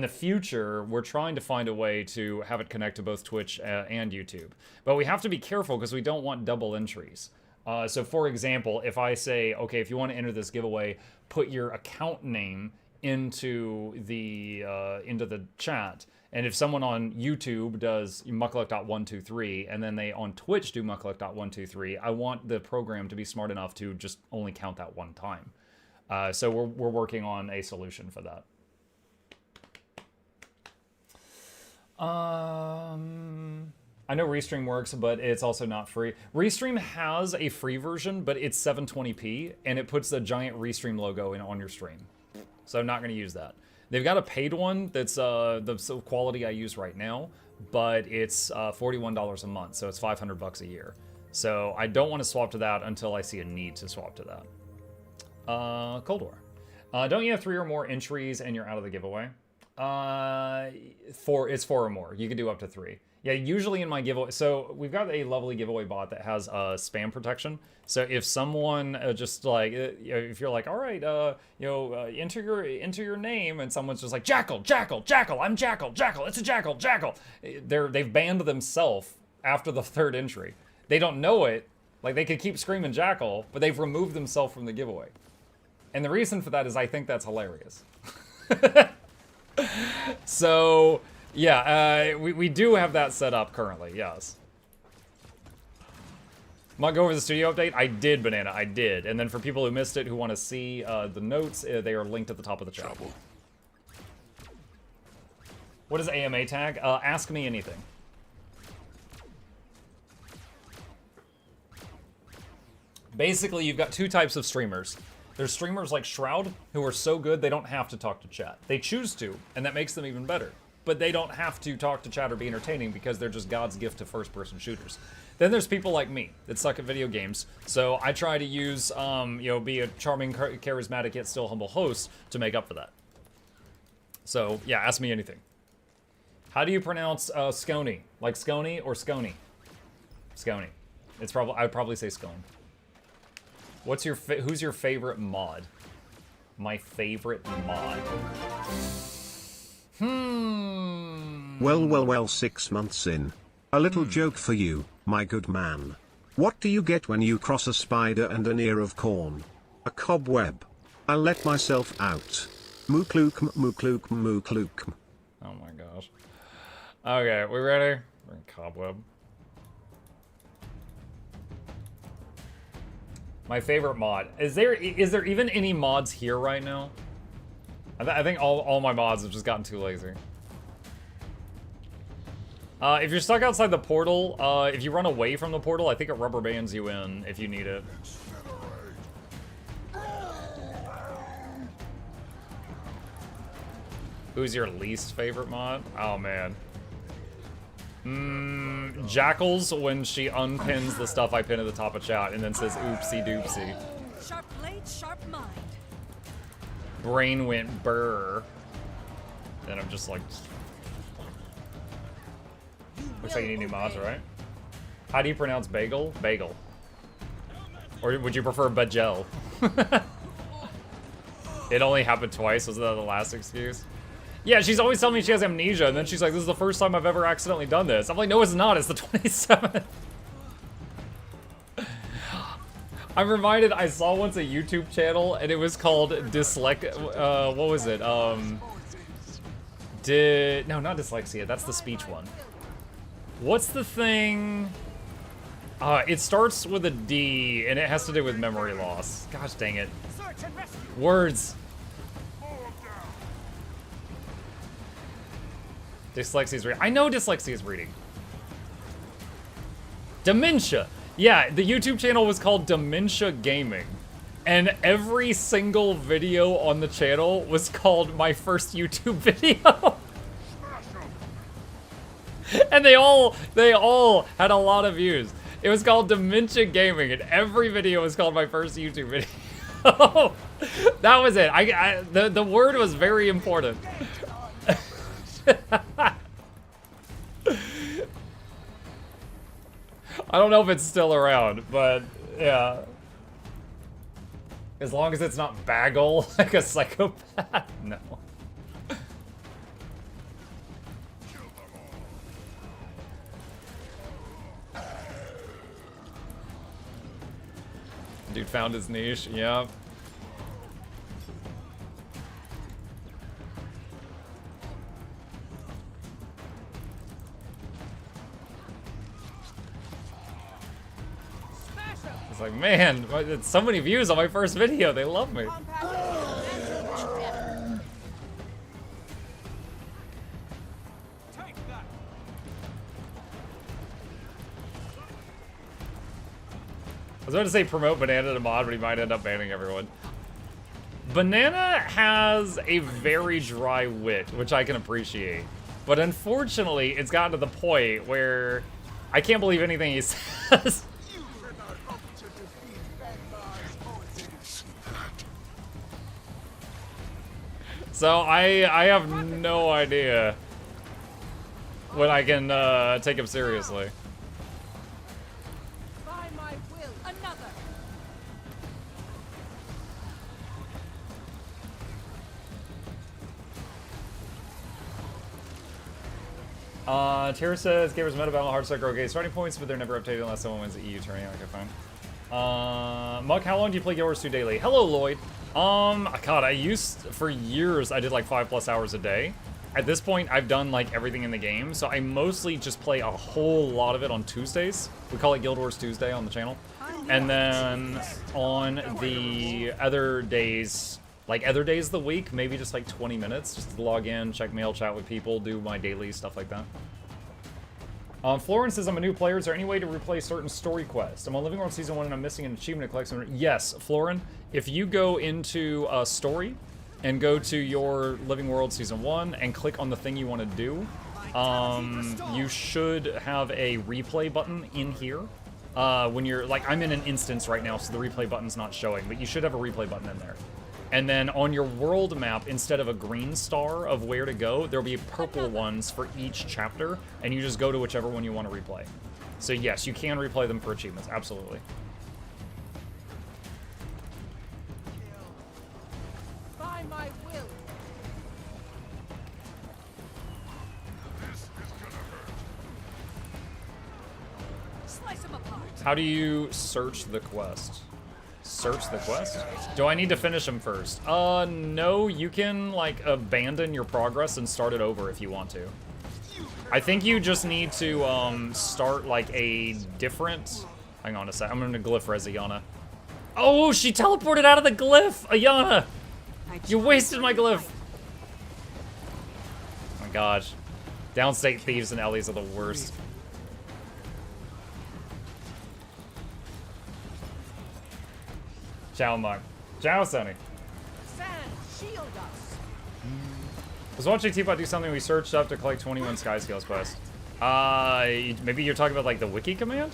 future, we're trying to find a way to have it connect to both Twitch and YouTube. But we have to be careful because we don't want double entries. So for example, if I say, okay, if you want to enter this giveaway, put your account name into the chat. And if someone on YouTube does muckluk.123 and then they on Twitch do muckluk.123, I want the program to be smart enough to just only count that one time. So we're working on a solution for that. I know Restream works, but it's also not free. Restream has a free version, but it's 720p, and it puts the giant Restream logo on your stream. So I'm not going to use that. They've got a paid one that's the quality I use right now, but it's $41 a month, so it's $500 a year. So I don't want to swap to that until I see a need to swap to that. Cold War. Don't you have 3 or more entries and you're out of the giveaway? It's 4 or more. You can do up to 3. Yeah, usually in my giveaway, so we've got a lovely giveaway bot that has spam protection. So if someone just like, if you're like, all right, enter your name, and someone's just like, Jackal, Jackal, Jackal, I'm Jackal, Jackal, it's a Jackal, Jackal. They've banned themselves after the 3rd entry. They don't know it. Like, they could keep screaming Jackal, but they've removed themselves from the giveaway. And the reason for that is I think that's hilarious. So, yeah, we do have that set up currently, yes. Might go over the studio update? I did, Banana, I did. And then for people who missed it, who want to see the notes, they are linked at the top of the chat. What is AMA tag? Ask me anything. Basically, you've got 2 types of streamers. There's streamers like Shroud, who are so good they don't have to talk to chat. They choose to, and that makes them even better. But they don't have to talk to chat or be entertaining because they're just God's gift to first-person shooters. Then there's people like me that suck at video games, so I try to use, be a charming, charismatic, yet still humble host to make up for that. So, yeah, ask me anything. How do you pronounce Scony? Like Scony or Scony? Scony. It's probably, I'd probably say Scone. What's your who's your favorite mod? My favorite mod. Well, 6 months in. A little joke for you, my good man. What do you get when you cross a spider and an ear of corn? A cobweb. I'll let myself out. Mookluk, mookluk, mookluk. Oh my gosh. Okay, we ready? We're in cobweb. My favorite mod. Is there even any mods here right now? I think all my mods have just gotten too lazy. If you're stuck outside the portal, if you run away from the portal, I think it rubber bands you in if you need it. Who's your least favorite mod? Oh man. Jackal's when she unpins the stuff I pin at the top of chat and then says oopsie doopsie. Sharp blade, sharp mind. Brain went burr. And I'm just like... Looks like you need new mods, right? How do you pronounce bagel? Bagel. Or would you prefer bagel? It only happened twice, was that the last excuse? Yeah, she's always telling me she has amnesia, and then she's like, this is the first time I've ever accidentally done this. I'm like, no, it's not. It's the 27th. I'm reminded, I saw once a YouTube channel, and it was called what was it? No, not dyslexia. That's the speech one. What's the thing? It starts with a D, and it has to do with memory loss. Gosh dang it. Words. Dyslexia is reading. I know dyslexia is reading. Dementia. Yeah, the YouTube channel was called Dementia Gaming. And every single video on the channel was called my first YouTube video. And they all had a lot of views. It was called Dementia Gaming, and every video was called my first YouTube video. That was it. The word was very important. I don't know if it's still around, but yeah. As long as it's not Bagel, like a psychopath. No. Dude found his niche, yep. It's like, man, it's so many views on my first video. They love me. I was about to say promote Banana to mod, but he might end up banning everyone. Banana has a very dry wit, which I can appreciate. But unfortunately, it's gotten to the point where I can't believe anything he says. So I have no idea when I can take him seriously. By my will, another. Tara says gamers meta battle hard sucker okay starting points, but they're never updated unless someone wins the EU tourney. Okay, fine. Muck, how long do you play Guild Wars 2 daily? Hello, Lloyd. God, I used, for years, I did like 5+ hours a day. At this point, I've done like everything in the game, so I mostly just play a whole lot of it on Tuesdays. We call it Guild Wars Tuesday on the channel. And then on the other days, like other days of the week, maybe just like 20 minutes, just to log in, check mail, chat with people, do my daily stuff like that. Florin says, I'm a new player. Is there any way to replay certain story quests? I'm on Living World Season 1 and I'm missing an achievement to collect some. Yes, Florin, if you go into a story and go to your Living World Season 1 and click on the thing you want to do, you should have a replay button in here. When you're, like, I'm in an instance right now, so the replay button's not showing, but you should have a replay button in there. And then on your world map, instead of a green star of where to go, there'll be purple ones for each chapter, and you just go to whichever one you want to replay. So yes, you can replay them for achievements, absolutely. By my will. Slice them apart. How do you search the quest? Search the quest? Do I need to finish them first? No, you can, like, abandon your progress and start it over if you want to. I think you just need to, start, like, a different... Hang on a sec, I'm gonna glyph res Ayana. Oh, she teleported out of the glyph! Ayana! You wasted my glyph! Oh my gosh. Downstate thieves and Ellies are the worst. Ciao, Mark. Ciao, Sonny. Sand, shield us. I was watching Teapot do something we searched up to collect 21 Sky Scales quest. Maybe you're talking about, like, the wiki command?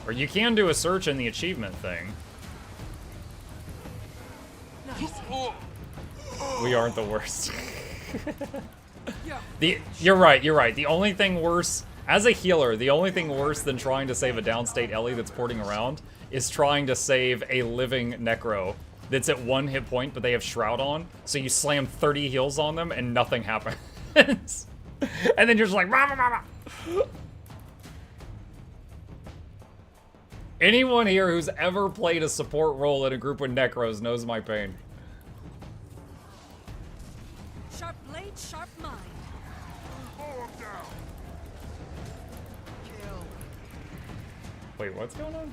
Or you can do a search in the achievement thing. Nice. We aren't the worst. You're right. The only thing worse, as a healer, the only thing worse than trying to save a downstate Ellie that's porting around is trying to save a living Necro that's at 1 hit point, but they have Shroud on, so you slam 30 heals on them and nothing happens. And then you're just like, rah, rah, rah, rah. Anyone here who's ever played a support role in a group with Necros knows my pain. Sharp blade, sharp mind. Wait, what's going on?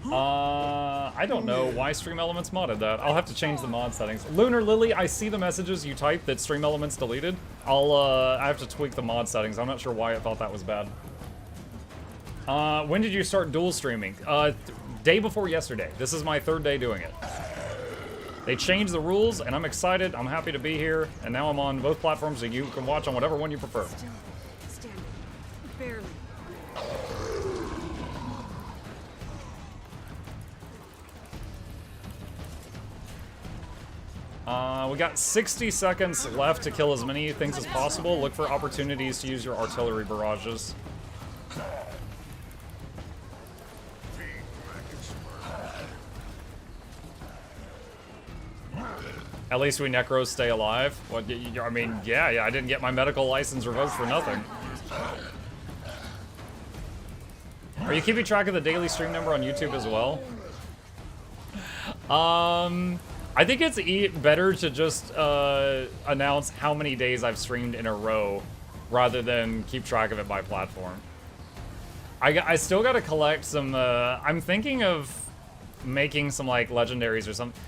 I don't know why Stream Elements modded that. I'll have to change the mod settings. Lunar Lily, I see the messages you typed that Stream Elements deleted. I have to tweak the mod settings. I'm not sure why I thought that was bad. When did you start dual streaming? Day before yesterday. This is my 3rd day doing it. They changed the rules, and I'm excited. I'm happy to be here, and now I'm on both platforms, so you can watch on whatever one you prefer. Still standing. Barely. We got 60 seconds left to kill as many things as possible. Look for opportunities to use your artillery barrages. At least we necros stay alive. What? I mean, yeah, I didn't get my medical license revoked for nothing. Are you keeping track of the daily stream number on YouTube as well? I think it's better to just announce how many days I've streamed in a row rather than keep track of it by platform. I still gotta collect some, I'm thinking of making some, like, legendaries or something.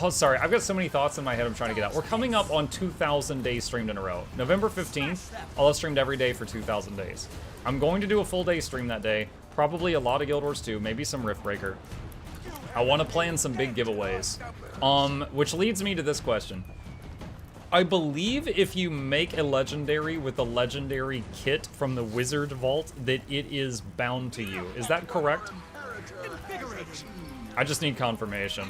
Oh, sorry, I've got so many thoughts in my head I'm trying to get out. We're coming up on 2,000 days streamed in a row. November 15th, I'll have streamed every day for 2,000 days. I'm going to do a full day stream that day. Probably a lot of Guild Wars 2, maybe some Riftbreaker. I want to plan some big giveaways. Which leads me to this question. I believe if you make a legendary with a legendary kit from the Wizard Vault, that it is bound to you. Is that correct? I just need confirmation.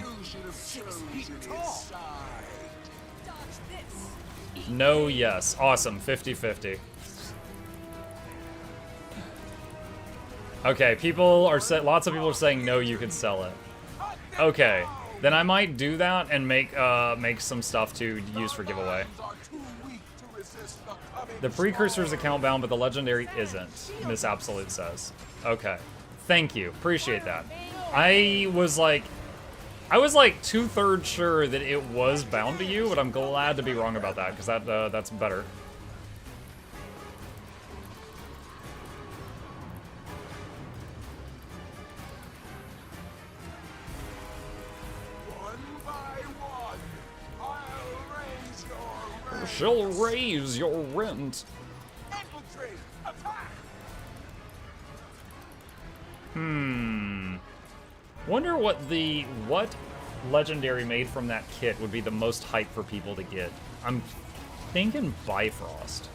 No, yes. Awesome. 50-50. Okay, people are lots of people are saying no, you could sell it. Okay, then I might do that and make some stuff to use for giveaway. The precursor's account bound, but the legendary isn't, Miss Absolute says. Okay, thank you, appreciate that. I was like 2/3 sure that it was bound to you, but I'm glad to be wrong about that because that's better. She'll raise your rent. Wonder what legendary made from that kit would be the most hype for people to get. I'm thinking Bifrost.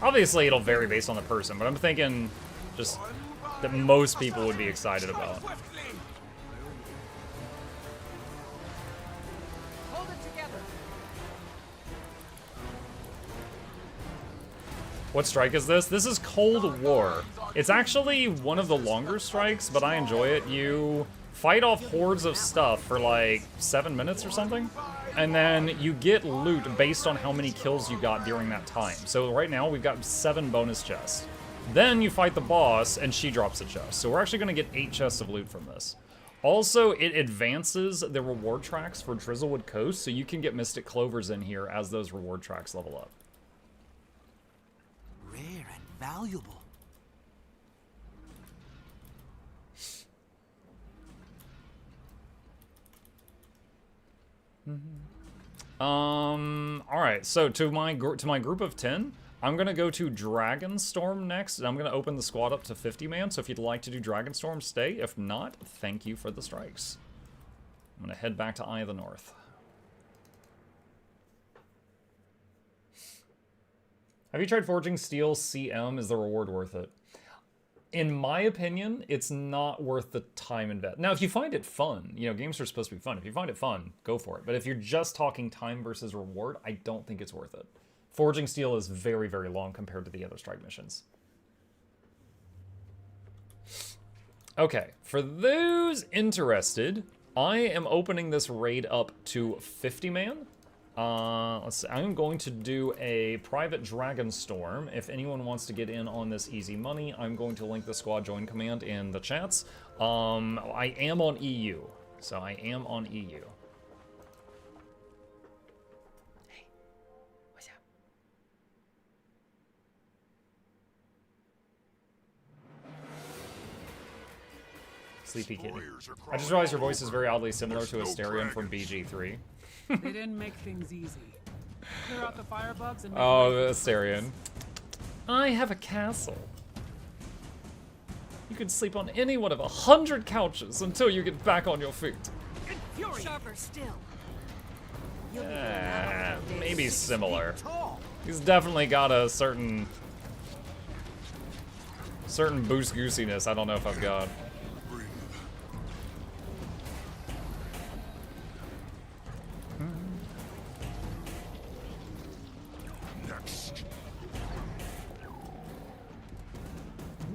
Obviously, it'll vary based on the person, but I'm thinking just that most people would be excited about. What strike is this? This is Cold War. It's actually one of the longer strikes, but I enjoy it. You fight off hordes of stuff for like 7 minutes or something, and then you get loot based on how many kills you got during that time. So right now we've got 7 bonus chests. Then you fight the boss, and she drops a chest. So we're actually going to get 8 chests of loot from this. Also, it advances the reward tracks for Drizzlewood Coast, so you can get Mystic Clovers in here as those reward tracks level up. Rare and valuable. Alright, so to my group of 10, I'm gonna go to Dragonstorm next, and I'm gonna open the squad up to 50 man, so if you'd like to do Dragonstorm, stay. If not, thank you for the strikes. I'm gonna head back to Eye of the North. Have you tried Forging Steel CM? Is the reward worth it? In my opinion, it's not worth the time invest. Now, if you find it fun, you know, games are supposed to be fun. If you find it fun, go for it. But if you're just talking time versus reward, I don't think it's worth it. Forging Steel is very, very long compared to the other strike missions. Okay, for those interested, I am opening this raid up to 50 man. Let's see, I'm going to do a private Dragonstorm. If anyone wants to get in on this easy money, I'm going to link the squad join command in the chats. I am on EU, so I am on EU. Hey, what's up? Sleepy Kitty. I just realized your voice is very oddly similar to Asterion from BG3. They didn't make things easy. Clear out the firebugs and oh, Asterion. I have a castle. You can sleep on any one of 100 couches until you get back on your feet. Sharper still. Maybe similar. He's definitely got a certain boost goosiness I don't know if I've got.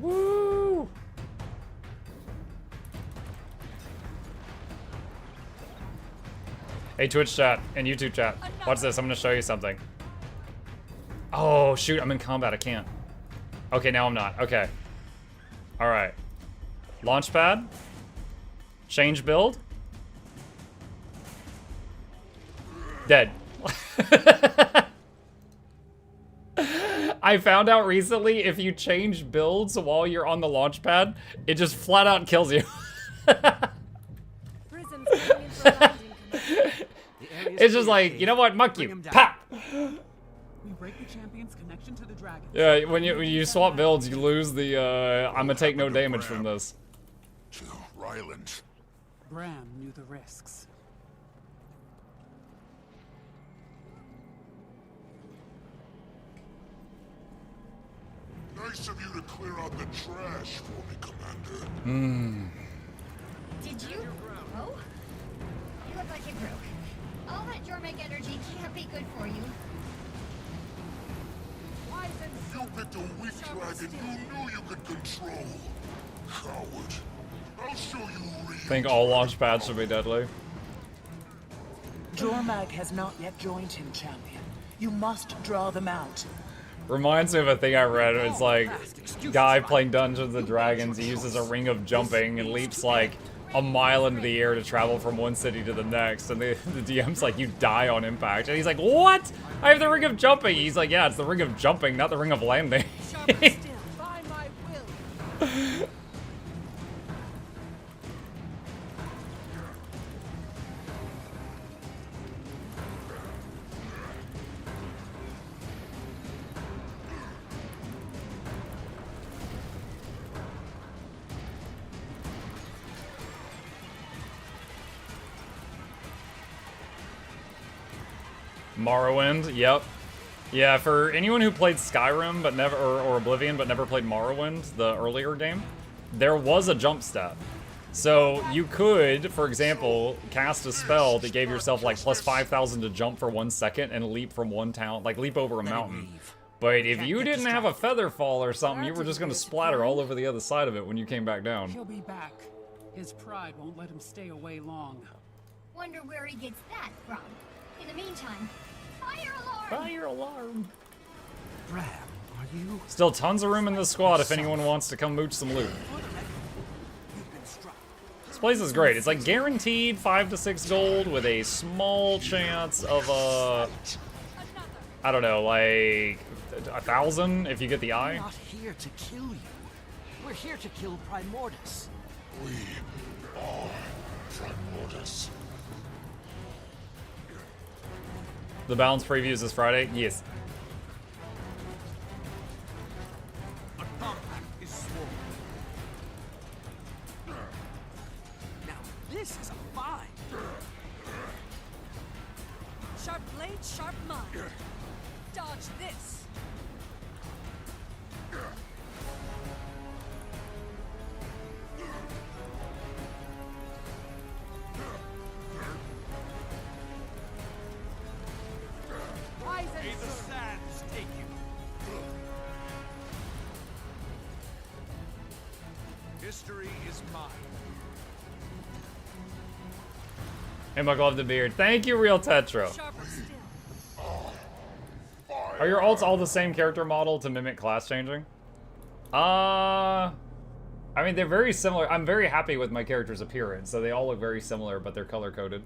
Woo! Hey, Twitch chat and YouTube chat. Watch this. I'm gonna show you something. Oh, shoot. I'm in combat. I can't. Okay, now I'm not. Okay. All right. Launchpad. Change build. Dead. I found out recently if you change builds while you're on the launch pad, it just flat out kills you. It's just like, you know what, muck you. Pop! We break the champion's connection to the dragon. Yeah, when you swap builds, you lose the I'ma take no damage from this. To Ryland. Bram knew the risks. Nice of you to clear out the trash for me, Commander. Did you grow? You look like you grew. All that Jormek energy can't be good for you. You picked a weak dragon you knew you could control. Coward. I'll show you real. I think all launch pads should be deadly. Jormag has not yet joined him, champion. You must draw them out. Reminds me of a thing I read. It's like, guy playing Dungeons and Dragons, he uses a ring of jumping and leaps like a mile into the air to travel from one city to the next. And the DM's like, you die on impact. And he's like, what? I have the ring of jumping. He's like, yeah, it's the ring of jumping, not the ring of landing. Morrowind, yep. Yeah, for anyone who played Skyrim but never, or Oblivion but never played Morrowind, the earlier game, there was a jump step. So you could, for example, cast a spell that gave yourself like plus 5,000 to jump for 1 second and leap from one town, like leap over a mountain. But if you didn't have a feather fall or something, you were just gonna splatter all over the other side of it when you came back down. He'll be back. His pride won't let him stay away long. Wonder where he gets that from. In the meantime, fire alarm! Fire alarm! Bram, are you? Still tons of room in this squad if anyone wants to come mooch some loot. This place is great. It's like guaranteed 5 to 6 gold with a small chance of I don't know, like 1,000 if you get the eye. We're not here to kill you. We're here to kill Primordus. We are Primordus. The balance previews this Friday? Yes. A compact is sworn. Now this is a fight. Sharp blade, sharp mind. Dodge this. May the sands take you. History is mine. Hey, Michael, love the beard. Thank you, Real Tetro. Are your alts all the same character model to mimic class changing? I mean, they're very similar. I'm very happy with my character's appearance, so they all look very similar, but they're color-coded.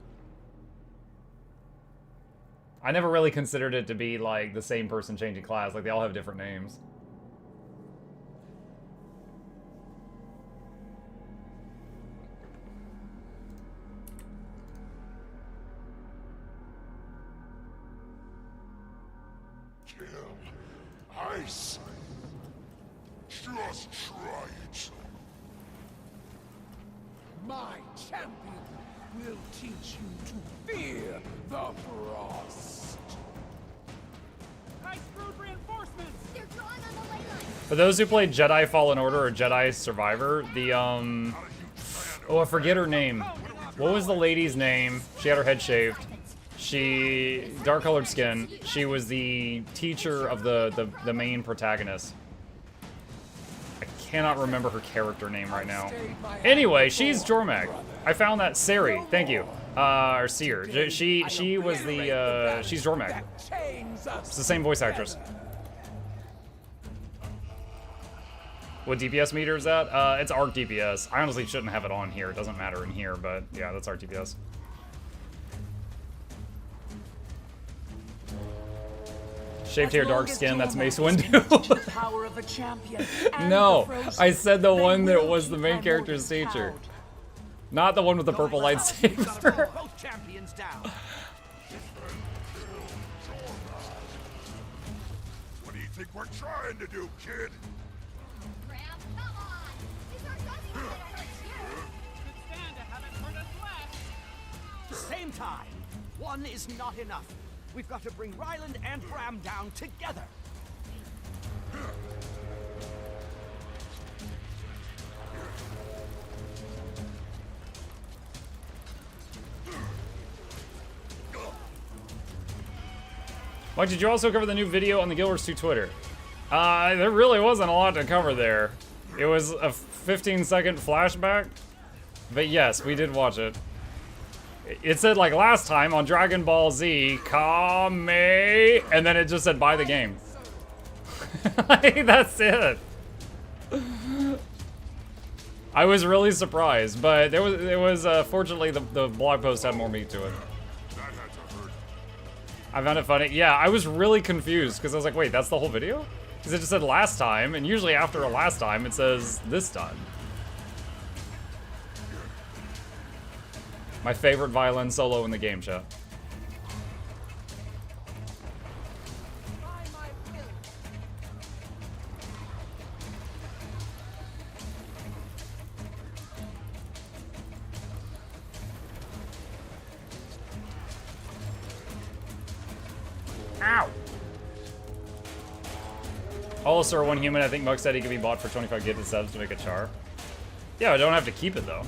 I never really considered it to be, like, the same person changing class. Like, they all have different names. Kill. Ice. Just try it. My champion will teach you to fear the frost. Icebrood reinforcements! They're drawn on the ley line. For those who played Jedi Fallen Order or Jedi Survivor, the, oh, I forget her name. What was the lady's name? She had her head shaved. She, dark-colored skin. She was the teacher of the main protagonist. I cannot remember her character name right now. Anyway, she's Jormag. I found that. Sari, thank you. Or Seer. She was the, she's Jormag. It's the same voice actress. What DPS meter is that? It's ARC DPS. I honestly shouldn't have it on here. It doesn't matter in here, but yeah, that's ARC DPS. Shaved hair, dark skin, that's Mace Windu. No, I said the one that was the main character's teacher. Not the one with the purple lightsaber. Both champions down. What do you think we're trying to do, kid? Same time. One is not enough. We've got to bring Ryland and Bram down together. Mike, did you also cover the new video on the Guild Wars 2 Twitter? There really wasn't a lot to cover there. It was a 15-second flashback. But yes, we did watch it. It said, like last time on Dragon Ball Z, Kame, and then it just said, buy the game. Like, that's it. I was really surprised, but it was fortunately, the blog post had more meat to it. I found it funny. Yeah, I was really confused, because I was like, wait, that's the whole video? Because it just said last time, and usually after a last time, it says this time. My favorite violin solo in the game, chat. Ow! Oh, sir, one human. I think Mug said he could be bought for 25 gifted subs to make a char. Yeah, I don't have to keep it, though.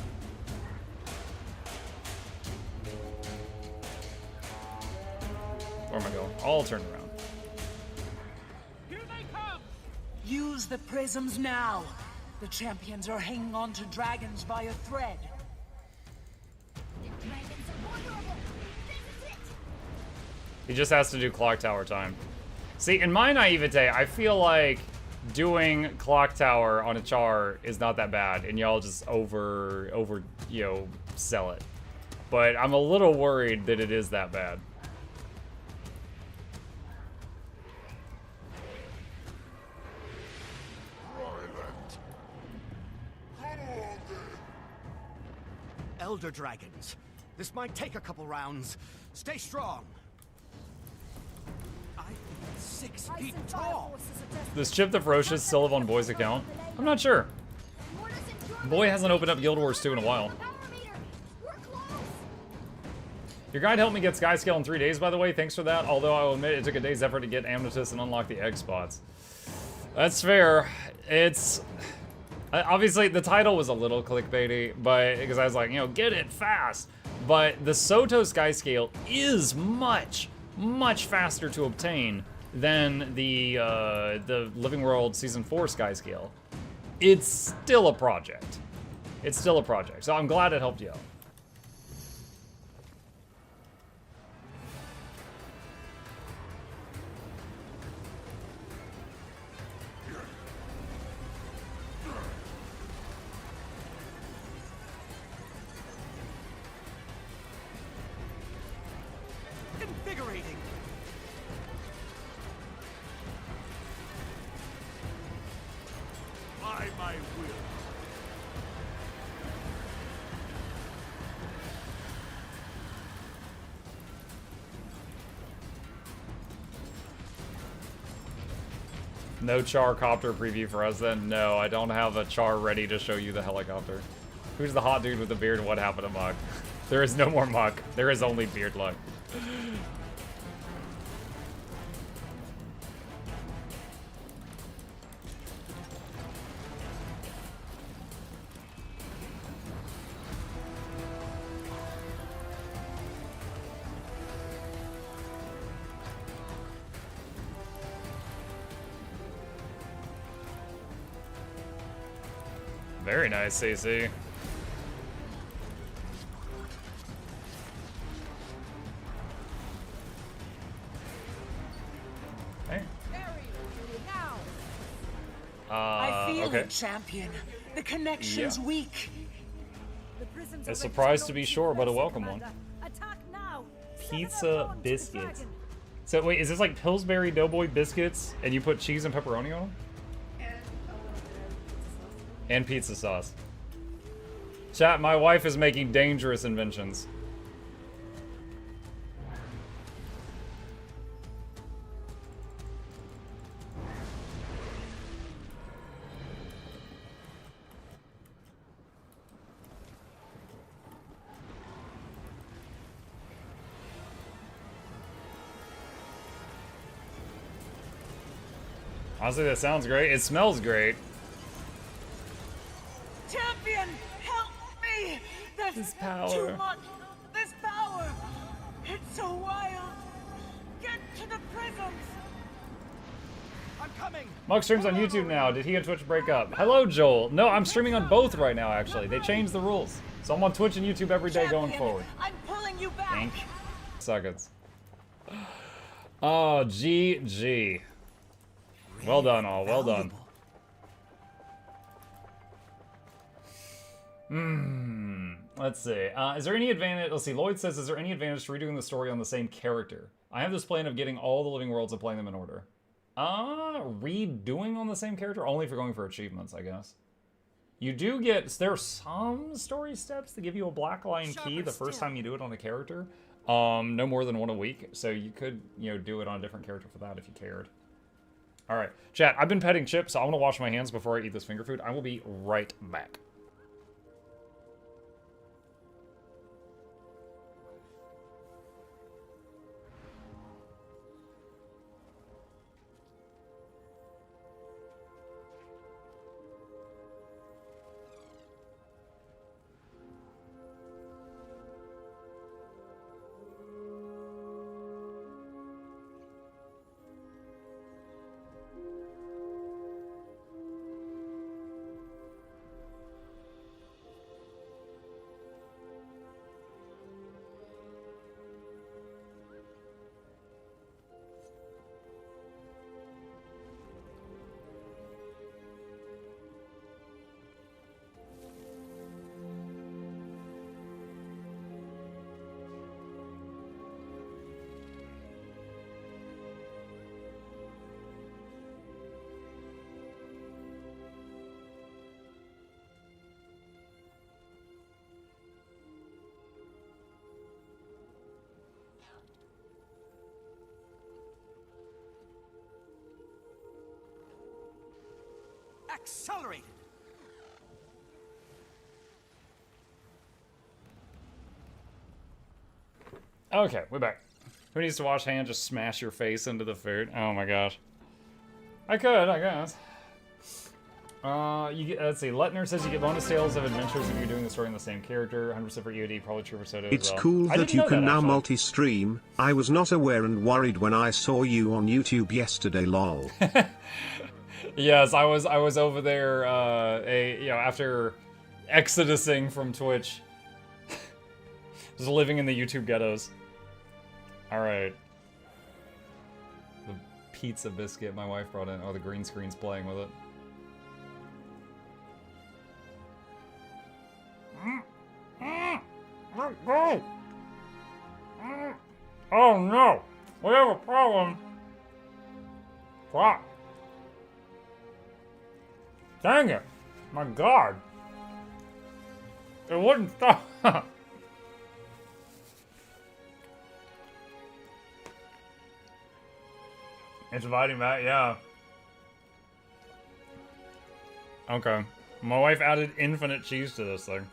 Where am I going? I'll turn around. Here they come! Use the prisms now. The champions are hanging on to dragons by a thread. He just has to do clock tower time. See, in my naivete, I feel like doing clock tower on a char is not that bad, and y'all just sell it. But I'm a little worried that it is that bad. Elder dragons. This might take a couple rounds. Stay strong. I'm 6 feet tall. Does Chip the Ferocious still live on Boy's account? I'm not sure. Boy hasn't opened up Guild Wars 2 in a while. Your guide helped me get Skyscale in 3 days, by the way. Thanks for that. Although I will admit it took a day's effort to get Amethyst and unlock the egg spots. That's fair. It's... Obviously, the title was a little clickbaity, but because I was like, get it fast. But the Soto Skyscale is much, much faster to obtain than the Living World Season 4 Skyscale. It's still a project. It's still a project, so I'm glad it helped you out. Invigorating. By my will. No char copter preview for us then? No, I don't have a char ready to show you the helicopter. Who's the hot dude with the beard and what happened to Muck? There is no more Muck. There is only beard luck. Very nice, CC. I feel okay. it, champion. The connection's weak. A surprise to be sure, but a welcome one. Pizza biscuits. So wait, is this like Pillsbury Doughboy biscuits and you put cheese and pepperoni on them? And pizza sauce. Chat, my wife is making dangerous inventions. Honestly, that sounds great. It smells great. Champion, help me! There's power. too much. This power. It's so wild. Get to the prisms. I'm coming. Mug streams on YouTube now. Did he and Twitch break up? Hello, Joel. No, I'm streaming on both right now, actually. They changed the rules. So I'm on Twitch and YouTube every day going forward. I'm pulling you back. Thank seconds. Oh, GG. Well done, all. Well done. Let's see. Is there any advantage? Let's see. Lloyd says, is there any advantage to redoing the story on the same character? I have this plan of getting all the living worlds and playing them in order. Redoing on the same character? Only if you're going for achievements, I guess. You do get, there are some story steps that give you a black line key the first time you do it on a character. No more than one a week. So you could, you know, do it on a different character for that if you cared. All right, chat, I've been petting Chip, so I want to wash my hands before I eat this finger food. I will be right back. Accelerated. Okay, we're back. Who needs to wash hands? Just smash your face into the food. Oh my gosh. I could, I guess. You get, let's see. Letner says you get bonus tales of adventures if you're doing the story in the same character. 100% for EOD, probably true for Soda It's as well. cool I that didn't you know can that, now actually. multi-stream. I was not aware and worried when I saw you on YouTube yesterday, lol. Yes, I was over there, after exodusing from Twitch. Just living in the YouTube ghettos. Alright. The pizza biscuit my wife brought in. Oh, the green screen's playing with it. Oh no! We have a problem! Fuck. Dang it! My god! It wouldn't stop! It's inviting back, yeah. Okay. My wife added infinite cheese to this thing.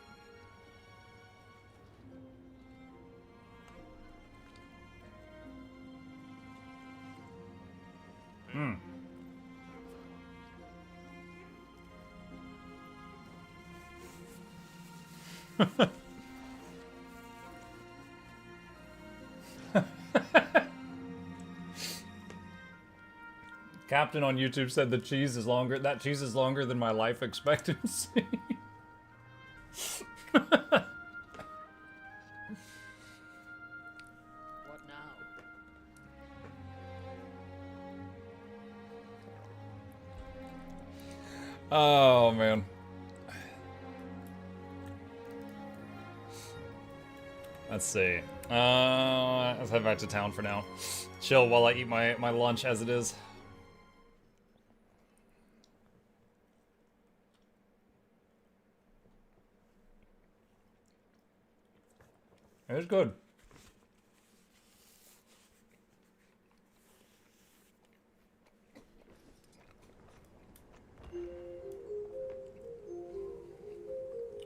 Hmm. Captain on YouTube said the cheese is longer. That cheese is longer than my life expectancy. What now? Oh, man. Let's see. Let's head back to town for now. Chill while I eat my lunch as it is. It's good.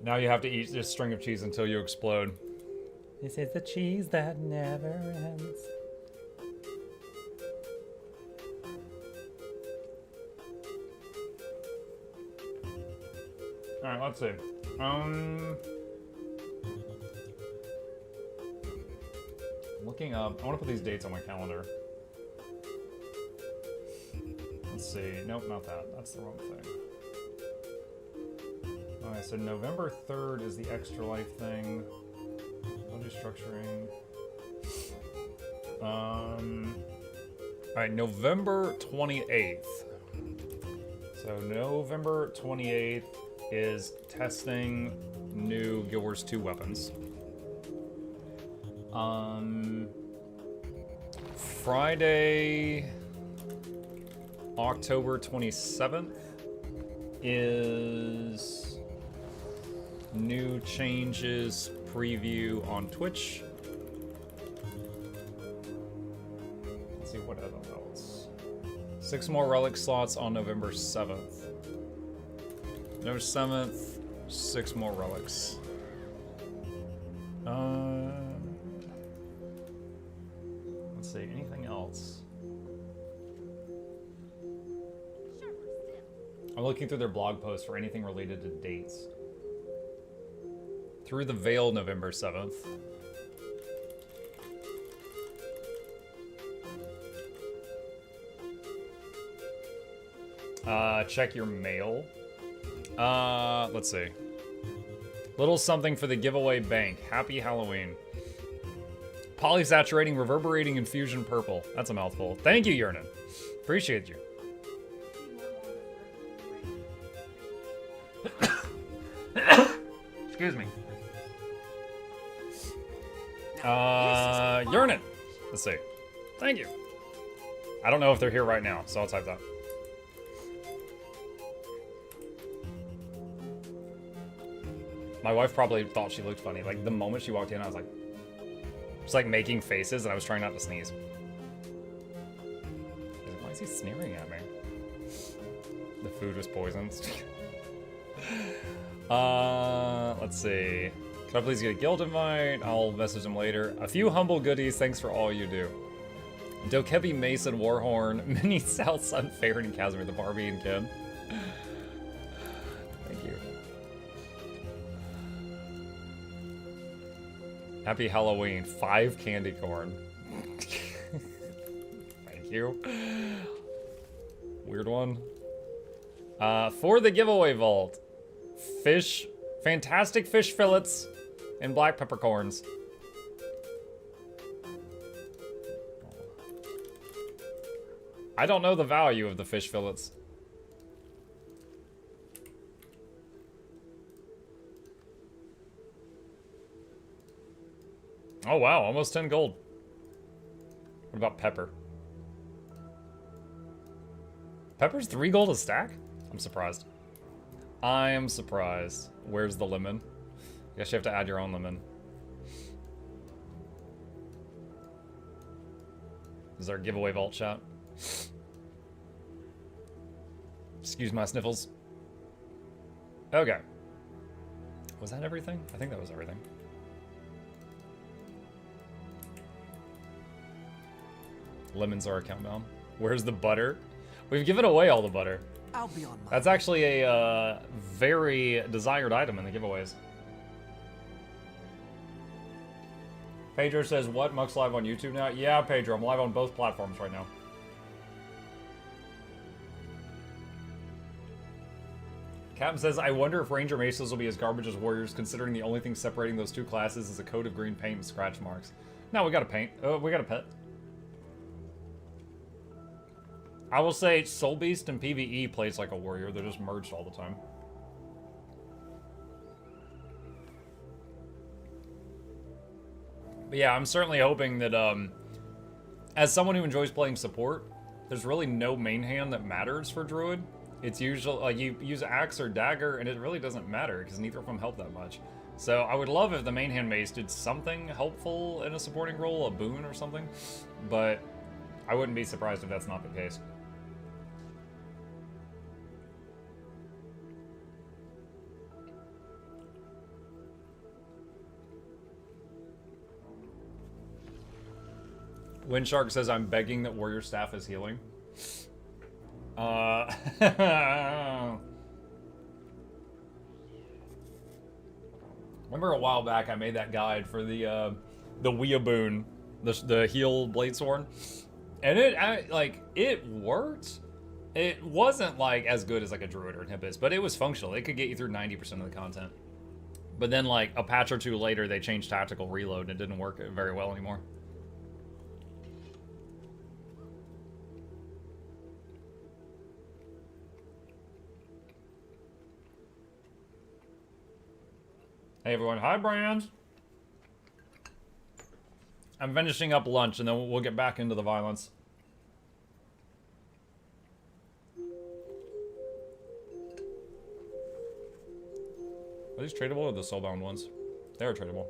Now you have to eat this string of cheese until you explode. This is the cheese that never ends. Alright, let's see. Looking up, I want to put these dates on my calendar. Let's see. Nope, not that. That's the wrong thing. Alright, so November 3rd is the Extra Life thing. Budget structuring. Alright, November 28th. So November 28th is testing new Guild Wars 2 weapons. Friday, October 27th is new changes preview on Twitch. Let's see what else. 6 more relic slots on November 7th. November 7th, 6 more relics. Let's see, anything else? I'm looking through their blog posts for anything related to dates. Through the Veil, November 7th. Check your mail. Let's see. Little something for the giveaway bank. Happy Halloween. Polysaturating, reverberating infusion purple. That's a mouthful. Thank you, Yernan. Appreciate you. Excuse me. Yernan. Let's see. Thank you. I don't know if they're here right now, so I'll type that. My wife probably thought she looked funny. Like, the moment she walked in, I was like... Just, like, making faces, and I was trying not to sneeze. Why is he sneering at me? The food was poisoned. Let's see. Can I please get a guild invite? I'll message him later. A few humble goodies, thanks for all you do. Dokebi, Mason, Warhorn, Mini, South Sun, Farron, and Casimir, the Barbie, and Ken. Thank you. Happy Halloween. 5 candy corn. Thank you. Weird one. For the giveaway vault. Fish. Fantastic fish fillets and black peppercorns. I don't know the value of the fish fillets. Oh wow, almost 10 gold. What about pepper? Pepper's 3 gold a stack? I'm surprised. I am surprised. Where's the lemon? I guess you have to add your own lemon. Is there a giveaway vault chat? Excuse my sniffles. Okay. Was that everything? I think that was everything. Lemons are a countdown. Where's the butter? We've given away all the butter. I'll be on my That's actually a very desired item in the giveaways. Pedro says, what? Muck's live on YouTube now? Yeah, Pedro, I'm live on both platforms right now. Captain says, I wonder if Ranger Maces will be as garbage as Warriors, considering the only thing separating those two classes is a coat of green paint and scratch marks. No, we got a paint. We got a pet. I will say Soul Beast and PvE plays like a warrior. They're just merged all the time. But yeah, I'm certainly hoping that, as someone who enjoys playing support, there's really no main hand that matters for Druid. It's usually, like, you use Axe or Dagger, and it really doesn't matter, because neither of them help that much. So I would love if the main hand mace did something helpful in a supporting role, a boon or something, but I wouldn't be surprised if that's not the case. Windshark says, I'm begging that Warrior Staff is healing. Remember a while back I made that guide for the Weeaboon, the heal Bladesworn, and it worked. It wasn't like as good as like a Druid or an Hippus, but it was functional. It could get you through 90% of the content. But then like a patch or two later, they changed tactical reload and it didn't work very well anymore. Hey everyone, hi Brand! I'm finishing up lunch and then we'll get back into the violence. Are these tradable or the soulbound ones? They are tradable.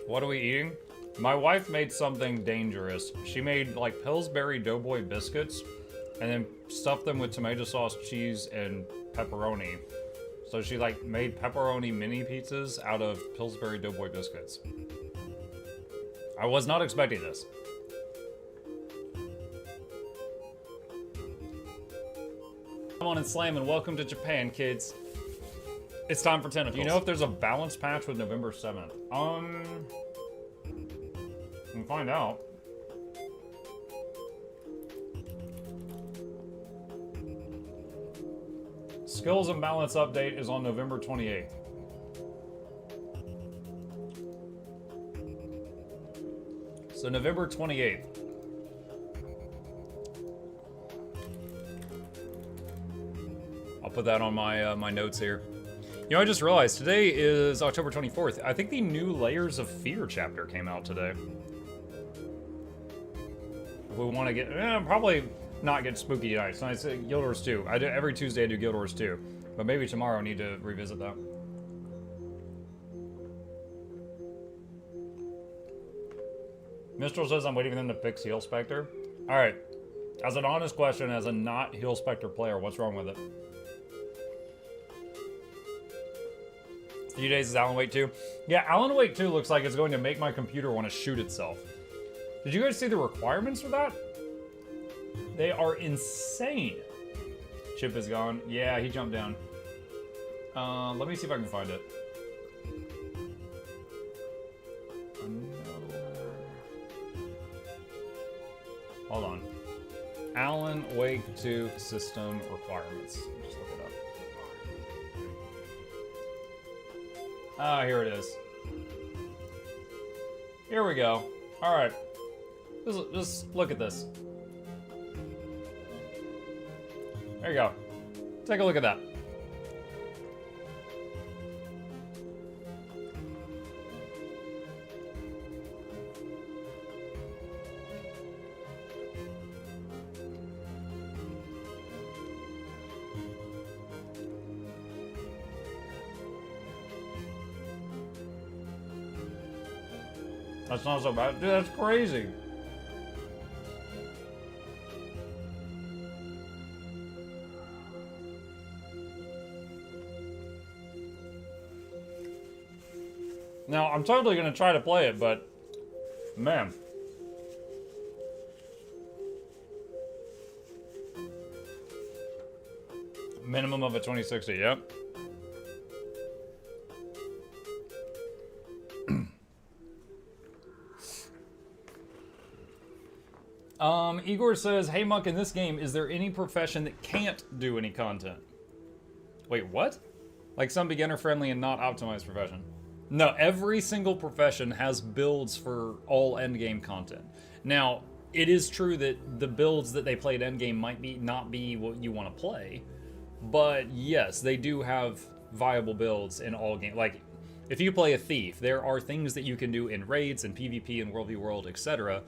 What are we eating? My wife made something dangerous. She made like Pillsbury Doughboy biscuits and then stuffed them with tomato sauce, cheese, and pepperoni. So she like made pepperoni mini pizzas out of Pillsbury Doughboy biscuits. I was not expecting this. Come on and slam and welcome to Japan, kids. It's time for tentacles. Do you know if there's a balance patch with November 7th? We can find out. Skills and balance update is on November 28th. So November 28th. I'll put that on my my notes here. You know, I just realized today is October 24th. I think the new Layers of Fear chapter came out today. If we want to get, probably not get spooky tonight. So I say Guild Wars 2. Every Tuesday I do Guild Wars 2. But maybe tomorrow I need to revisit that. Mistral says I'm waiting for them to fix Heal Spectre. Alright. As an honest question, as a not Heal Spectre player, what's wrong with it? A few days is Alan Wake 2. Yeah, Alan Wake 2 looks like it's going to make my computer want to shoot itself. Did you guys see the requirements for that? They are insane. Chip is gone. Yeah, he jumped down. Let me see if I can find it. Hold on. Alan Wake 2 system requirements. Just look it up. Ah, here it is. Here we go. All right. Just look at this. There you go. Take a look at that. That's not so bad. Dude, that's crazy. Now, I'm totally going to try to play it, but man. Minimum of a 2060, yep. Igor says, hey Monk, in this game, is there any profession that can't do any content? Wait, what? Like some beginner-friendly and not optimized profession? No, every single profession has builds for all endgame content. Now, it is true that the builds that they play at endgame might not be what you want to play, but yes, they do have viable builds in all games. Like, if you play a thief, there are things that you can do in raids and PvP and World v World, etc.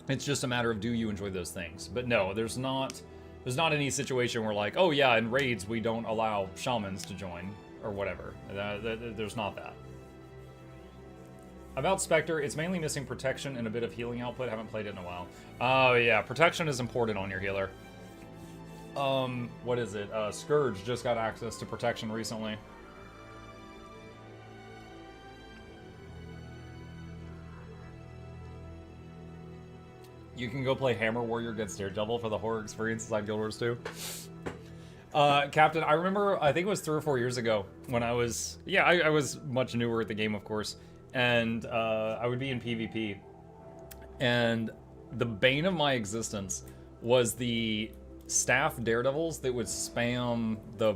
It's just a matter of, do you enjoy those things? But no, there's not any situation where like, oh yeah, in raids we don't allow shamans to join or whatever. There's not that. About Spectre, it's mainly missing protection and a bit of healing output. Haven't played it in a while. Oh yeah, protection is important on your healer. What is it? Scourge just got access to protection recently. You can go play Hammer Warrior against Daredevil for the horror experience inside Guild Wars 2. Captain, I remember, I think it was 3 or 4 years ago when I was, I was much newer at the game, of course, and I would be in PvP, and the bane of my existence was the staff Daredevils that would spam the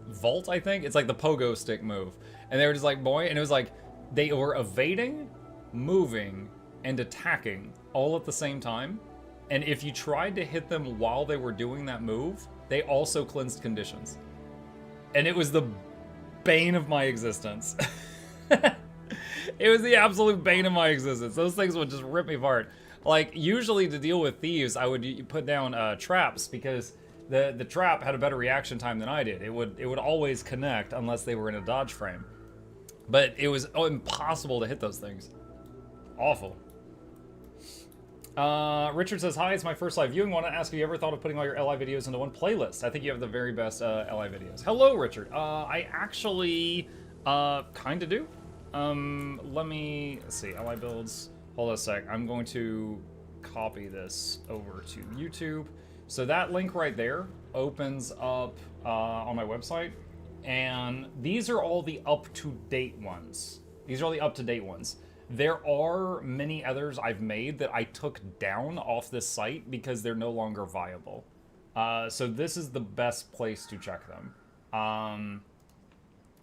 vault, I think? It's like the pogo stick move. And they were just like, boy, and it was like, they were evading, moving, and attacking all at the same time. And if you tried to hit them while they were doing that move, they also cleansed conditions. And it was the bane of my existence. It was the absolute bane of my existence. Those things would just rip me apart. Like, usually to deal with thieves, I would put down traps because the trap had a better reaction time than I did. It would always connect unless they were in a dodge frame. But it was impossible to hit those things. Awful. Richard says, hi, it's my first live viewing. Want to ask if you ever thought of putting all your LI videos into one playlist? I think you have the very best LI videos. Hello, Richard. I actually kind of do. Let me see. LI builds. Hold on a sec. I'm going to copy this over to YouTube. So that link right there opens up on my website. And these are all the up-to-date ones. These are all the up-to-date ones. There are many others I've made that I took down off this site because they're no longer viable. So this is the best place to check them.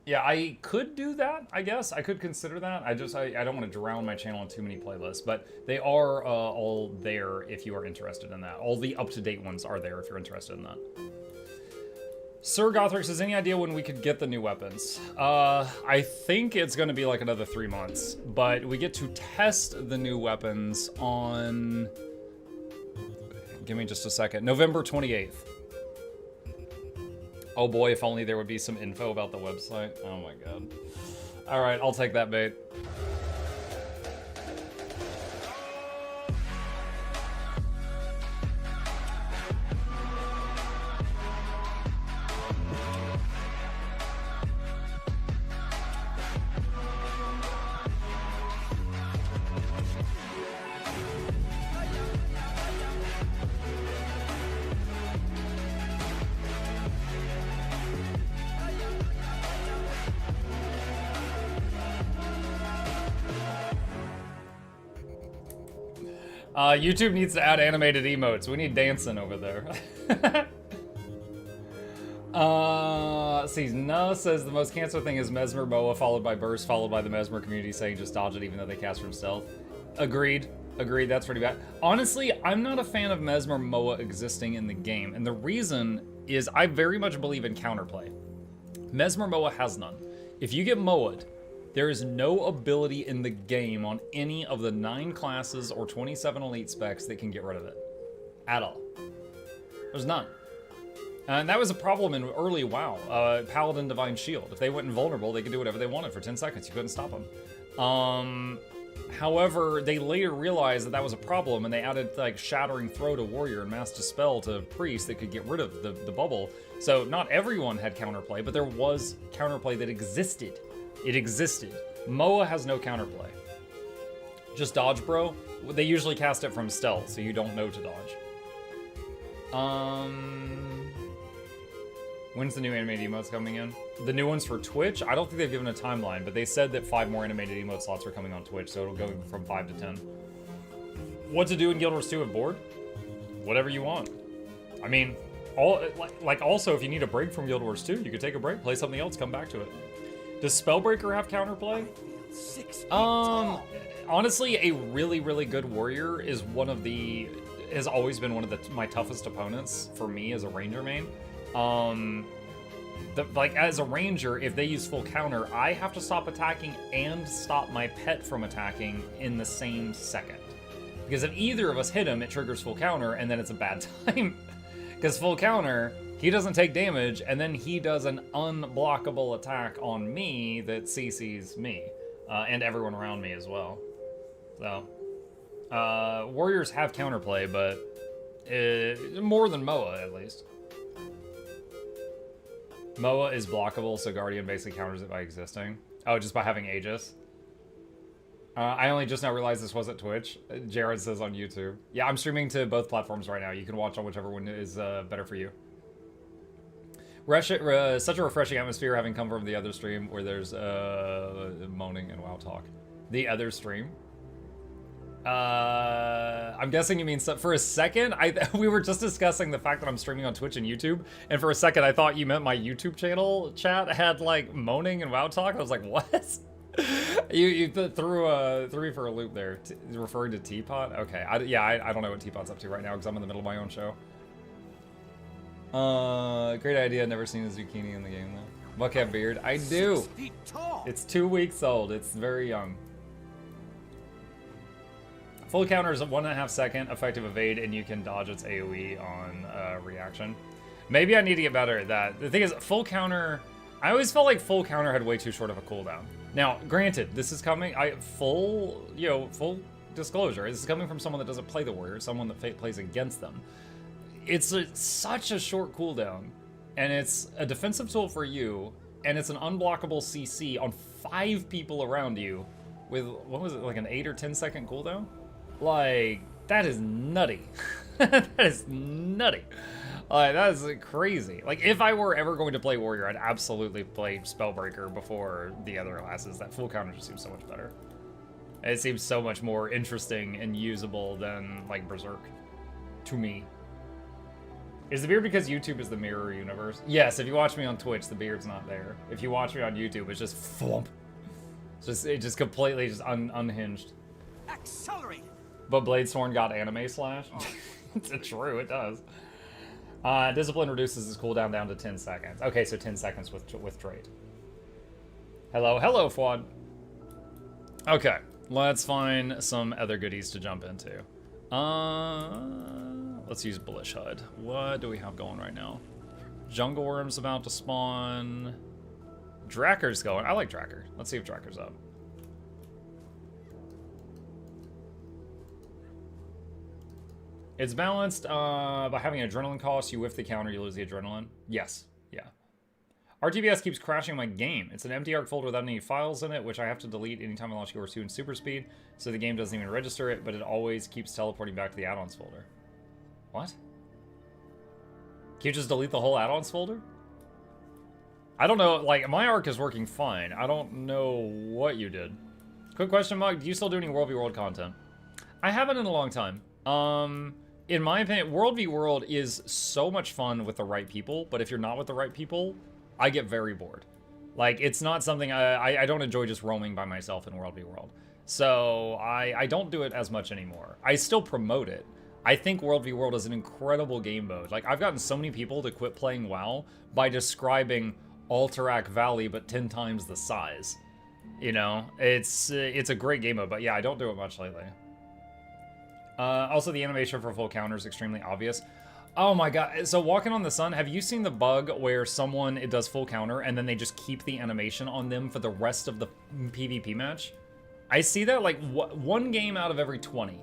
Yeah, I could do that, I guess. I could consider that. I don't want to drown my channel in too many playlists, but they are all there if you are interested in that. All the up-to-date ones are there if you're interested in that. Sir Gothrix, has any idea when we could get the new weapons? I think it's going to be like another 3 months, but we get to test the new weapons on... Give me just a second. November 28th. Oh boy, if only there would be some info about the website. Oh my god. Alright, I'll take that bait. YouTube needs to add animated emotes. We need dancing over there. See, Nuh says the most cancer thing is Mesmer Boa, followed by Burst, followed by the Mesmer community saying just dodge it even though they cast from stealth. Agreed. Agreed, that's pretty bad. Honestly, I'm not a fan of Mesmer Moa existing in the game, and the reason is I very much believe in counterplay. Mesmer Moa has none. If you get Moa'd, there is no ability in the game on any of the 9 classes or 27 elite specs that can get rid of it. At all. There's none. And that was a problem in early WoW. Paladin Divine Shield. If they went invulnerable, they could do whatever they wanted for 10 seconds. You couldn't stop them. However, they later realized that that was a problem, and they added like Shattering Throw to Warrior and Mass Dispel to Priest that could get rid of the bubble. So not everyone had counterplay, but there was counterplay that existed. It existed. Moa has no counterplay. Just dodge, bro. They usually cast it from stealth, so you don't know to dodge. When's the new animated emotes coming in? The new ones for Twitch? I don't think they've given a timeline, but they said that 5 more animated emote slots are coming on Twitch, so it'll go from 5 to 10. What to do in Guild Wars 2 if bored? Whatever you want. I mean, also, if you need a break from Guild Wars 2, you could take a break, play something else, come back to it. Does Spellbreaker have counterplay? Honestly, a really, really good warrior is has always been one of my toughest opponents for me as a ranger main. Like, as a ranger, if they use full counter, I have to stop attacking and stop my pet from attacking in the same second. Because if either of us hit him, it triggers full counter, and then it's a bad time. Because full counter, he doesn't take damage, and then he does an unblockable attack on me that CCs me, and everyone around me as well. So, warriors have counterplay, but more than Moa, at least. Moa is blockable, so Guardian basically counters it by existing. Oh, just by having Aegis. I only just now realized this wasn't Twitch. Jared says on YouTube. Yeah, I'm streaming to both platforms right now. You can watch on whichever one is better for you. Such a refreshing atmosphere having come from the other stream where there's moaning and WoW talk. The other stream? I'm guessing you mean for a second. We were just discussing the fact that I'm streaming on Twitch and YouTube, and for a second I thought you meant my YouTube channel chat had like moaning and WoW talk. I was like, what? you threw me for a loop there, referring to Teapot. Okay, I don't know what Teapot's up to right now because I'm in the middle of my own show. Great idea. Never seen a zucchini in the game though. Buckhead beard. I do. It's 2 weeks old. It's very young. Full counter is a 1.5 second effective evade, and you can dodge its AoE on reaction. Maybe I need to get better at that. The thing is, full counter, I always felt like full counter had way too short of a cooldown. Now, granted, this is coming, full disclosure, this is coming from someone that doesn't play the warrior, someone that plays against them. It's such a short cooldown, and it's a defensive tool for you, and it's an unblockable CC on 5 people around you with, what was it, like an 8 or 10 second cooldown? Like, that is nutty. That is nutty. Like, that is crazy. Like, if I were ever going to play warrior, I'd absolutely play Spellbreaker before the other classes. That full counter just seems so much better. It seems so much more interesting and usable than, like, Berserk. To me. Is the beard because YouTube is the mirror universe? Yes, if you watch me on Twitch, the beard's not there. If you watch me on YouTube, it's just flump. It just completely just unhinged. Accelerate. But Bladesworn got anime slash. It's true, it does. Discipline reduces his cooldown down to 10 seconds. Okay, so 10 seconds with trait. Hello, Fwad. Okay, let's find some other goodies to jump into. Let's use Bullish HUD. What do we have going right now? Jungle Worm's about to spawn. Drakker's going. I like Drakker. Let's see if Drakker's up. It's balanced by having an adrenaline cost. You whiff the counter, you lose the adrenaline. Yes, yeah. RTBS keeps crashing my game. It's an empty ARC folder without any files in it, which I have to delete anytime I launch War 2 in super speed, so the game doesn't even register it, but it always keeps teleporting back to the add-ons folder. What? Can you just delete the whole add-ons folder? I don't know, like, my ARC is working fine. I don't know what you did. Quick question, Mug, do you still do any World v World content? I haven't in a long time. In my opinion, World v World is so much fun with the right people, but if you're not with the right people, I get very bored. Like, it's not something, I don't enjoy just roaming by myself in World v World. So, I don't do it as much anymore. I still promote it. I think World v World is an incredible game mode. Like, I've gotten so many people to quit playing WoW by describing Alterac Valley, but 10 times the size. You know, it's a great game mode, but yeah, I don't do it much lately. Also, the animation for full counter is extremely obvious. Oh my god, so Walking on the Sun, have you seen the bug where it does full counter and then they just keep the animation on them for the rest of the PvP match? I see that like one game out of every 20.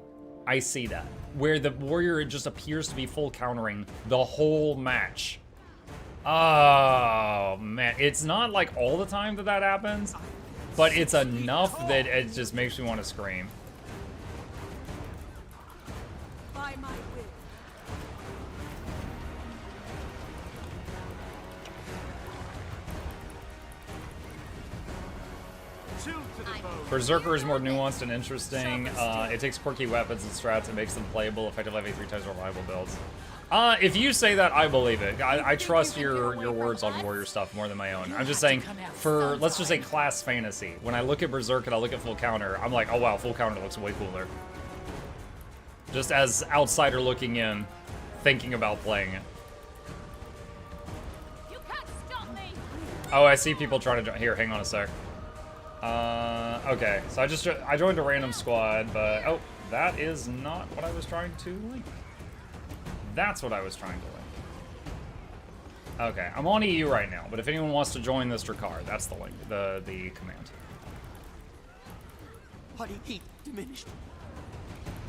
I see that. Where the warrior just appears to be full countering the whole match. Oh man, it's not like all the time that happens, but it's enough that it just makes me want to scream. Berserker is more nuanced and interesting. It takes quirky weapons and strats and makes them playable, effectively having 3 times more reliable builds. If you say that, I believe it. I trust your words on warrior stuff more than my own. I'm just saying, for, let's just say class fantasy, when I look at Berserk and I look at full counter, I'm like, oh wow, full counter looks way cooler. Just as outsider looking in, thinking about playing it. Oh, I see people trying to here, hang on a sec. Okay, so I joined a random squad, but oh, that is not what I was trying to link. That's what I was trying to link. Okay, I'm on EU right now, but if anyone wants to join this Drakkar, that's the link, the command. Body heat diminished.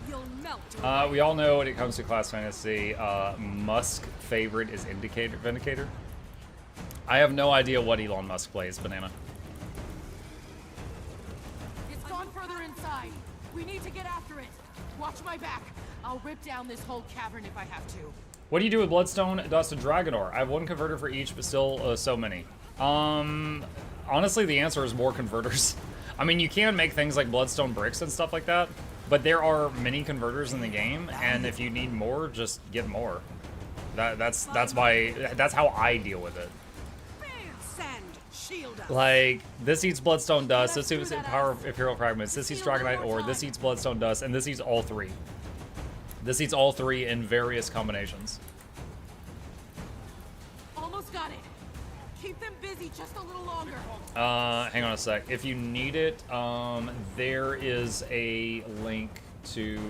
You'll melt. We all know when it comes to class fantasy, Musk favorite is Vindicator. I have no idea what Elon Musk plays, Banana. It's gone further inside. We need to get after it. Watch my back. I'll rip down this whole cavern if I have to. What do you do with Bloodstone, Dust, and Dragon Ore? I have one converter for each, but still so many. Honestly, the answer is more converters. I mean, you can make things like Bloodstone bricks and stuff like that, but there are many converters in the game, and if you need more, just get more. That's how I deal with it. Like, this eats Bloodstone Dust, this eats Power of Imperial Fragments, this eats Dragonite Ore, this eats Bloodstone Dust, and this eats all three. This eats all three in various combinations. Almost got it. Keep them busy just a little longer. Hang on a sec. If you need it, there is a link to...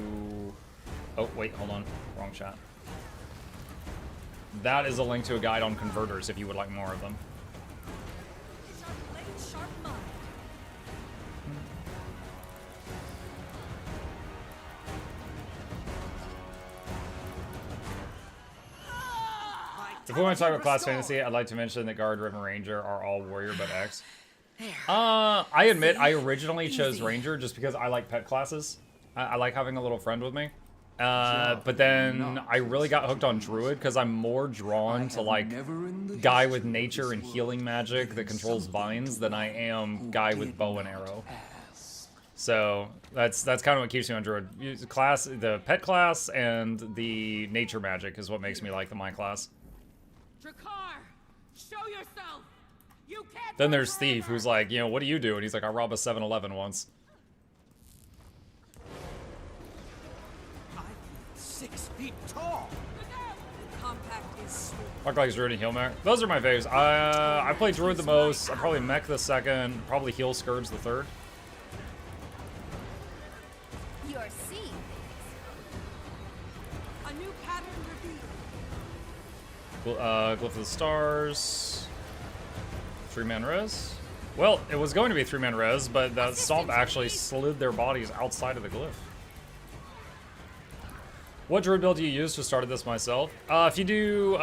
Oh, wait, hold on. Wrong chat. That is a link to a guide on converters if you would like more of them. Before we talk about class fantasy, I'd like to mention that Guard, Riven, Ranger are all warrior but X. I admit I originally chose Ranger just because I like pet classes. I like having a little friend with me. But then I really got hooked on Druid because I'm more drawn to like guy with nature and healing magic that controls vines than I am guy with bow and arrow. So that's kind of what keeps me on Druid. The pet class and the nature magic is what makes me like my class. Drakkar, show yourself. You can't. Then there's Thief, who's like, you know, what do you do? And he's like, I robbed a 7-Eleven once. 6 feet tall. The compact is sweet. Fuck like Druid and Heal Mech. Those are my faves. I play Druid the most. I probably Mech the second. Probably Heal Scourge the third. You're seeing A new pattern revealed. Glyph of the Stars. 3-man res. Well, it was going to be 3-man res, but that Stomp actually slid their bodies outside of the glyph. What druid build do you use? Just started this myself. If you do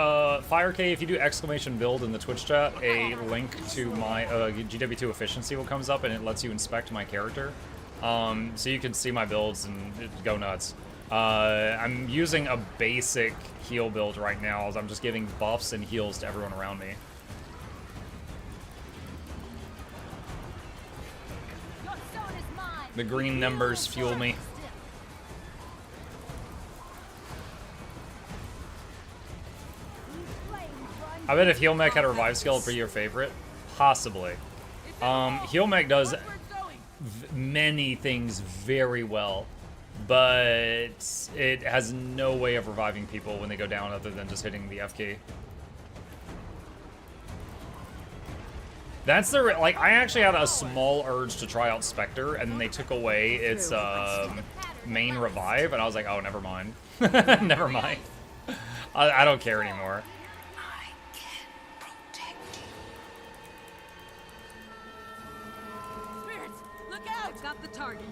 Fire K, if you do exclamation build in the Twitch chat, a link to my GW2 efficiency will comes up and it lets you inspect my character. So you can see my builds and go nuts. I'm using a basic heal build right now as I'm just giving buffs and heals to everyone around me. The green numbers fuel me. I bet if Heal Mech had a revive skill, it'd be your favorite. Possibly. Heal Mech does many things very well, but it has no way of reviving people when they go down other than just hitting the F key. That's the like. I actually had a small urge to try out Spectre, and then they took away its main revive, and I was like, oh, never mind. Never mind. I don't care anymore. Got the target.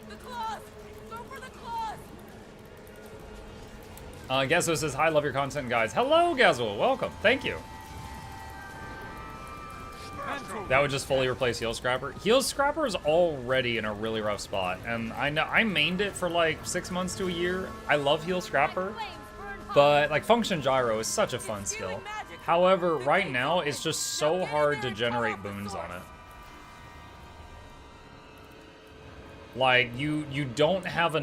The claws! Go for the claws! Gazzo says, hi, love your content, guys. Hello, Gazzo. Welcome. Thank you. That would just fully replace Heal Scrapper. Heal Scrapper is already in a really rough spot, and I know I mained it for like 6 months to a year. I love Heal Scrapper, but like Function Gyro is such a fun skill. However, right now, it's just so hard to generate boons on it. Like, you don't have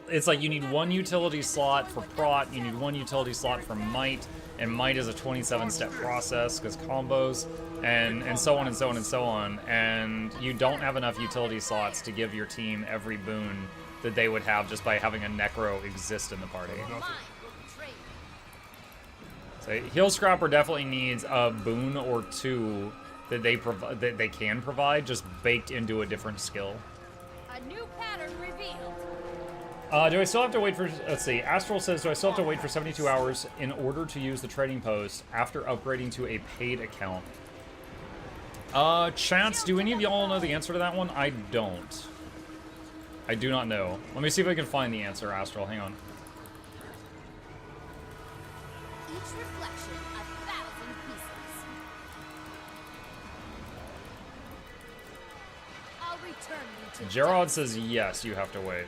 it's like you need one utility slot for prot, you need one utility slot for might, and might is a 27-step process because combos, and so on and so on and so on, and you don't have enough utility slots to give your team every boon that they would have just by having a Necro exist in the party. So Heal Scrapper definitely needs a boon or two that they can provide, just baked into a different skill. A new pattern revealed. Do I still have to wait for, let's see, Astral says, do I still have to wait for 72 hours in order to use the trading post after upgrading to a paid account? Chats, do any of y'all know the answer to that one? I don't. I do not know. Let me see if I can find the answer, Astral, hang on. Each reflection 1,000 pieces. I'll return you to Gerard says yes, you have to wait.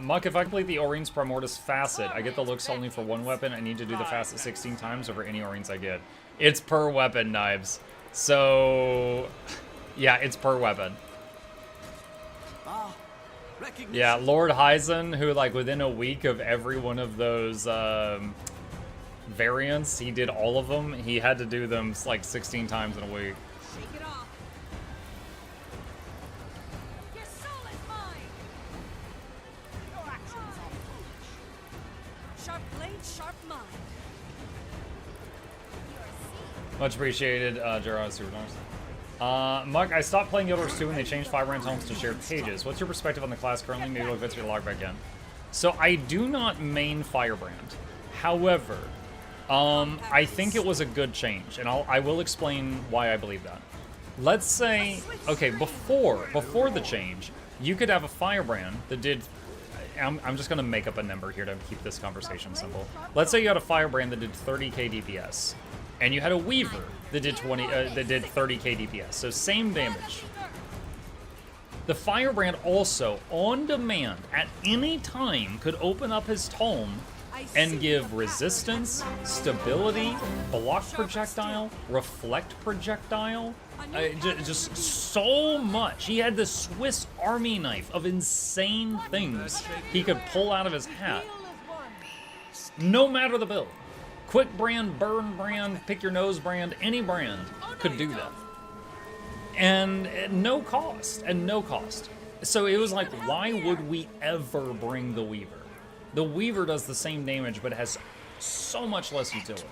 Muck, if I complete the Orine's Primordius Facet, I get the looks only for one weapon. I need to do the Facet 16 times over any Orines I get. It's per weapon, Knives. So, yeah, it's per weapon. Yeah, Lord Hyzen, who, like, within a week of every one of those variants, he did all of them. He had to do them, like, 16 times in a week. Shake it off. Your soul is mine. Your actions are foolish. Sharp blade, sharp mind. Much appreciated, Gerard, super nice. Muck, I stopped playing Guild Wars 2 when they changed Firebrand homes to shared pages. What's your perspective on the class currently? Maybe we'll eventually log back in. So I do not main Firebrand. However, I think it was a good change, and I will explain why I believe that. Let's say, okay, before the change, you could have a Firebrand that did. I'm just gonna make up a number here to keep this conversation simple. Let's say you had a Firebrand that did 30k DPS, and you had a Weaver that did 30k DPS. So same damage. The Firebrand also, on demand, at any time, could open up his tome and give resistance, stability, block projectile, reflect projectile, just so much. He had the Swiss Army knife of insane things he could pull out of his hat. No matter the build. Quick brand, burn brand, pick your nose brand, any brand could do that. And at no cost, So it was like, why would we ever bring the Weaver? The Weaver does the same damage, but has so much less utility.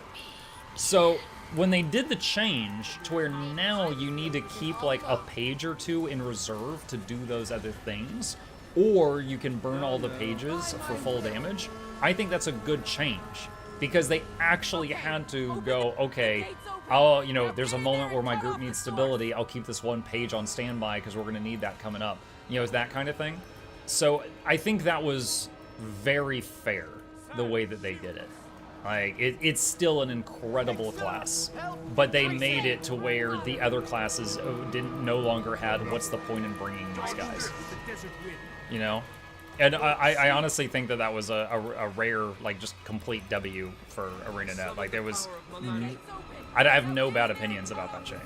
So when they did the change to where now you need to keep like a page or two in reserve to do those other things, or you can burn all the pages for full damage, I think that's a good change. Because they actually had to go, okay, there's a moment where my group needs stability, I'll keep this one page on standby because we're going to need that coming up. It's that kind of thing. So I think that was very fair, the way that they did it. Like, it's still an incredible class, but they made it to where the other classes no longer had, what's the point in bringing these guys? You know? And I honestly think that was a rare, like, just complete W for ArenaNet. Like, there was... I have no bad opinions about that change.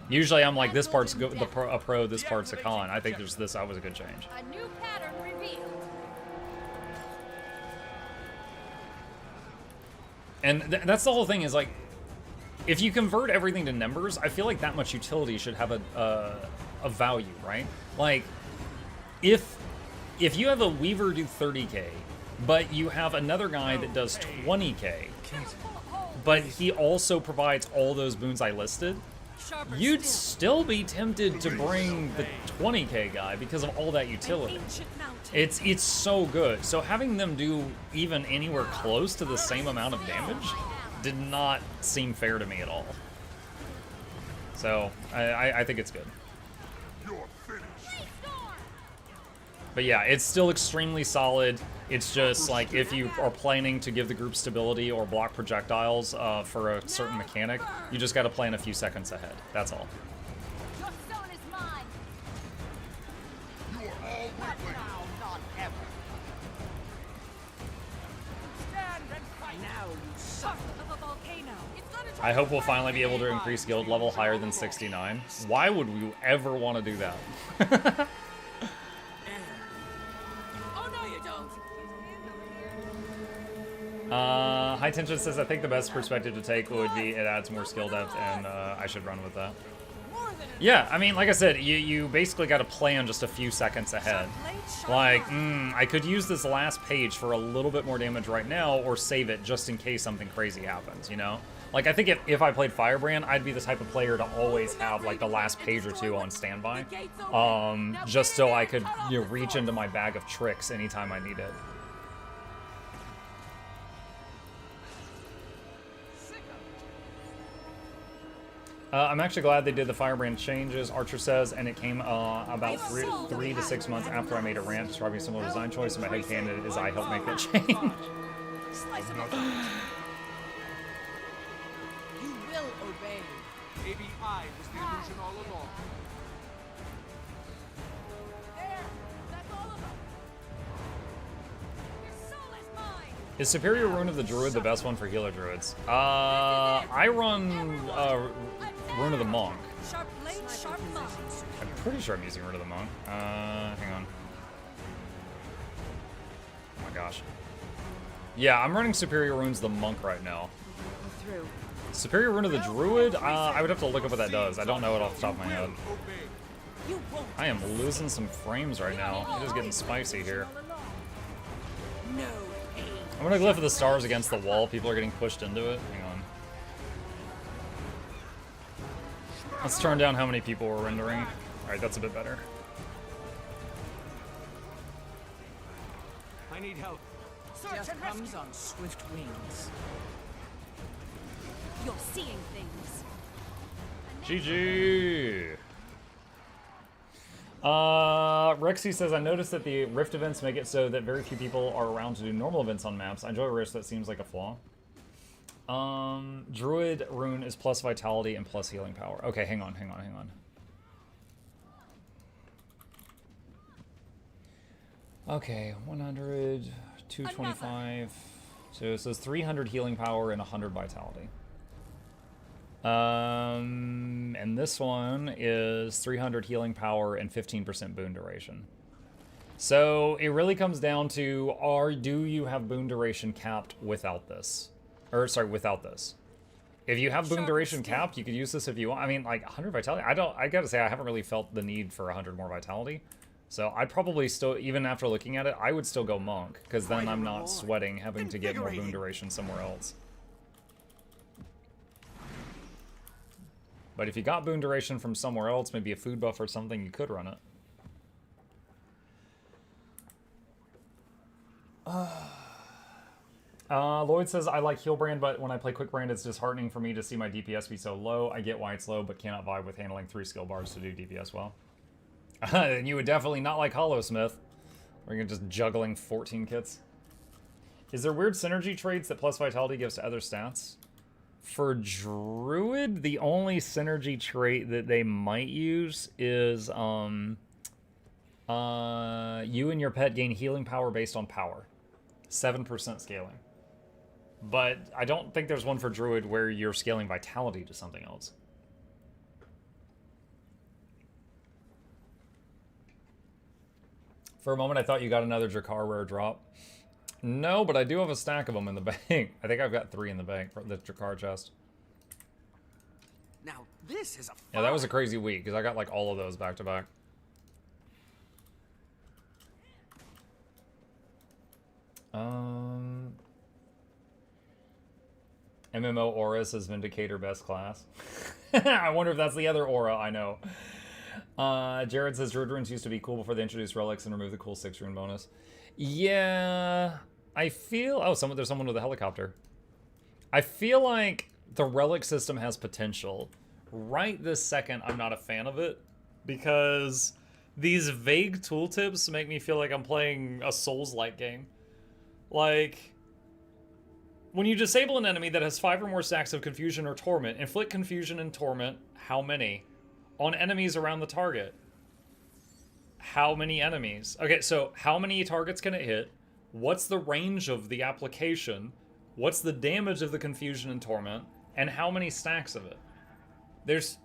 Usually I'm like, this part's a pro, this part's a con. I think that was a good change. A new pattern revealed. And that's the whole thing, is like, if you convert everything to numbers, I feel like that much utility should have a value, right? Like, if you have a Weaver do 30k, but you have another guy that does 20k, but he also provides all those boons I listed, you'd still be tempted to bring the 20k guy because of all that utility. It's so good. So having them do even anywhere close to the same amount of damage did not seem fair to me at all. So I think it's good. But yeah, it's still extremely solid. It's just like, if you are planning to give the group stability or block projectiles for a certain mechanic, you just got to plan a few seconds ahead. That's all. Your soul is mine. You are all weakling. Stand and fight now. I hope we'll finally be able to increase guild level higher than 69. Why would we ever want to do that? High Tension says, I think the best perspective to take would be it adds more skill depth, and I should run with that. Yeah, I mean, like I said, you basically got to plan just a few seconds ahead. Like, I could use this last page for a little bit more damage right now, or save it just in case something crazy happens, you know? Like, I think if I played Firebrand, I'd be the type of player to always have, like, the last page or two on standby. Just so I could, you know, reach into my bag of tricks anytime I need it. I'm actually glad they did the Firebrand changes, Archer says, and it came about 3 to 6 months after I made a rant describing a similar design choice, and my headcanon is I helped make that change. You will obey. Maybe I was the illusion all along. There! That's all of them! Your soul is mine! Is Superior Rune of the Druid the best one for healer druids? I run Rune of the Monk. Sharp blade, sharp mind. I'm pretty sure I'm using Rune of the Monk. Hang on. Oh my gosh. Yeah, I'm running Superior Runes the Monk right now. Superior Rune of the Druid? I would have to look up what that does. I don't know it off the top of my head. I am losing some frames right now. It is getting spicy here. I'm gonna glyph of the stars against the wall. People are getting pushed into it. Hang on. Let's turn down how many people we're rendering. Alright, that's a bit better. I need help. Death comes on swift wings. You're seeing things. GG! Rexy says, I noticed that the Rift events make it so that very few people are around to do normal events on maps. I enjoy Rift, that seems like a flaw. Druid Rune is plus Vitality and plus Healing Power. Okay, hang on. Okay, 100, 225. So it says 300 Healing Power and 100 Vitality. And this one is 300 Healing Power and 15% Boon Duration. So it really comes down to, do you have Boon Duration capped without this? Or, sorry, without this. If you have Boon Duration capped, you could use this if you want. I mean, like, 100 Vitality, I gotta say, I haven't really felt the need for 100 more Vitality. So I'd probably still, even after looking at it, I would still go Monk, because then I'm not sweating having to get more Boon Duration somewhere else. But if you got Boon Duration from somewhere else, maybe a food buff or something, you could run it. Lloyd says, I like Healbrand, but when I play Quick Brand, it's disheartening for me to see my DPS be so low. I get why it's low, but cannot vibe with handling 3 skill bars to do DPS well. And you would definitely not like Hollowsmith, where you're just juggling 14 kits. Is there weird synergy traits that plus Vitality gives to other stats? For Druid, the only synergy trait that they might use is you and your pet gain healing power based on power. 7% scaling. But I don't think there's one for Druid where you're scaling Vitality to something else. For a moment, I thought you got another Drakar rare drop. No, but I do have a stack of them in the bank. I think I've got 3 in the bank for the Drakar chest. Now, this is a Yeah, that was a crazy week, because I got, like, all of those back to back. MMO Aura says Vindicator best class. I wonder if that's the other Aura I know. Jared says Druid runes used to be cool before they introduced relics and removed the cool 6 rune bonus. Yeah, I feel... Oh, there's someone with a helicopter. I feel like the relic system has potential. Right this second, I'm not a fan of it, because these vague tooltips make me feel like I'm playing a Souls-like game. Like, when you disable an enemy that has 5 or more stacks of Confusion or Torment, inflict Confusion and Torment, how many? On enemies around the target. How many enemies? Okay, so how many targets can it hit? What's the range of the application? What's the damage of the confusion and torment? And how many stacks of it? There's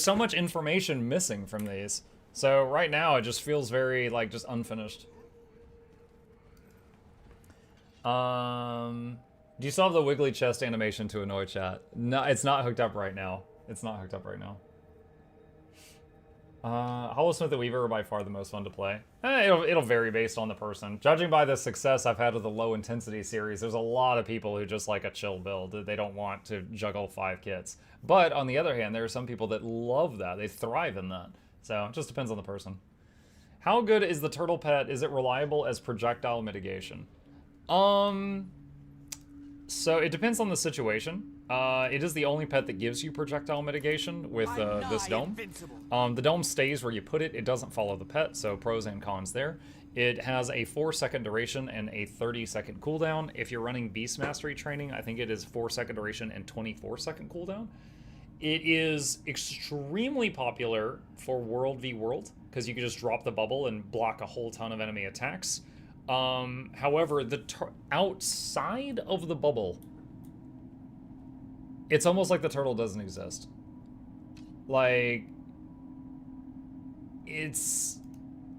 so much information missing from these. So right now it just feels very like just unfinished. Do you still have the wiggly chest animation to annoy chat? No, it's not hooked up right now. It's not hooked up right now. Hollowsmith the Weaver are by far the most fun to play. It'll vary based on the person. Judging by the success I've had with the low intensity series, there's a lot of people who just like a chill build. They don't want to juggle 5 kits. But on the other hand, there are some people that love that. They thrive in that. So it just depends on the person. How good is the turtle pet? Is it reliable as projectile mitigation? So it depends on the situation. It is the only pet that gives you projectile mitigation with this dome. The dome stays where you put it. It doesn't follow the pet, so pros and cons there. It has a 4-second duration and a 30-second cooldown. If you're running Beast Mastery training, I think it is 4-second duration and 24-second cooldown. It is extremely popular for World v World, because you can just drop the bubble and block a whole ton of enemy attacks. However, outside of the bubble, it's almost like the turtle doesn't exist. Like, it's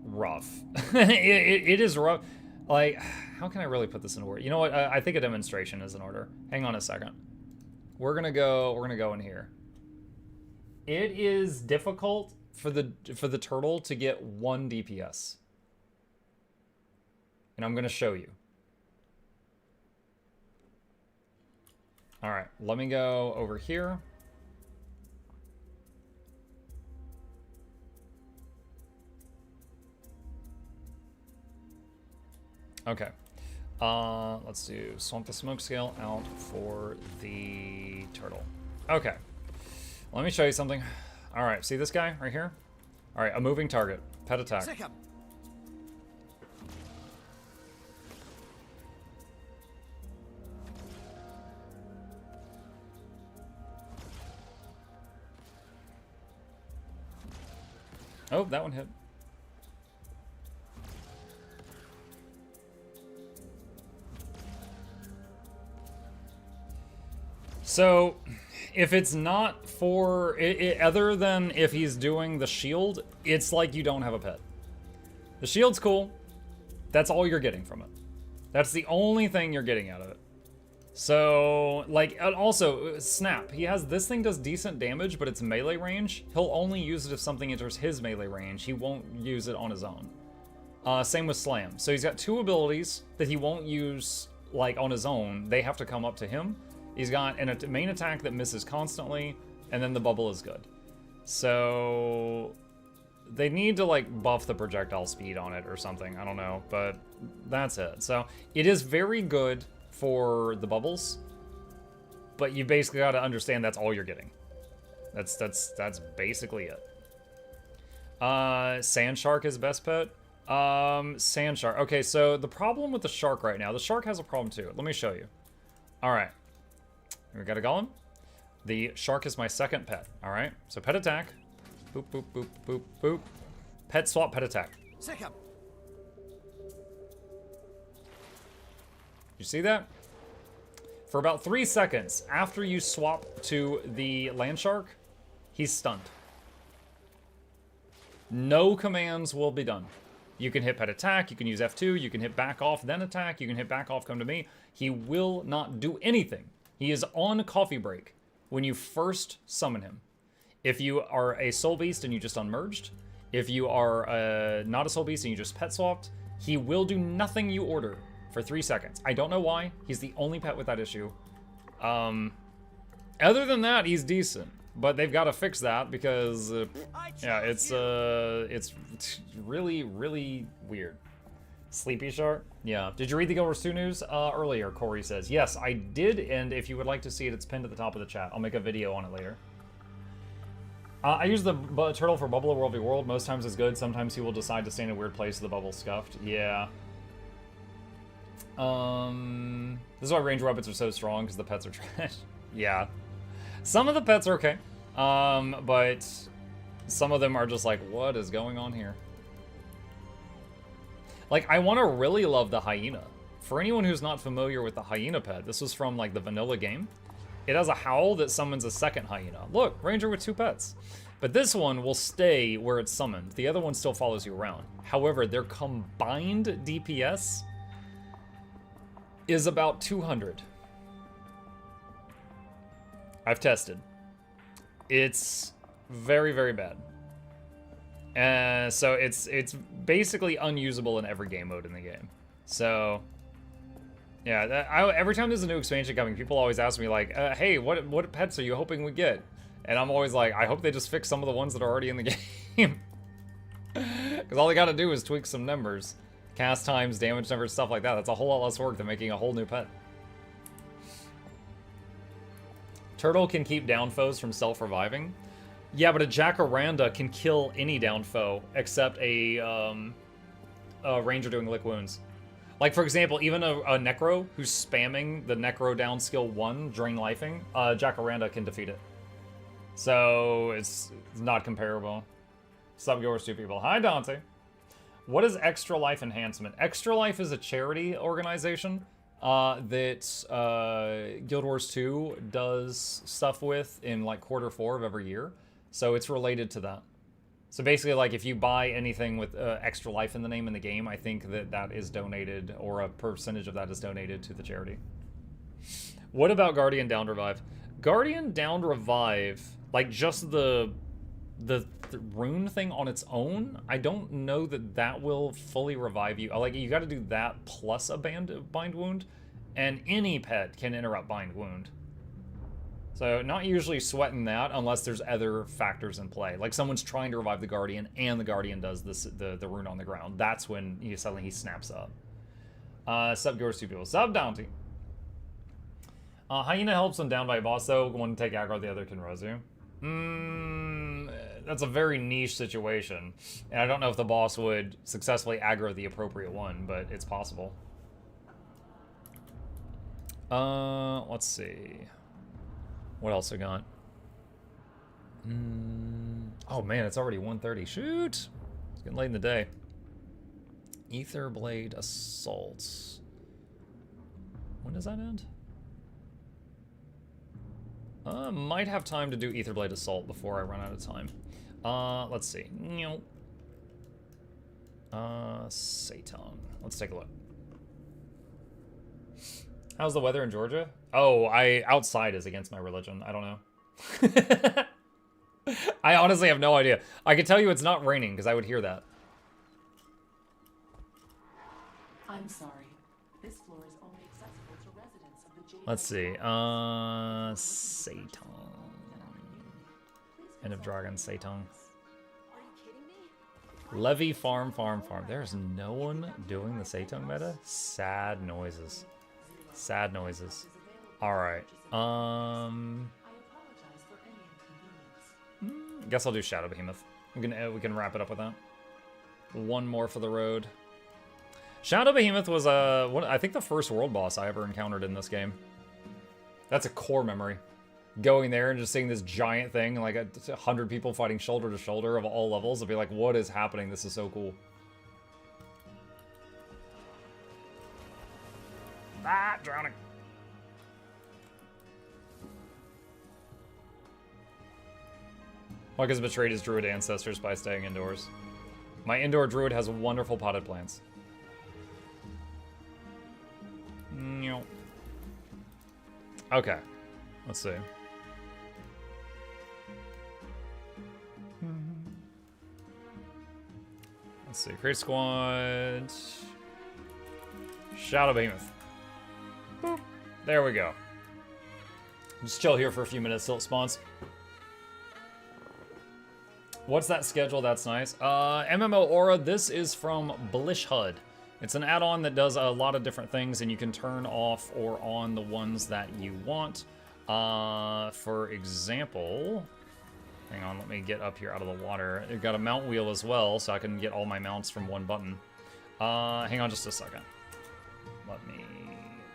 rough. it is rough. Like, how can I really put this in order? You know what? I think a demonstration is in order. Hang on a second. We're gonna go in here. It is difficult for the turtle to get 1 DPS. And I'm gonna show you. All right, let me go over here. Okay, let's do swamp the smoke scale out for the turtle. Okay, let me show you something. All right, see this guy right here? All right, a moving target, pet attack. Oh, that one hit. So, if it's not for, other than if he's doing the shield, it's like you don't have a pet. The shield's cool. That's all you're getting from it. That's the only thing you're getting out of it. So, like, and also, Snap. This thing does decent damage, but it's melee range. He'll only use it if something enters his melee range. He won't use it on his own. Same with Slam. So he's got 2 abilities that he won't use, like, on his own. They have to come up to him. He's got a main attack that misses constantly, and then the bubble is good. So they need to, like, buff the projectile speed on it or something. I don't know, but that's it. So it is very good for the bubbles, but you basically got to understand that's all you're getting. That's basically it. Sand Shark is best pet. Sand Shark. Okay, so the problem with the shark right now, the shark has a problem too. Let me show you. All right, we got a golem. The shark is my second pet. All right, so pet attack. Boop boop boop boop boop. Pet swap. Pet attack. You see that? For about 3 seconds after you swap to the land shark, he's stunned. No commands will be done. You can hit pet attack, you can use F2, you can hit back off, then attack, you can hit back off, come to me. He will not do anything. He is on coffee break when you first summon him. If you are a soul beast and you just unmerged, if you are not a soul beast and you just pet swapped, he will do nothing you order for 3 seconds. I don't know why. He's the only pet with that issue. Other than that, he's decent. But they've got to fix that because, yeah, it's really, really weird. Sleepy Shark? Yeah. Did you read the Gilbert 2 news earlier? Corey says. Yes, I did, and if you would like to see it, it's pinned at the top of the chat. I'll make a video on it later. I use the turtle for bubble World v World. Most times it's good. Sometimes he will decide to stay in a weird place with the bubble scuffed. Yeah. This is why range weapons are so strong, because the pets are trash. Yeah. Some of the pets are okay. But some of them are just like, what is going on here? Like, I want to really love the hyena For anyone who's not familiar with the hyena pet, this was from like the vanilla game. It has a howl that summons a second hyena. Look, ranger with 2 pets. But this one will stay where it's summoned. The other one still follows you around. However, their combined DPS is about 200. I've tested. It's very, very bad. So it's basically unusable in every game mode in the game. So yeah, every time there's a new expansion coming, people always ask me like, hey, what pets are you hoping we get? And I'm always like, I hope they just fix some of the ones that are already in the game. Because all they gotta do is tweak some numbers. Cast times, damage numbers, stuff like that. That's a whole lot less work than making a whole new pet. Turtle can keep down foes from self-reviving. Yeah, but a Jacaranda can kill any down foe except a ranger doing lick wounds. Like, for example, even a Necro who's spamming the Necro down skill 1, Drain Lifing, Jacaranda can defeat it. So, it's not comparable. Sub yours 2 people. Hi, Dante. What is Extra Life Enhancement? Extra Life is a charity organization that Guild Wars 2 does stuff with in, like, Q4 of every year. So, it's related to that. So basically, like, if you buy anything with extra life in the name in the game, I think that is donated, or a percentage of that is donated to the charity. What about Guardian Down Revive? Guardian Down Revive, like, just the rune thing on its own, I don't know that will fully revive you. Like, you got to do that plus a bind wound, and any pet can interrupt bind wound. So not usually sweating that unless there's other factors in play. Like someone's trying to revive the Guardian and the Guardian does the rune on the ground. That's when suddenly he snaps up. Sub yours 2 people. Sub Downty. Hyena helps when down by a boss though. One can take aggro, the other can Rozu. That's a very niche situation. And I don't know if the boss would successfully aggro the appropriate one, but it's possible. Let's see. What else we got? Oh man, it's already 1:30. Shoot! It's getting late in the day. Ether Blade Assault. When does that end? Might have time to do Ether Blade Assault before I run out of time. Let's see. Satan. Let's take a look. How's the weather in Georgia? Oh, outside is against my religion. I don't know. I honestly have no idea. I can tell you it's not raining because I would hear that. I'm sorry. This floor is only accessible to residents of the GW2. Let's see. Satan. End of Dragon, Satan. Levy Farm. There's no one doing the Satan meta? Sad noises. Sad noises. Alright. Guess I'll do Shadow Behemoth. We can wrap it up with that. One more for the road. Shadow Behemoth was I think the first world boss I ever encountered in this game. That's a core memory. Going there and just seeing this giant thing, like 100 people fighting shoulder to shoulder of all levels, I'd be like, what is happening? This is so cool. Ah, drowning. Mark has betrayed his druid ancestors by staying indoors. My indoor druid has wonderful potted plants. Okay, let's see. Let's see, create squad. Shadow Behemoth. Boop. There we go. Just chill here for a few minutes till it spawns. What's that schedule? That's nice. MMO Aura, this is from Blish HUD. It's an add-on that does a lot of different things, and you can turn off or on the ones that you want. For example, hang on, let me get up here out of the water. They've got a mount wheel as well, so I can get all my mounts from one button. Hang on just a second. Let me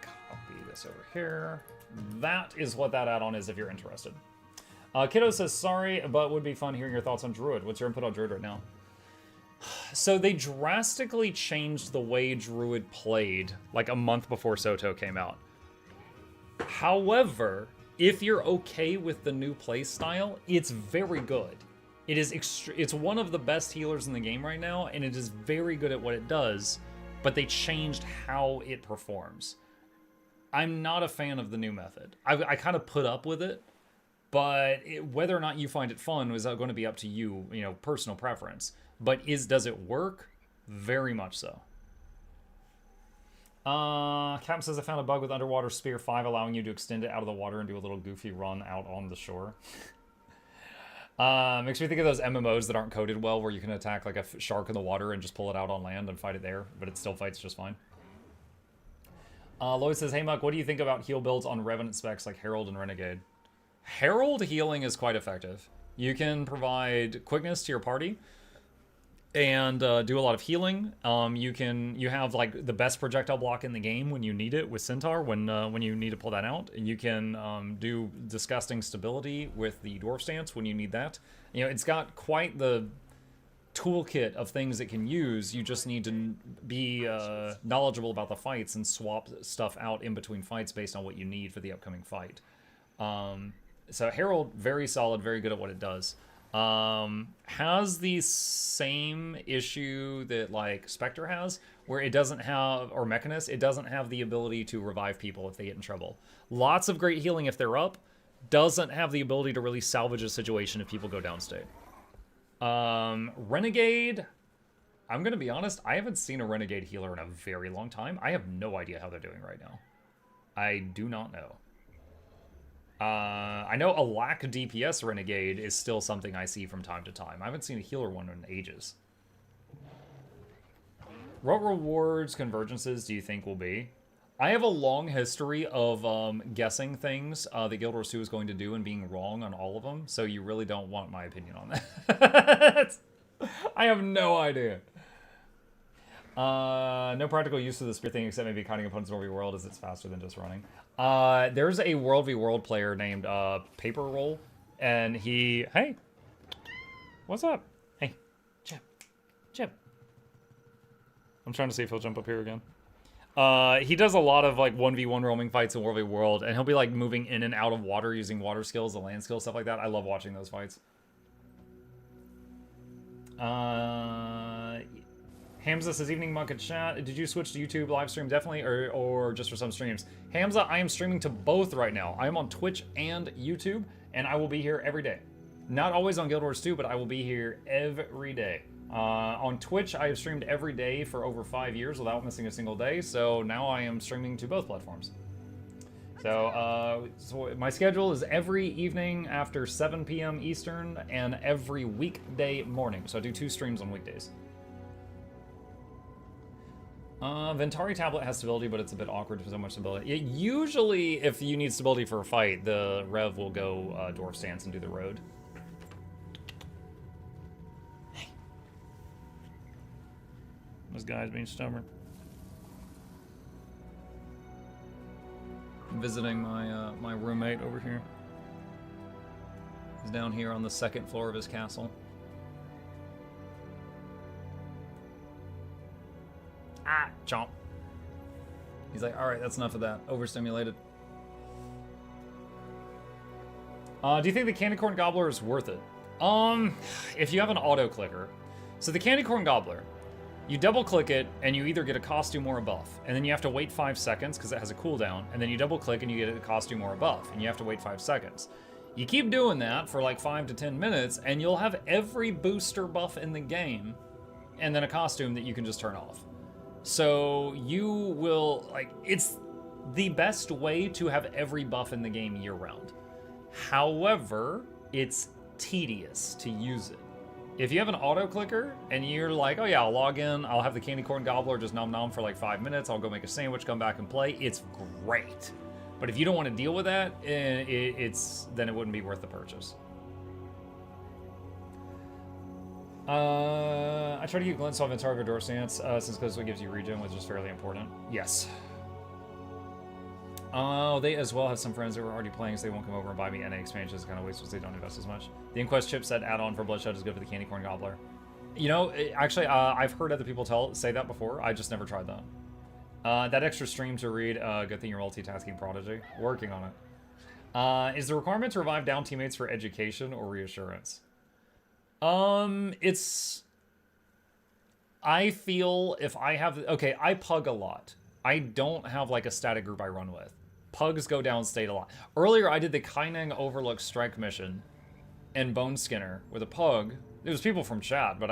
copy this over here. That is what that add-on is if you're interested. Kiddo says, sorry, but would be fun hearing your thoughts on Druid. What's your input on Druid right now? So they drastically changed the way Druid played like a month before Soto came out. However, if you're okay with the new play style, it's very good. It is it's one of the best healers in the game right now, and it is very good at what it does, but they changed how it performs. I'm not a fan of the new method. I kind of put up with it, but whether or not you find it fun is going to be up to you, you know, personal preference. But does it work? Very much so. Captain says I found a bug with Underwater Spear 5 allowing you to extend it out of the water and do a little goofy run out on the shore. Makes me think of those MMOs that aren't coded well where you can attack like a shark in the water and just pull it out on land and fight it there, but it still fights just fine. Lloyd says, hey Muck, what do you think about heal builds on Revenant specs like Herald and Renegade? Herald healing is quite effective. You can provide quickness to your party and do a lot of healing. You have like the best projectile block in the game when you need it with Centaur, when you need to pull that out. You can do disgusting stability with the Dwarf Stance when you need that. You know, it's got quite the toolkit of things it can use. You just need to be knowledgeable about the fights and swap stuff out in between fights based on what you need for the upcoming fight. So Herald, very solid, very good at what it does. Has the same issue that like Spectre has, where it doesn't have, or Mechanist, it doesn't have the ability to revive people if they get in trouble. Lots of great healing if they're up, doesn't have the ability to really salvage a situation if people go downstate. Renegade, I'm gonna be honest, I haven't seen a Renegade healer in a very long time. I have no idea how they're doing right now. I do not know. I know a lack of DPS Renegade is still something I see from time to time. I haven't seen a healer one in ages. What rewards convergences do you think will be? I have a long history of guessing things that Guild Wars 2 is going to do and being wrong on all of them, so you really don't want my opinion on that. I have no idea. No practical use of the spear thing except maybe counting opponents in World v World as it's faster than just running. There's a World v World player named Paper Roll, and he... Hey! What's up? Hey, Chip. Chip. I'm trying to see if he'll jump up here again. He does a lot of like 1v1 roaming fights in World v World, and he'll be like moving in and out of water using water skills, the land skills, stuff like that. I love watching those fights. Hamza says, evening Monk and chat. Did you switch to YouTube live stream? Definitely, or just for some streams? Hamza, I am streaming to both right now. I am on Twitch and YouTube, and I will be here every day. Not always on Guild Wars 2, but I will be here every day. On Twitch, I have streamed every day for over 5 years without missing a single day, so now I am streaming to both platforms. So, so my schedule is every evening after 7 p.m. Eastern and every weekday morning. So I do 2 streams on weekdays. Ventari tablet has stability, but it's a bit awkward for so much stability. Usually, if you need stability for a fight, the Rev will go Dwarf Stance and do the road. Hey. This guy's being stubborn. I'm visiting my my roommate over here. He's down here on the 2nd floor of his castle. Ah, chomp. He's like, alright, that's enough of that. Overstimulated. Do you think the Candy Corn Gobbler is worth it? If you have an auto clicker. So the Candy Corn Gobbler, you double click it and you either get a costume or a buff. And then you have to wait 5 seconds because it has a cooldown. And then you double click and you get a costume or a buff. And you have to wait 5 seconds. You keep doing that for like 5 to 10 minutes and you'll have every booster buff in the game. And then a costume that you can just turn off. So you will, like, it's the best way to have every buff in the game year round. However, it's tedious to use it. If you have an auto clicker and you're like, oh yeah, I'll log in, I'll have the Candy Corn Gobbler just nom nom for like 5 minutes, I'll go make a sandwich, come back and play, it's great. But if you don't want to deal with that, then it wouldn't be worth the purchase. I try to keep Glint Solve and Target Door Stance, since Ghostly gives you regen, which is fairly important. Yes. They as well have some friends that were already playing, so they won't come over and buy me NA expansions. It's kind of waste because they don't invest as much. The Inquest chipset add-on for Bloodshot is good for the Candy Corn Gobbler. You know, actually, I've heard other people say that before. I just never tried that. That extra stream to read, good thing you're multitasking, Prodigy. Working on it. Is the requirement to revive down teammates for education or reassurance? It's... I feel if I have... Okay, I pug a lot. I don't have, like, a static group I run with. Pugs go downstate a lot. Earlier, I did the Kaineng Overlook Strike mission and Bone Skinner with a pug. It was people from chat, but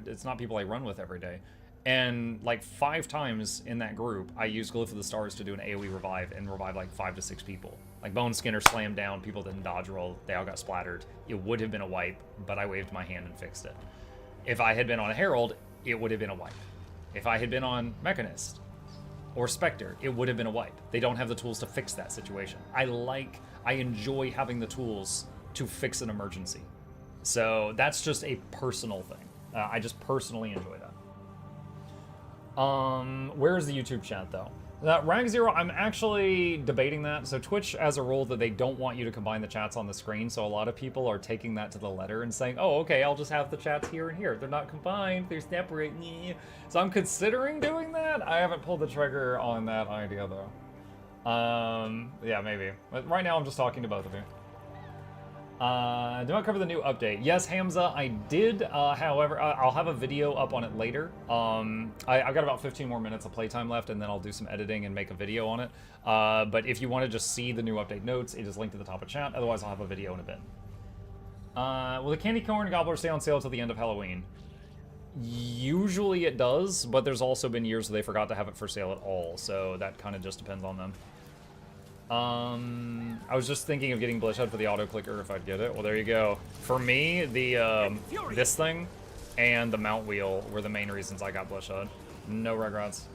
it's not people I run with every day. And like 5 times in that group, I used Glyph of the Stars to do an AoE revive and revive like 5 to 6 people. Like Bone Skinner slammed down, people didn't dodge roll, they all got splattered. It would have been a wipe, but I waved my hand and fixed it. If I had been on a Herald, it would have been a wipe. If I had been on Mechanist or Spectre, it would have been a wipe. They don't have the tools to fix that situation. I enjoy having the tools to fix an emergency. So that's just a personal thing. I just personally enjoy that. Where's the YouTube chat though? Rank 0, I'm actually debating that. So Twitch has a rule that they don't want you to combine the chats on the screen, so a lot of people are taking that to the letter and saying, oh, okay, I'll just have the chats here and here. They're not combined, they're separate. So I'm considering doing that. I haven't pulled the trigger on that idea though. Yeah, maybe. But right now I'm just talking to both of you. Do I cover the new update? Yes, Hamza, I did. However, I'll have a video up on it later. I've got about 15 more minutes of playtime left, and then I'll do some editing and make a video on it. But if you want to just see the new update notes, it is linked at the top of chat. Otherwise, I'll have a video in a bit. Will the candy corn gobbler stay on sale till the end of Halloween? Usually it does, but there's also been years where they forgot to have it for sale at all, so that kind of just depends on them. I was just thinking of getting Bloodshed for the auto-clicker if I'd get it. Well, there you go. For me, the, this thing and the mount wheel were the main reasons I got Bloodshed. No regrets.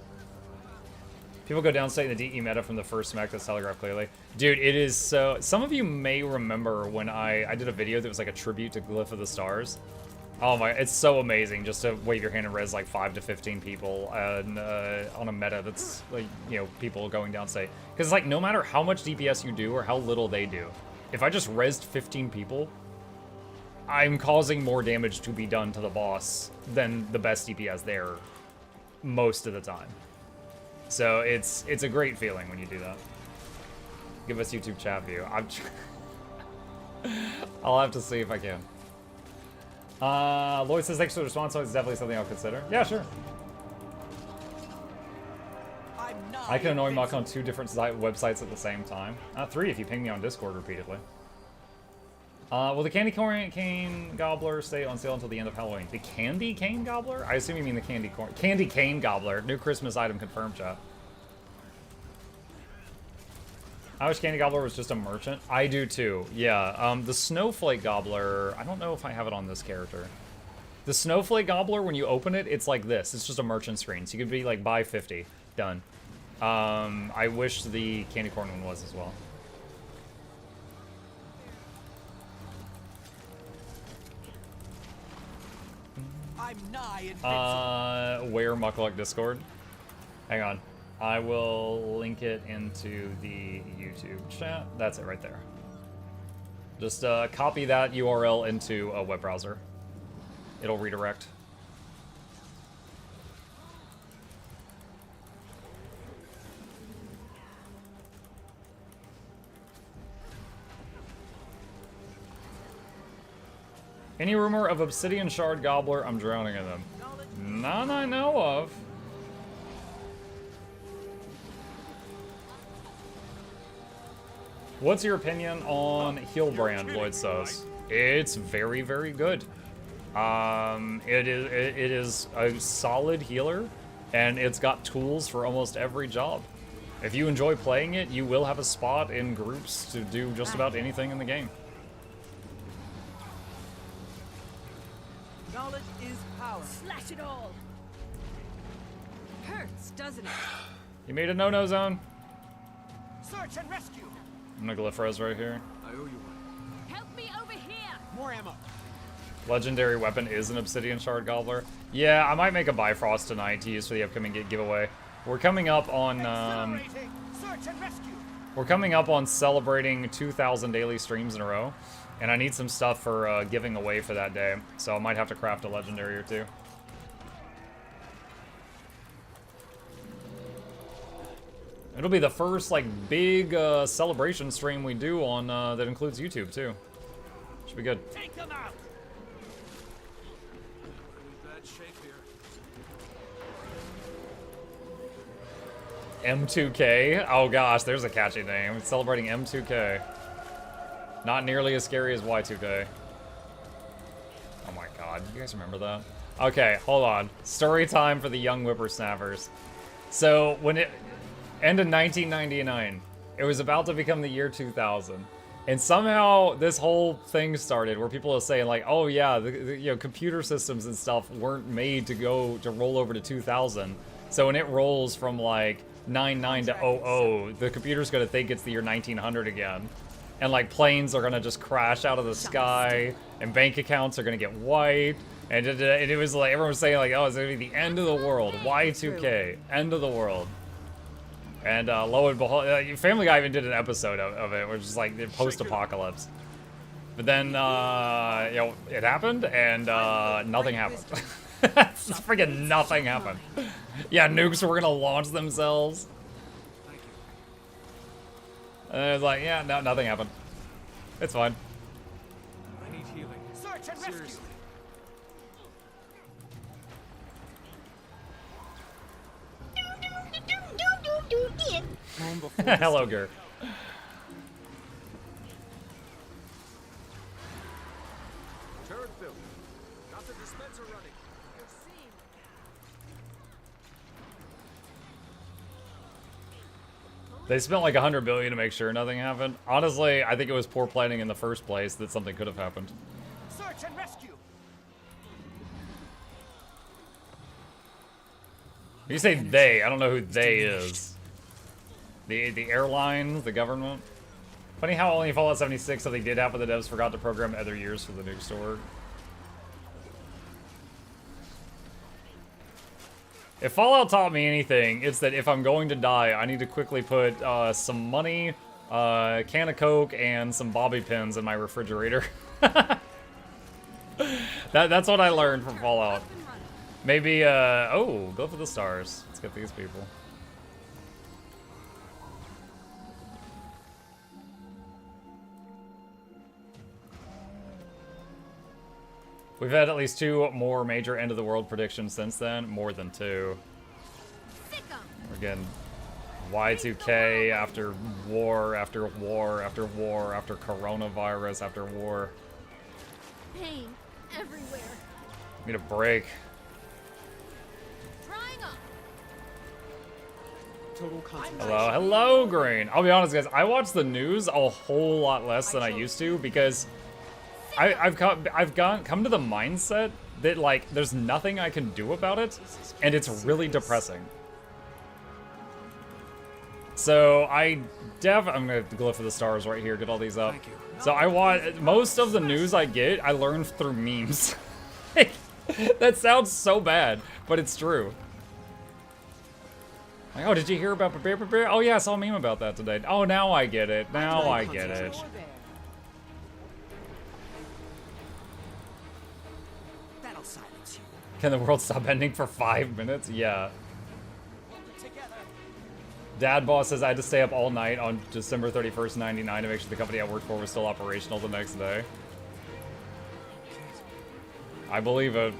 People go downstate in the DE meta from the first mech that's telegraphed clearly. Dude, it is so... Some of you may remember when I did a video that was like a tribute to Glyph of the Stars. Oh my, it's so amazing just to wave your hand and res like 5 to 15 people and, on a meta that's like, you know, people going downstate. Because it's like, no matter how much DPS you do or how little they do, if I just resed 15 people, I'm causing more damage to be done to the boss than the best DPS there most of the time. So it's a great feeling when you do that. Give us YouTube chat view. I'll have to see if I can. Lloyd says thanks for the response, so it's definitely something I'll consider. Yeah, sure. I can annoy Muck on 2 different websites at the same time. 3 if you ping me on Discord repeatedly. Will the candy cane gobbler stay on sale until the end of Halloween? The candy cane gobbler? I assume you mean the candy cane gobbler. New Christmas item confirmed, chat. I wish Candy Gobbler was just a merchant. I do too, yeah. The Snowflake Gobbler, I don't know if I have it on this character. The Snowflake Gobbler, when you open it, it's like this. It's just a merchant screen. So you could be like, buy 50. Done. I wish the Candy Corn one was as well. I'm nigh invincible. Where Muckluck Discord? Hang on. I will link it into the YouTube chat. That's it right there. Just copy that URL into a web browser. It'll redirect. Any rumor of Obsidian Shard Gobbler? I'm drowning in them. None I know of. What's your opinion on Healbrand, Lloyd says? It's very, very good. It is a solid healer, and it's got tools for almost every job. If you enjoy playing it, you will have a spot in groups to do just about anything in the game. Knowledge is power. Slash it all. Hurts, doesn't it? You made a no-no zone. Search and rescue. I'm gonna glyph res right here. I owe you one. Help me over here. More ammo. Legendary weapon is an Obsidian Shard Gobbler. Yeah, I might make a Bifrost tonight to use for the upcoming giveaway. We're coming up on, Search and rescue. We're coming up on celebrating 2,000 daily streams in a row, and I need some stuff for giving away for that day, so I might have to craft a legendary or two. It'll be the first, like, big celebration stream we do on that includes YouTube, too. Should be good. Take them out. Bad shape here. M2K? Oh gosh, there's a catchy name. It's celebrating M2K. Not nearly as scary as Y2K. Oh my god, you guys remember that? Okay, hold on. Story time for the young whippersnappers. So, when it... End of 1999. It was about to become the year 2000. And somehow this whole thing started where people are saying like, oh yeah, you know, computer systems and stuff weren't made to roll over to 2000. So when it rolls from like 99 to 00, the computer's gonna think it's the year 1900 again. And like planes are gonna just crash out of the sky and bank accounts are gonna get wiped. And it was like, everyone was saying like, oh, it's gonna be the end of the world. Y2K, end of the world. And lo and behold, Family Guy even did an episode of it, which is like the post-apocalypse. But then, you know, it happened, and nothing happened. Just freaking nothing happened. Yeah, nukes were gonna launch themselves. And it was like, yeah, no, nothing happened. It's fine. I need healing. Search and rescue. Hello, Gur. Turret built. Got the dispenser running. They spent like 100 billion to make sure nothing happened. Honestly, I think it was poor planning in the first place that something could have happened. Search and rescue. You say they, I don't know who they is. The airlines, the government. Funny how only Fallout 76 something did happen, the devs forgot to program other years for the nuke store. If Fallout taught me anything, it's that if I'm going to die, I need to quickly put some money, a can of Coke, and some bobby pins in my refrigerator. That's what I learned from Fallout. Maybe, oh, go for the stars. Let's get these people. We've had at least 2 more major end-of-the-world predictions since then. More than 2. We're getting Y2K after war, after war, after war, after coronavirus, after war. Pain everywhere. Need a break. Drying up. Total content. Hello, hello, Green. I'll be honest, guys. I watch the news a whole lot less than I used to because I've come to the mindset that like there's nothing I can do about it, and it's really depressing. So I'm gonna go for the stars right here. Get all these up. So I watch most of the news I get. I learn through memes. That sounds so bad, but it's true. Like, oh, did you hear about Bear? Oh yeah, I saw a meme about that today. Oh, now I get it. Now I get it. That'll silence you. Can the world stop ending for 5 minutes? Yeah. Dad boss says I had to stay up all night on December 31st, 99 to make sure the company I worked for was still operational the next day. I believe it.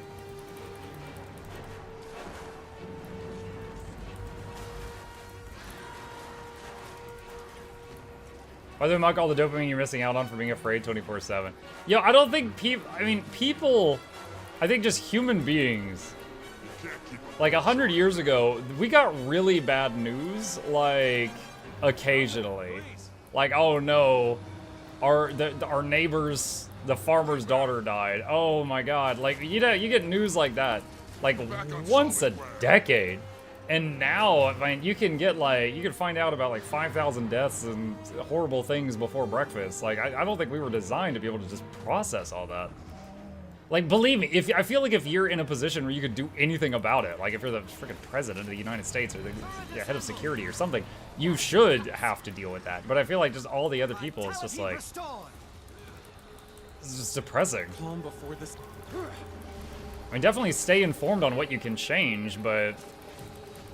By the way, Mike, all the dopamine you're missing out on for being afraid 24/7. Yo, I don't think people, I think just human beings. Like 100 years ago, we got really bad news, like, occasionally. Like, oh no, our neighbor's, the farmer's daughter died. Oh my god, like, you get news like that, like, once a decade. And now, I mean, you can get, like, you can find out about, like, 5,000 deaths and horrible things before breakfast. Like, I don't think we were designed to be able to just process all that. Like, believe me, I feel like if you're in a position where you could do anything about it, like if you're the freaking president of the United States or the head of security or something, you should have to deal with that. But I feel like just all the other people, it's just like, it's just depressing. Calm before this. I mean, definitely stay informed on what you can change, but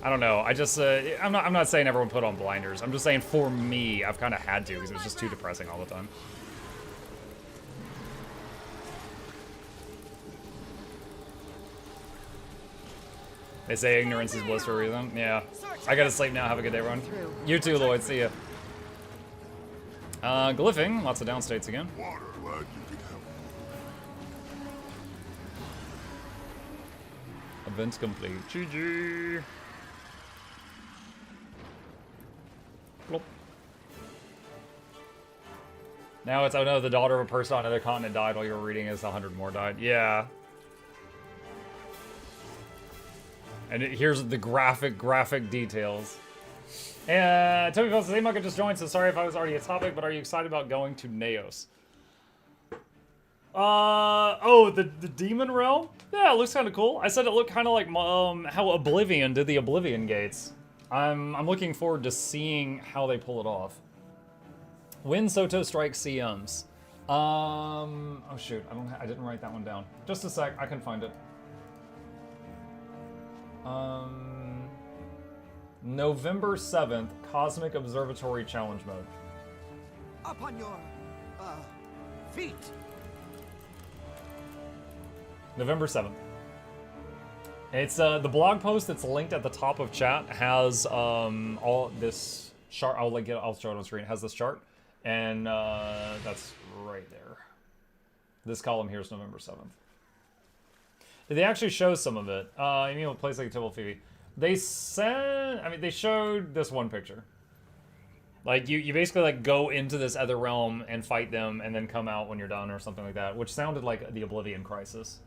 I don't know. I just, I'm not saying everyone put on blinders. I'm just saying for me, I've kind of had to because it was just too depressing all the time. They say ignorance is bliss for a reason. Yeah. I gotta sleep now. Have a good day, everyone. You too, Lloyd. See ya. Glyphing. Lots of downstates again. Events complete. GG. Plop. Now it's, oh no, the daughter of a person on another continent died while you were reading as 100 more died. Yeah. And here's the graphic details. And Toby Phillips, I just joined, so sorry if I was already a topic, but are you excited about going to Naos? Oh, the Demon Realm? Yeah, it looks kind of cool. I said it looked kind of like how Oblivion did the Oblivion Gates. I'm looking forward to seeing how they pull it off. When Soto strikes CMs. Oh shoot, I didn't write that one down. Just a sec, I can find it. November 7th, Cosmic Observatory Challenge Mode. Up on your, feet. November 7th. It's, the blog post that's linked at the top of chat has, all this chart. I'll show it on screen. It has this chart, and, that's right there. This column here is November 7th. Did they actually show some of it? You mean a place like Tibble Phoebe? They said, I mean, they showed this one picture. Like, you basically, like, go into this other realm and fight them and then come out when you're done or something like that, which sounded like the Oblivion Crisis.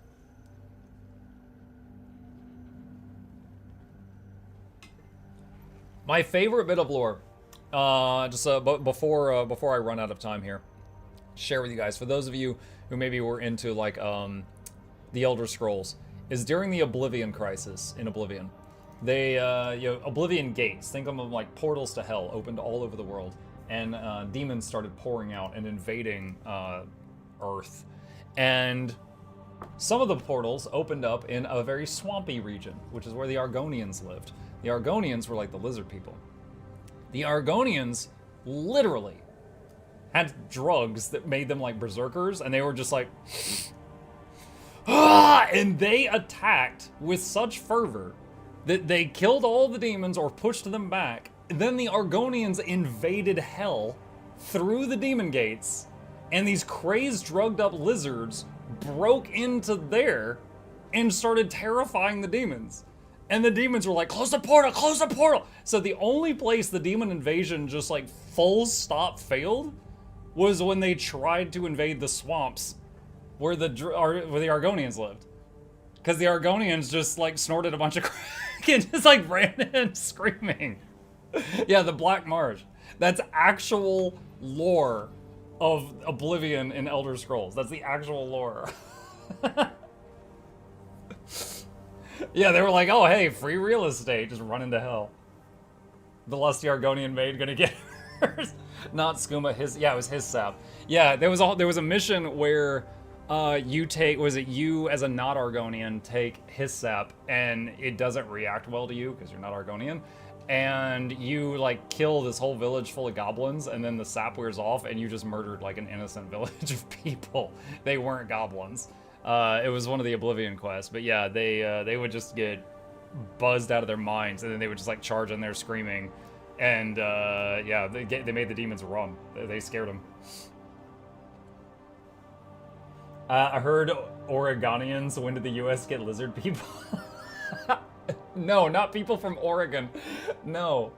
My favorite bit of lore, before I run out of time here, share with you guys, for those of you who maybe were into, like, the Elder Scrolls, is during the Oblivion Crisis in Oblivion. They, Oblivion Gates, think of them like portals to hell, opened all over the world, and demons started pouring out and invading Earth. And some of the portals opened up in a very swampy region, which is where the Argonians lived. The Argonians were like the lizard people. The Argonians literally had drugs that made them like berserkers, and they were just like, ah! And they attacked with such fervor that they killed all the demons or pushed them back. Then the Argonians invaded hell through the demon gates, and these crazed, drugged up lizards broke into there and started terrifying the demons. And the demons were like, close the portal, close the portal! So the only place the demon invasion just like full stop failed was when they tried to invade the swamps where the Argonians lived. Because the Argonians just like snorted a bunch of crack and just like ran in screaming. Yeah, the Black Marsh. That's actual lore of Oblivion in Elder Scrolls. That's the actual lore. Yeah, they were like, oh hey, free real estate, just run into hell. The lusty Argonian maid gonna get hers. Not Skooma, it was his sap. Yeah, there was a mission where you as a not Argonian take his sap and it doesn't react well to you because you're not Argonian, and you like kill this whole village full of goblins, and then the sap wears off and you just murdered like an innocent village of people. They weren't goblins. It was one of the Oblivion quests, but yeah, they would just get buzzed out of their minds, and then they would just like charge in there screaming, and yeah, they made the demons run. They scared them. I heard Oregonians. When did the U.S. get lizard people? No, not people from Oregon. No.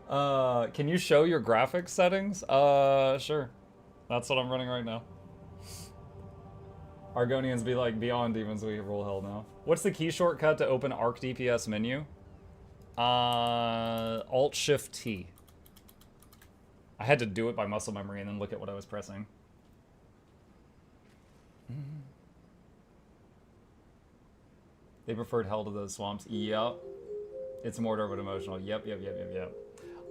Can you show your graphics settings? Sure. That's what I'm running right now. Argonians be like, beyond demons, we roll hell now. What's the key shortcut to open Arc DPS menu? Alt-Shift-T. I had to do it by muscle memory and then look at what I was pressing. They preferred hell to those swamps. Yep. It's Mordor but emotional. Yep.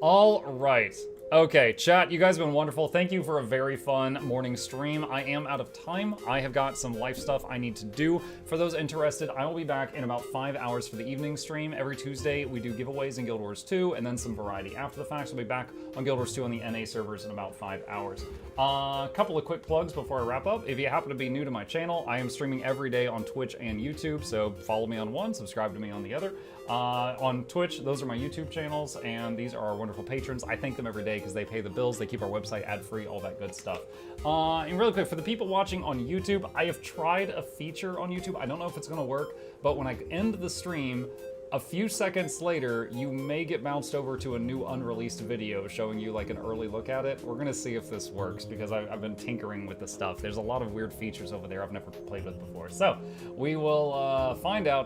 All right. Okay, chat, you guys have been wonderful. Thank you for a very fun morning stream. I am out of time. I have got some life stuff I need to do. For those interested, I will be back in about 5 hours for the evening stream. Every Tuesday, we do giveaways in Guild Wars 2, and then some variety after the fact. So we'll be back on Guild Wars 2 on the NA servers in about 5 hours. A couple of quick plugs before I wrap up. If you happen to be new to my channel, I am streaming every day on Twitch and YouTube, so follow me on one, subscribe to me on the other. On Twitch, those are my YouTube channels, and these are our wonderful patrons. I thank them every day because they pay the bills, they keep our website ad-free, all that good stuff. And really quick, for the people watching on YouTube, I have tried a feature on YouTube. I don't know if it's gonna work, but when I end the stream, a few seconds later, you may get bounced over to a new unreleased video showing you like an early look at it. We're gonna see if this works because I've been tinkering with the stuff. There's a lot of weird features over there I've never played with before. So we will find out